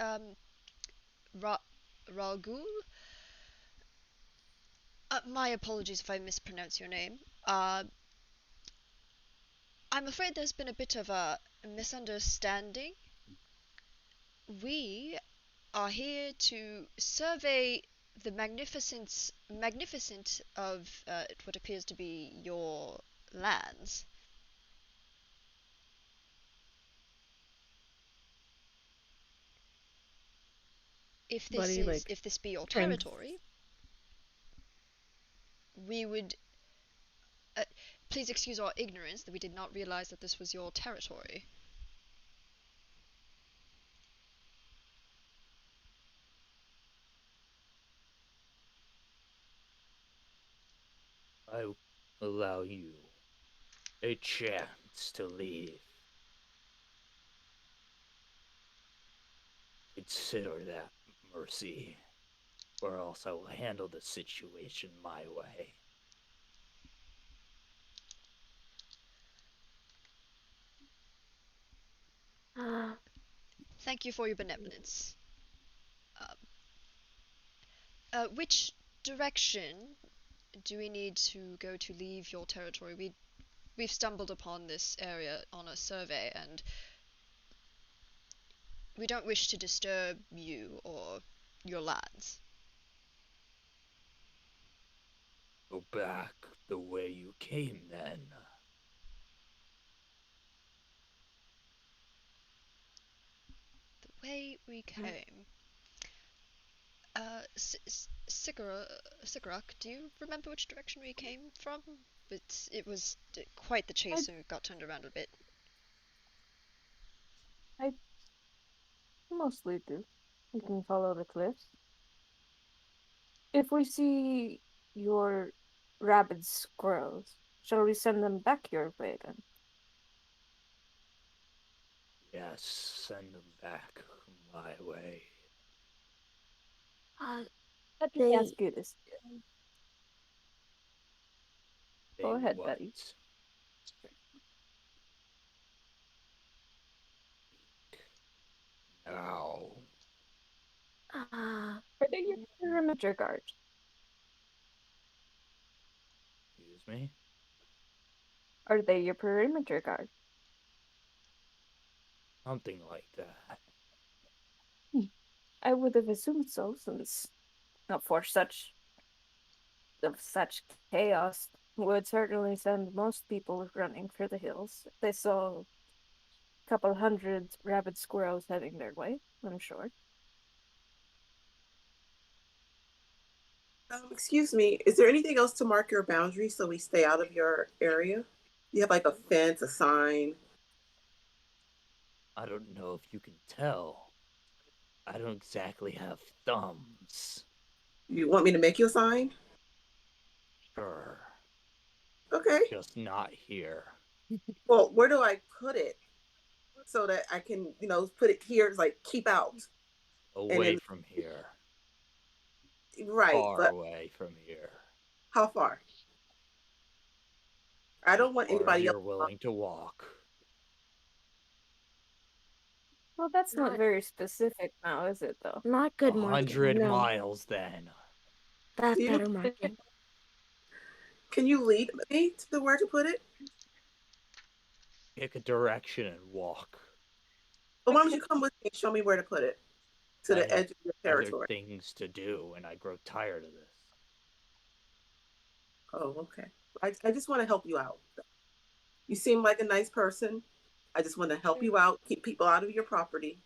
Ragul? My apologies if I mispronounce your name. I'm afraid there's been a bit of a misunderstanding. We are here to survey the magnificent of what appears to be your lands. If this Buddy, is like, if this be your turns. territory, we would please excuse our ignorance that we did not realize that this was your territory. I allow you a chance to leave. Consider that mercy, or else I will handle the situation my way. Thank you for your benevolence. Which direction do we need to go to leave your territory? We've stumbled upon this area on a survey, and we don't wish to disturb you or your lands. Go back the way you came, then. The way we came. Sigarok, do you remember which direction we came from? It was quite the chase, and we got turned around a bit. I mostly do. We can follow the cliffs. If we see your rabid squirrels, shall we send them back your way then? Yes, send them back my way. Let me ask you this. Go They ahead, what? Betty. Ow. Uh, Are they your perimeter guard? Excuse me? Are they your perimeter guard? Something like that. I would have assumed so, since not for such chaos would certainly send most people running for the hills. If they saw a couple hundred rabid squirrels heading their way, I'm sure. Excuse me, is there anything else to mark your boundary so we stay out of your area? You have like a fence, a sign. I don't know if you can tell. I don't exactly have thumbs. You want me to make you a sign? Sure. Okay. Just not here. Well, where do I put it so that I can, put it here? It's like keep out. Away then- from here. Right, Far but away from here. how far? I don't want Far as anybody you're else. willing to walk. Well, that's not Not- very specific now, is it, though? not good marking. 100 No, miles then. that's You- better marking. Can you lead me to where to put it? Pick a direction and walk. Well, why don't you come with me and show me where to put it? To the I have edge of your Other territory. things to do, and I grow tired of this. Oh, okay. I just want to help you out. You seem like a nice person. I just want to help you out, keep people out of your property.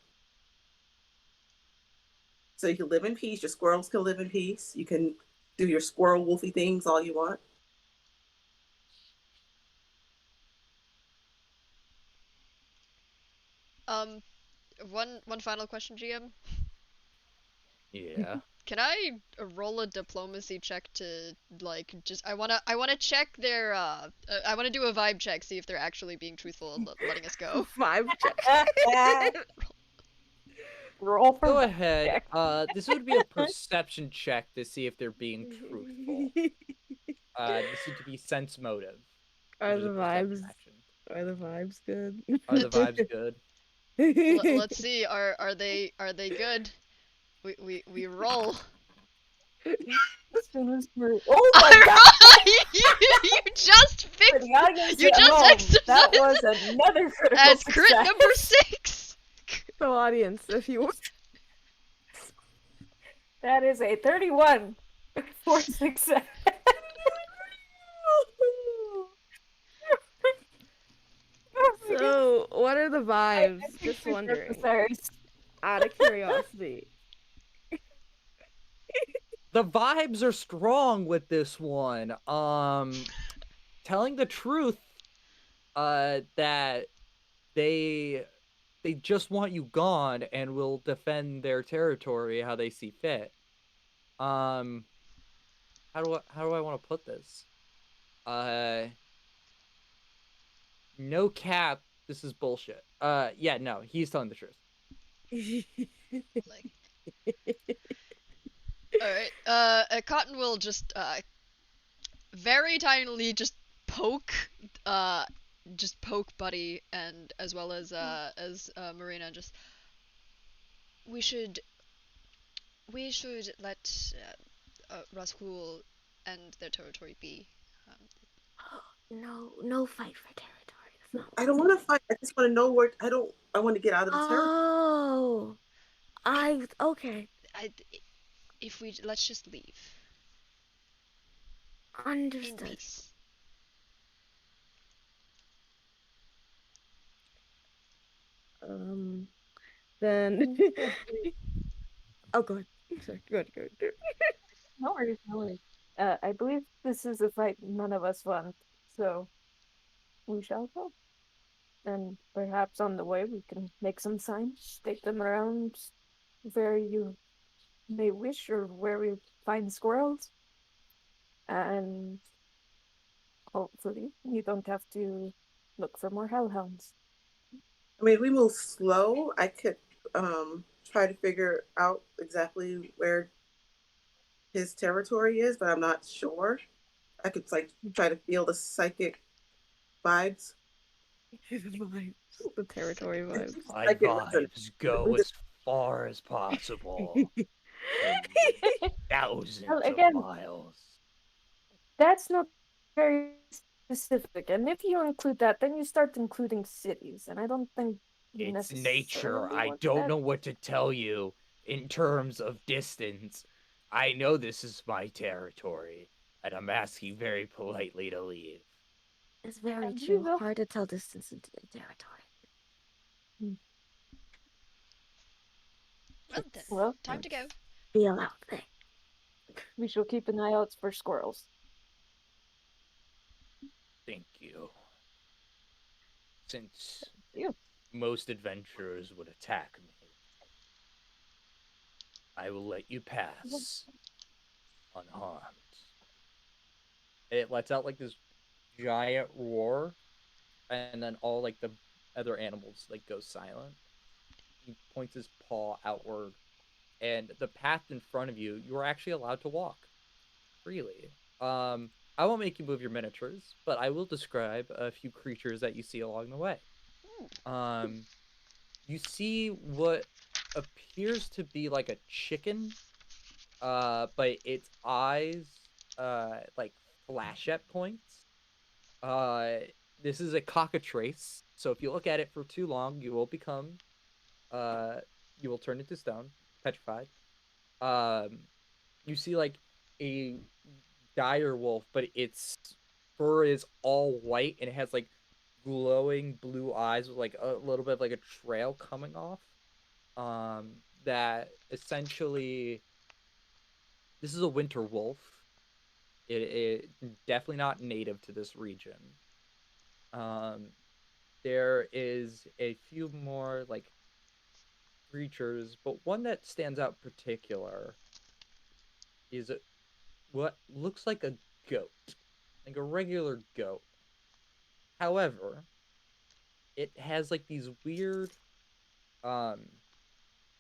So you can live in peace. Your squirrels can live in peace. You can do your squirrel wolfy things all you want. One final question, GM. Yeah. Can I roll a diplomacy check to like just I wanna check their I wanna do a vibe check, see if they're actually being truthful and letting us go. 5 check. Roll for Go ahead. check. This would be a perception check to see if they're being truthful. This would be sense motive. Are which is the a perception vibes? action. Are the vibes good? Are the vibes good? Let's see. Are they good? We roll. As soon as we're... Oh my god! you just For fixed. the audience You at just home, exercised that was another critical As crit success. number 6. So audience, if you That is a 31 for success. So what are the vibes? Just wondering. Out of curiosity. The vibes are strong with this one. Telling the truth, that they just want you gone and will defend their territory how they see fit. How do I want to put this? No cap. This is bullshit. Yeah, no, he's telling the truth. Like. All right. Cotton will just very tinily just poke Buddy, and as well as Marina. Just we should let Raskul and their territory be. No fight for territory. That's not. I don't want to fight. I just want to know where. I want to get out of the territory. Oh, okay. If we let's just leave in Understood. peace. Then. Oh, go ahead. Sorry. Go ahead. No worries, no worries. I believe this is a fight none of us want, so we shall go. And perhaps on the way we can make some signs, stake them around where you may wish or where we find squirrels. And hopefully you don't have to look for more hellhounds. I mean, if we move slow, I could try to figure out exactly where his territory is, but I'm not sure. I could try to feel the psychic vibes. The vibes. The territory vibes. My Like it vibes wasn't- go we as far as possible from thousands Well, of again, miles. that's not very specific. And if you include that, then you start including cities, and I don't think you It's necessarily nature. I want don't that. know what to tell you in terms of distance. I know this is my territory, and I'm asking very politely to leave. It's very And true. we will. Hard to tell distance into the territory. Well then, Well, time to go. Feel out thing. we shall keep an eye out for squirrels. Thank you. Since You. most adventurers would attack me, I will let you pass unharmed. And it lets out like this giant roar, and then all like the other animals like go silent. He points his paw outward, and the path in front of you, you are actually allowed to walk freely. I won't make you move your miniatures, but I will describe a few creatures that you see along the way. Um, you see what appears to be like a chicken, but its eyes, like flash at points. Uh, this is a cockatrice, so if you look at it for too long, you will become, uh, you will turn into stone, petrified. Um, you see like a dire wolf, but its fur is all white and it has like glowing blue eyes with like a little bit of like a trail coming off. That essentially this is a winter wolf. It definitely not native to this region. Um, there is a few more like creatures, but one that stands out particular is what looks like a goat, like a regular goat. However, it has like these weird um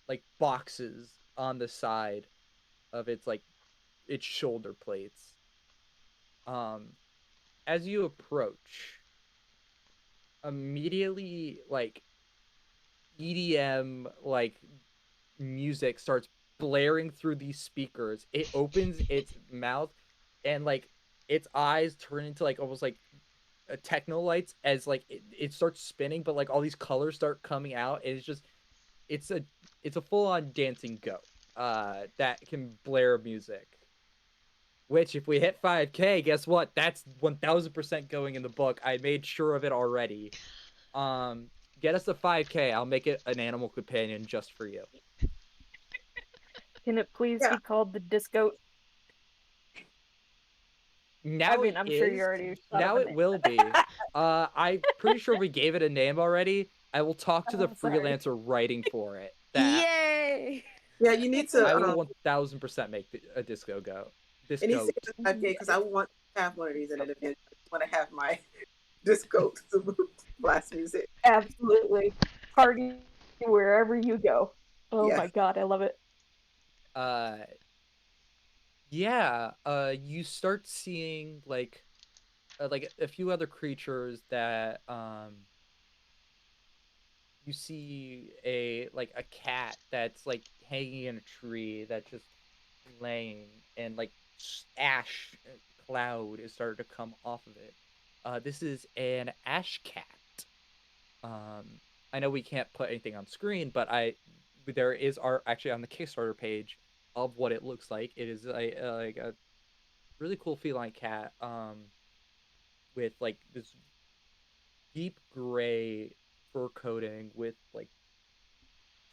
like boxes on the side of its shoulder plates. Um as you approach, immediately like EDM like music starts blaring through these speakers. It opens its mouth and like its eyes turn into like almost like techno lights as like it starts spinning, but like all these colors start coming out. And it's a it's a full on dancing goat that can blare music. Which if we hit 5K, guess what? That's 1000% going in the book. I made sure of it already. Um, get us to 5K. I'll make it an animal companion just for you. Can it please Yeah. be called the disco? I Now mean, it I'm sure you is. already thought of Now a it name. will be. I'm pretty sure we gave it a name already. I will talk to the Oh, sorry. freelancer writing for it. That Yay! Yeah, you need I to. will 1000% make a disco go. It needs Disco. to get the 5K because I want to have one of these in an event. I want to have my disco blast music. Absolutely. Party wherever you go. Oh Yeah. my god, I love it. Uh, yeah. You start seeing like a few other creatures that you see a cat that's like hanging in a tree that's just laying, and like ash cloud is starting to come off of it. This is an ash cat. um I know we can't put anything on screen, but I there is art actually on the Kickstarter page of what it looks like. It is like a really cool feline cat, with like this deep gray fur coating with like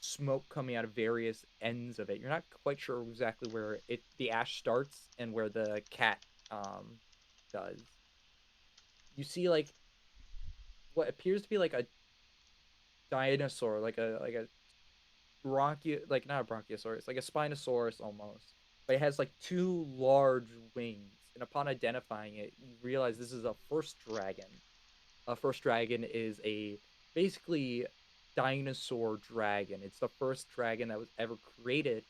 smoke coming out of various ends of it. You're not quite sure exactly where the ash starts and where the cat does. You see like what appears to be like a dinosaur, like a like not a bronchiosaurus, like a spinosaurus almost. But it has like two large wings, and upon identifying it, you realize this is a first dragon. A first dragon is a basically dinosaur dragon. It's the first dragon that was ever created,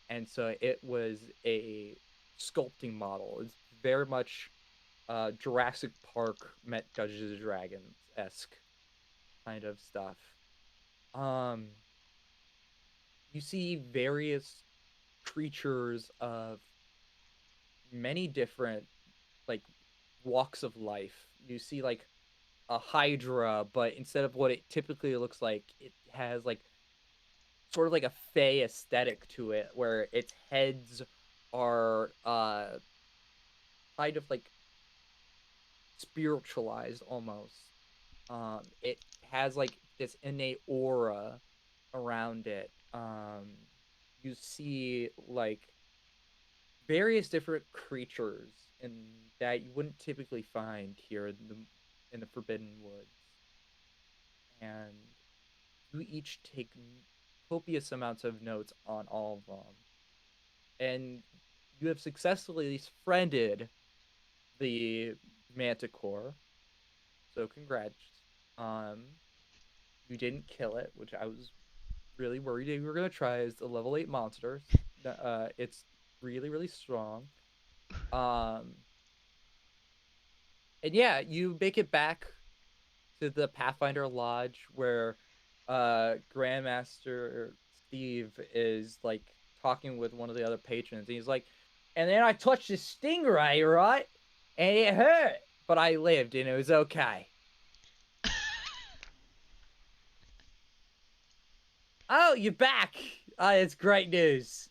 and so it was a sculpting model. It's very much Jurassic Park met Dungeons and Dragons esque kind of stuff. Um, you see various creatures of many different like walks of life. You see like a hydra, but instead of what it typically looks like, it has like sort of like a fey aesthetic to it, where its heads are kind of like spiritualized almost. It has like this innate aura around it. You see like various different creatures in that you wouldn't typically find here in the Forbidden Woods, and you each take copious amounts of notes on all of them, and you have successfully friended the Manticore. So congrats. Um, you didn't kill it, which I was really worried you were gonna try. As a level 8 monster. It's really really strong. Um, and yeah, you make it back to the Pathfinder Lodge where Grandmaster Steve is like talking with one of the other patrons, and he's like, and then I touched the stingray, right? And it hurt, but I lived and it was okay. Oh, you're back. It's great news.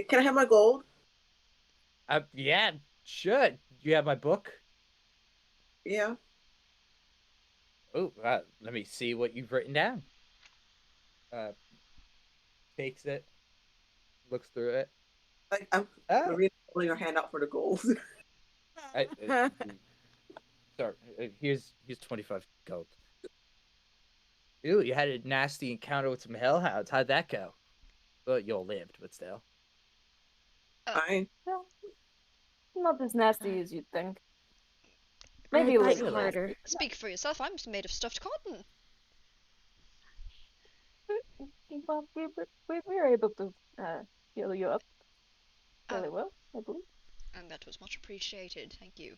Can I have my gold? Yeah, sure. You have my book? Yeah. Oh, let me see what you've written down. Uh, Takes it, looks through it. Like I'm Oh, Marina holding her hand out for the gold. I, sorry. Here's 25 gold. Ooh, you had a nasty encounter with some hellhounds. How'd that go? Well, you all lived, but still. Fine. Well, not as nasty as you'd think. I Maybe a bite little harder. nasty. Speak for yourself. I'm made of stuffed cotton. Well, we were able to heal you up fairly Oh, well, I believe. and that was much appreciated. Thank you.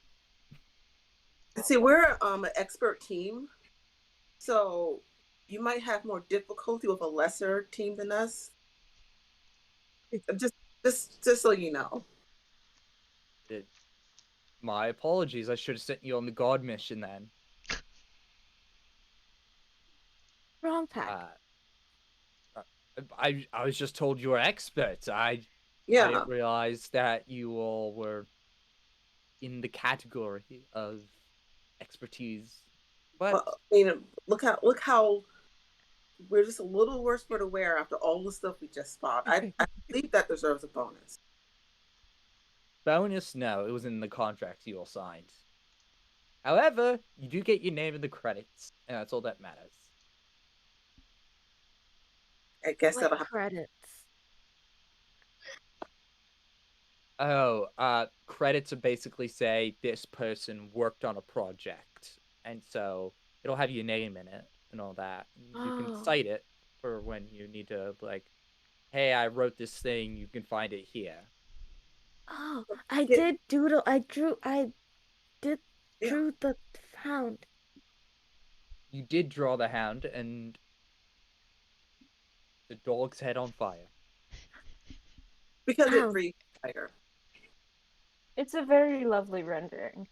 See, we're an expert team, so you might have more difficulty with a lesser team than us. Just, just so you know. My apologies. I should have sent you on the god mission then. Wrong pack. I was just told you were experts. I Yeah. didn't realize that you all were in the category of expertise. But Well, I mean, look how we're just a little worse for the wear after all the stuff we just fought. I believe that deserves a bonus. bonus, no, it was in the contract you all signed. However, you do get your name in the credits, and that's all that matters. I guess What that'll have. credits? Oh, credits will basically say this person worked on a project, and so it'll have your name in it and all that. You can Oh. cite it for when you need to, like, hey, I wrote this thing. You can find it here. Oh, I Yeah. did doodle. I did Yeah. drew the hound. You did draw the hound, and the dog's head on fire. Because it Ow. breathes fire. It's a very lovely rendering.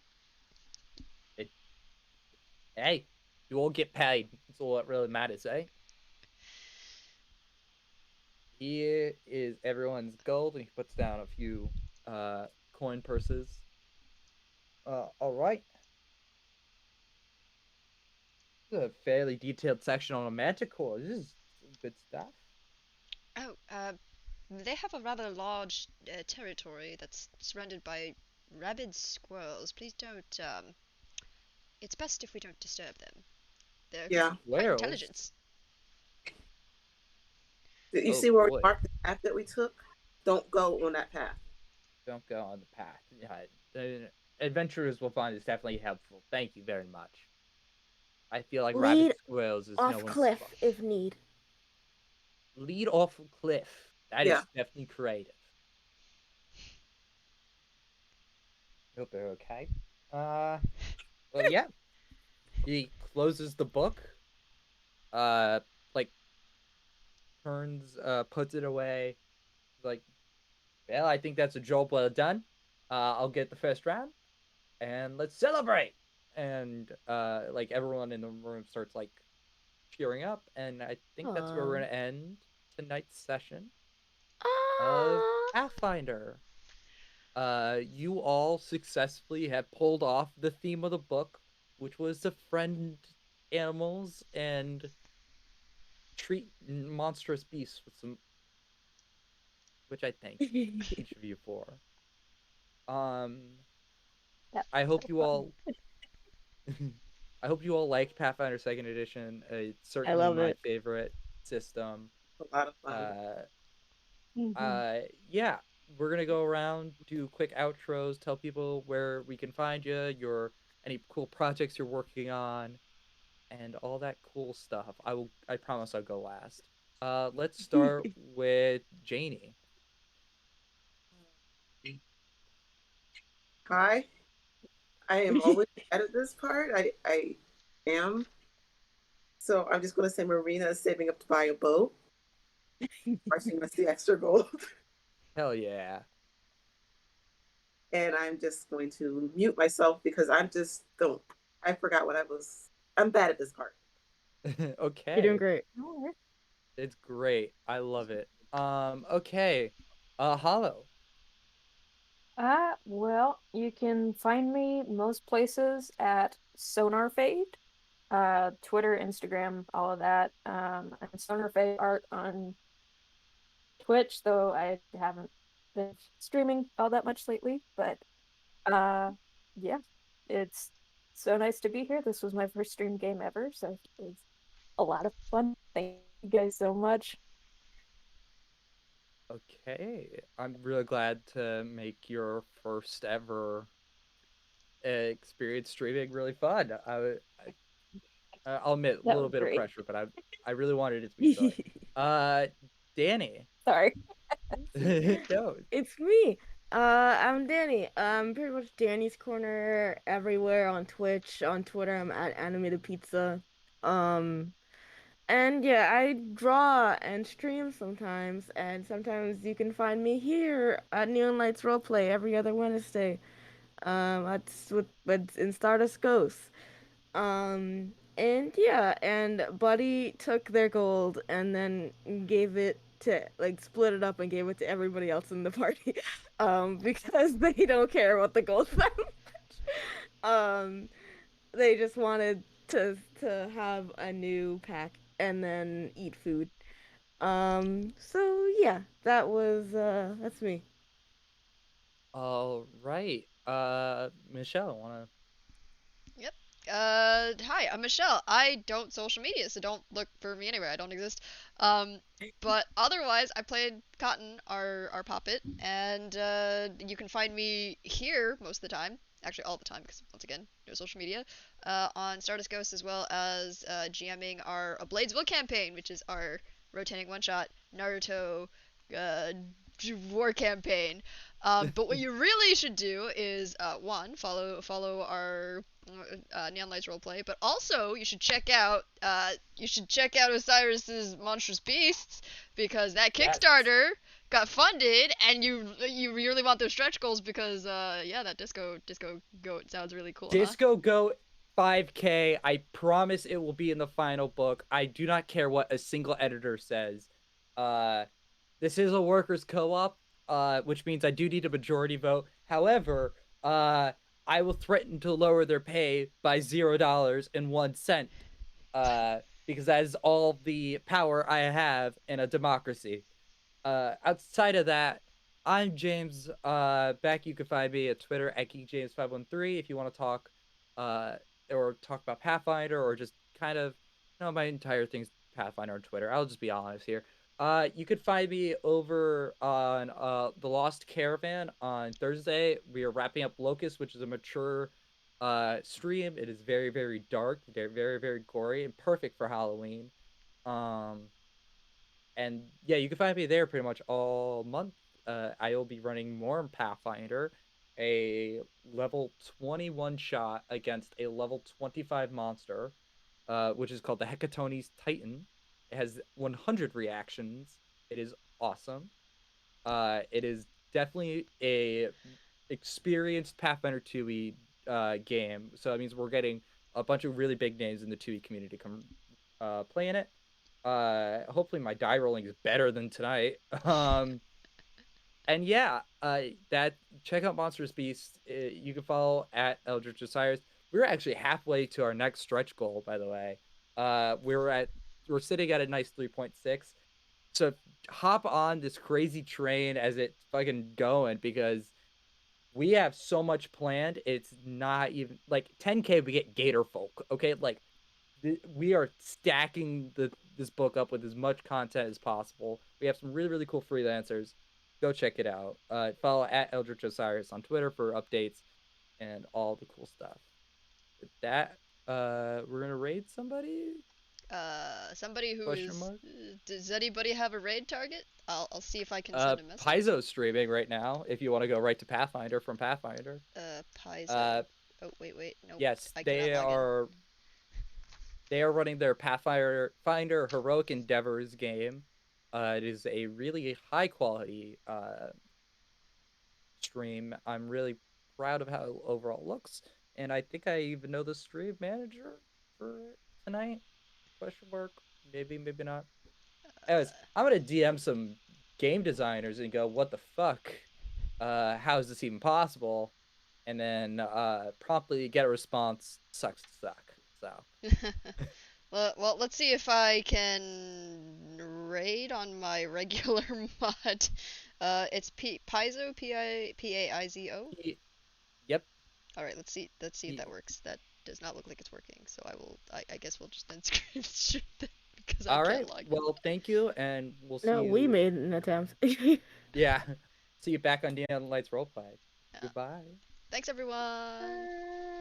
Hey, you all get paid. That's all that really matters, eh? Here is everyone's gold, and he puts down a few coin purses. All right. This is a fairly detailed section on a manticore. This is some good stuff. Oh, they have a rather large territory that's surrounded by rabid squirrels. Please don't. It's best if we don't disturb them. They're Yeah. quite Squirrels? intelligent. Did you Oh, see where boy. we marked the path that we took? Don't go on that path. Don't go on the path. Yeah, adventurers will find this definitely helpful. Thank you very much. I feel like Lead rabbit squirrels is no Off one's cliff spot. if need. Lead off a cliff. That is Yeah. definitely creative. Hope they're okay. Well, yeah. He closes the book. Like puts it away, like, well, I think that's a job well done. I'll get the first round, and let's celebrate. And like everyone in the room starts like cheering up, and I think that's where we're Aw. gonna end tonight's session of Ah. Pathfinder. You all successfully have pulled off the theme of the book, which was to friend animals and treat monstrous beasts with some, which I thank each of you for. Um, That I was hope so you fun. all, I hope you all liked Pathfinder Second Edition. It's I certainly love my it. favorite system. A lot of fun. Uh, Mhm. yeah, we're gonna go around, do quick outros, tell people where we can find you, your any cool projects you're working on, and all that cool stuff. I promise I'll go last. Let's start with Janie. Hi, I am always bad at this part. I am. So I'm just going to say Marina is saving up to buy a boat. Rushing us the extra gold. Hell yeah. And I'm just going to mute myself because I'm just don't. I forgot what I was. I'm bad at this part. You're doing Okay. great. Alright. It's great. I love it. Okay. Hollow. Well, you can find me most places at Sonar Fade, Twitter, Instagram, all of that. And Sonar Fade art on Twitch, though I haven't been streaming all that much lately. But uh, yeah, it's so nice to be here. This was my first stream game ever, so it was a lot of fun. Thank you guys so much. Okay. I'm really glad to make your first ever experience streaming really fun. I'll admit a That little was bit of great. pressure, but I really wanted it to be silly. Danny. Sorry. No. It's me. I'm Danny. Pretty much Danny's Corner everywhere on Twitch, on Twitter. I'm at Animated Pizza. Um, and yeah, I draw and stream sometimes, and sometimes you can find me here at Neon Lights Roleplay every other Wednesday. That's in Stardust Ghosts. And yeah, and Buddy took their gold and then gave it to, like, split it up and gave it to everybody else in the party. Because they don't care about the gold that much. They just wanted to have a new pack and then eat food. So yeah, that's me. All right. Michelle, wanna Yep. Hi, I'm Michelle. I don't social media, so don't look for me anywhere. I don't exist. Um, but otherwise, I played Cotton, our puppet, and you can find me here most of the time. Actually, all the time, because once again, no social media. On Stardust Ghost, as well as GMing our A Bladesville campaign, which is our rotating one-shot Naruto uh, war campaign. But what you really should do is one, follow our Neon Lights roleplay, but also you should check out Osiris's Monstrous Beasts, because that Yes. Kickstarter got funded, and you really want those stretch goals, because yeah, that disco goat sounds really cool. Disco Goat 5K. I promise it will be in the final book. I do not care what a single editor says. Uh, this is a workers' co-op, which means I do need a majority vote. However, I will threaten to lower their pay by $0.01, because that is all the power I have in a democracy. Outside of that, I'm James. Back, you can find me at Twitter at GeekJames513 if you want to talk, uh, or talk about Pathfinder, or just kind of, my entire thing's Pathfinder on Twitter. I'll just be honest here. You could find me over on the Lost Caravan on Thursday. We are wrapping up Locust, which is a mature stream. It is very, very dark, very, very, very gory, and perfect for Halloween. Um, and yeah, you can find me there pretty much all month. I will be running more Pathfinder, a level 21 shot against a level 25 monster, which is called the Hecatones Titan. It has 100 reactions. It is awesome. It is definitely a experienced Pathfinder 2e game. So that means we're getting a bunch of really big names in the 2e community come play in it. Hopefully my die rolling is better than tonight. And yeah, that check out Monstrous Beasts. You can follow at Eldritch Osiris. We're actually halfway to our next stretch goal, by the way. We're sitting at a nice 3.6. So hop on this crazy train as it's fucking going, because we have so much planned. It's not even like 10K. We get Gator Folk. Okay, like we are stacking this book up with as much content as possible. We have some really cool freelancers. Go check it out. Follow at Eldritch Osiris on Twitter for updates and all the cool stuff. With that, we're gonna raid somebody. Somebody who Question is. mark? Does anybody have a raid target? I'll see if I can send a message. Paizo's streaming right now. If you want to go right to Pathfinder from Pathfinder. Paizo. Oh wait, nope. Yes, I cannot log in. They are running their Pathfinder Heroic Endeavors game. It is a really high quality stream. I'm really proud of how it overall looks, and I think I even know the stream manager for tonight. Question mark? Maybe not. Anyways, I'm gonna DM some game designers and go, "What the fuck? How is this even possible?" And then promptly get a response. Sucks to suck. So. Well, let's see if I can raid on my regular mod. It's Paizo, Paizo. Yep. All right, let's see if that works. That does not look like it's working. So I guess we'll just then screenshot that because I can't log in. Well, thank you, and we'll see you. No, we made an attempt. Yeah. See you back on Neon Lights Roleplay. Goodbye. Thanks, everyone.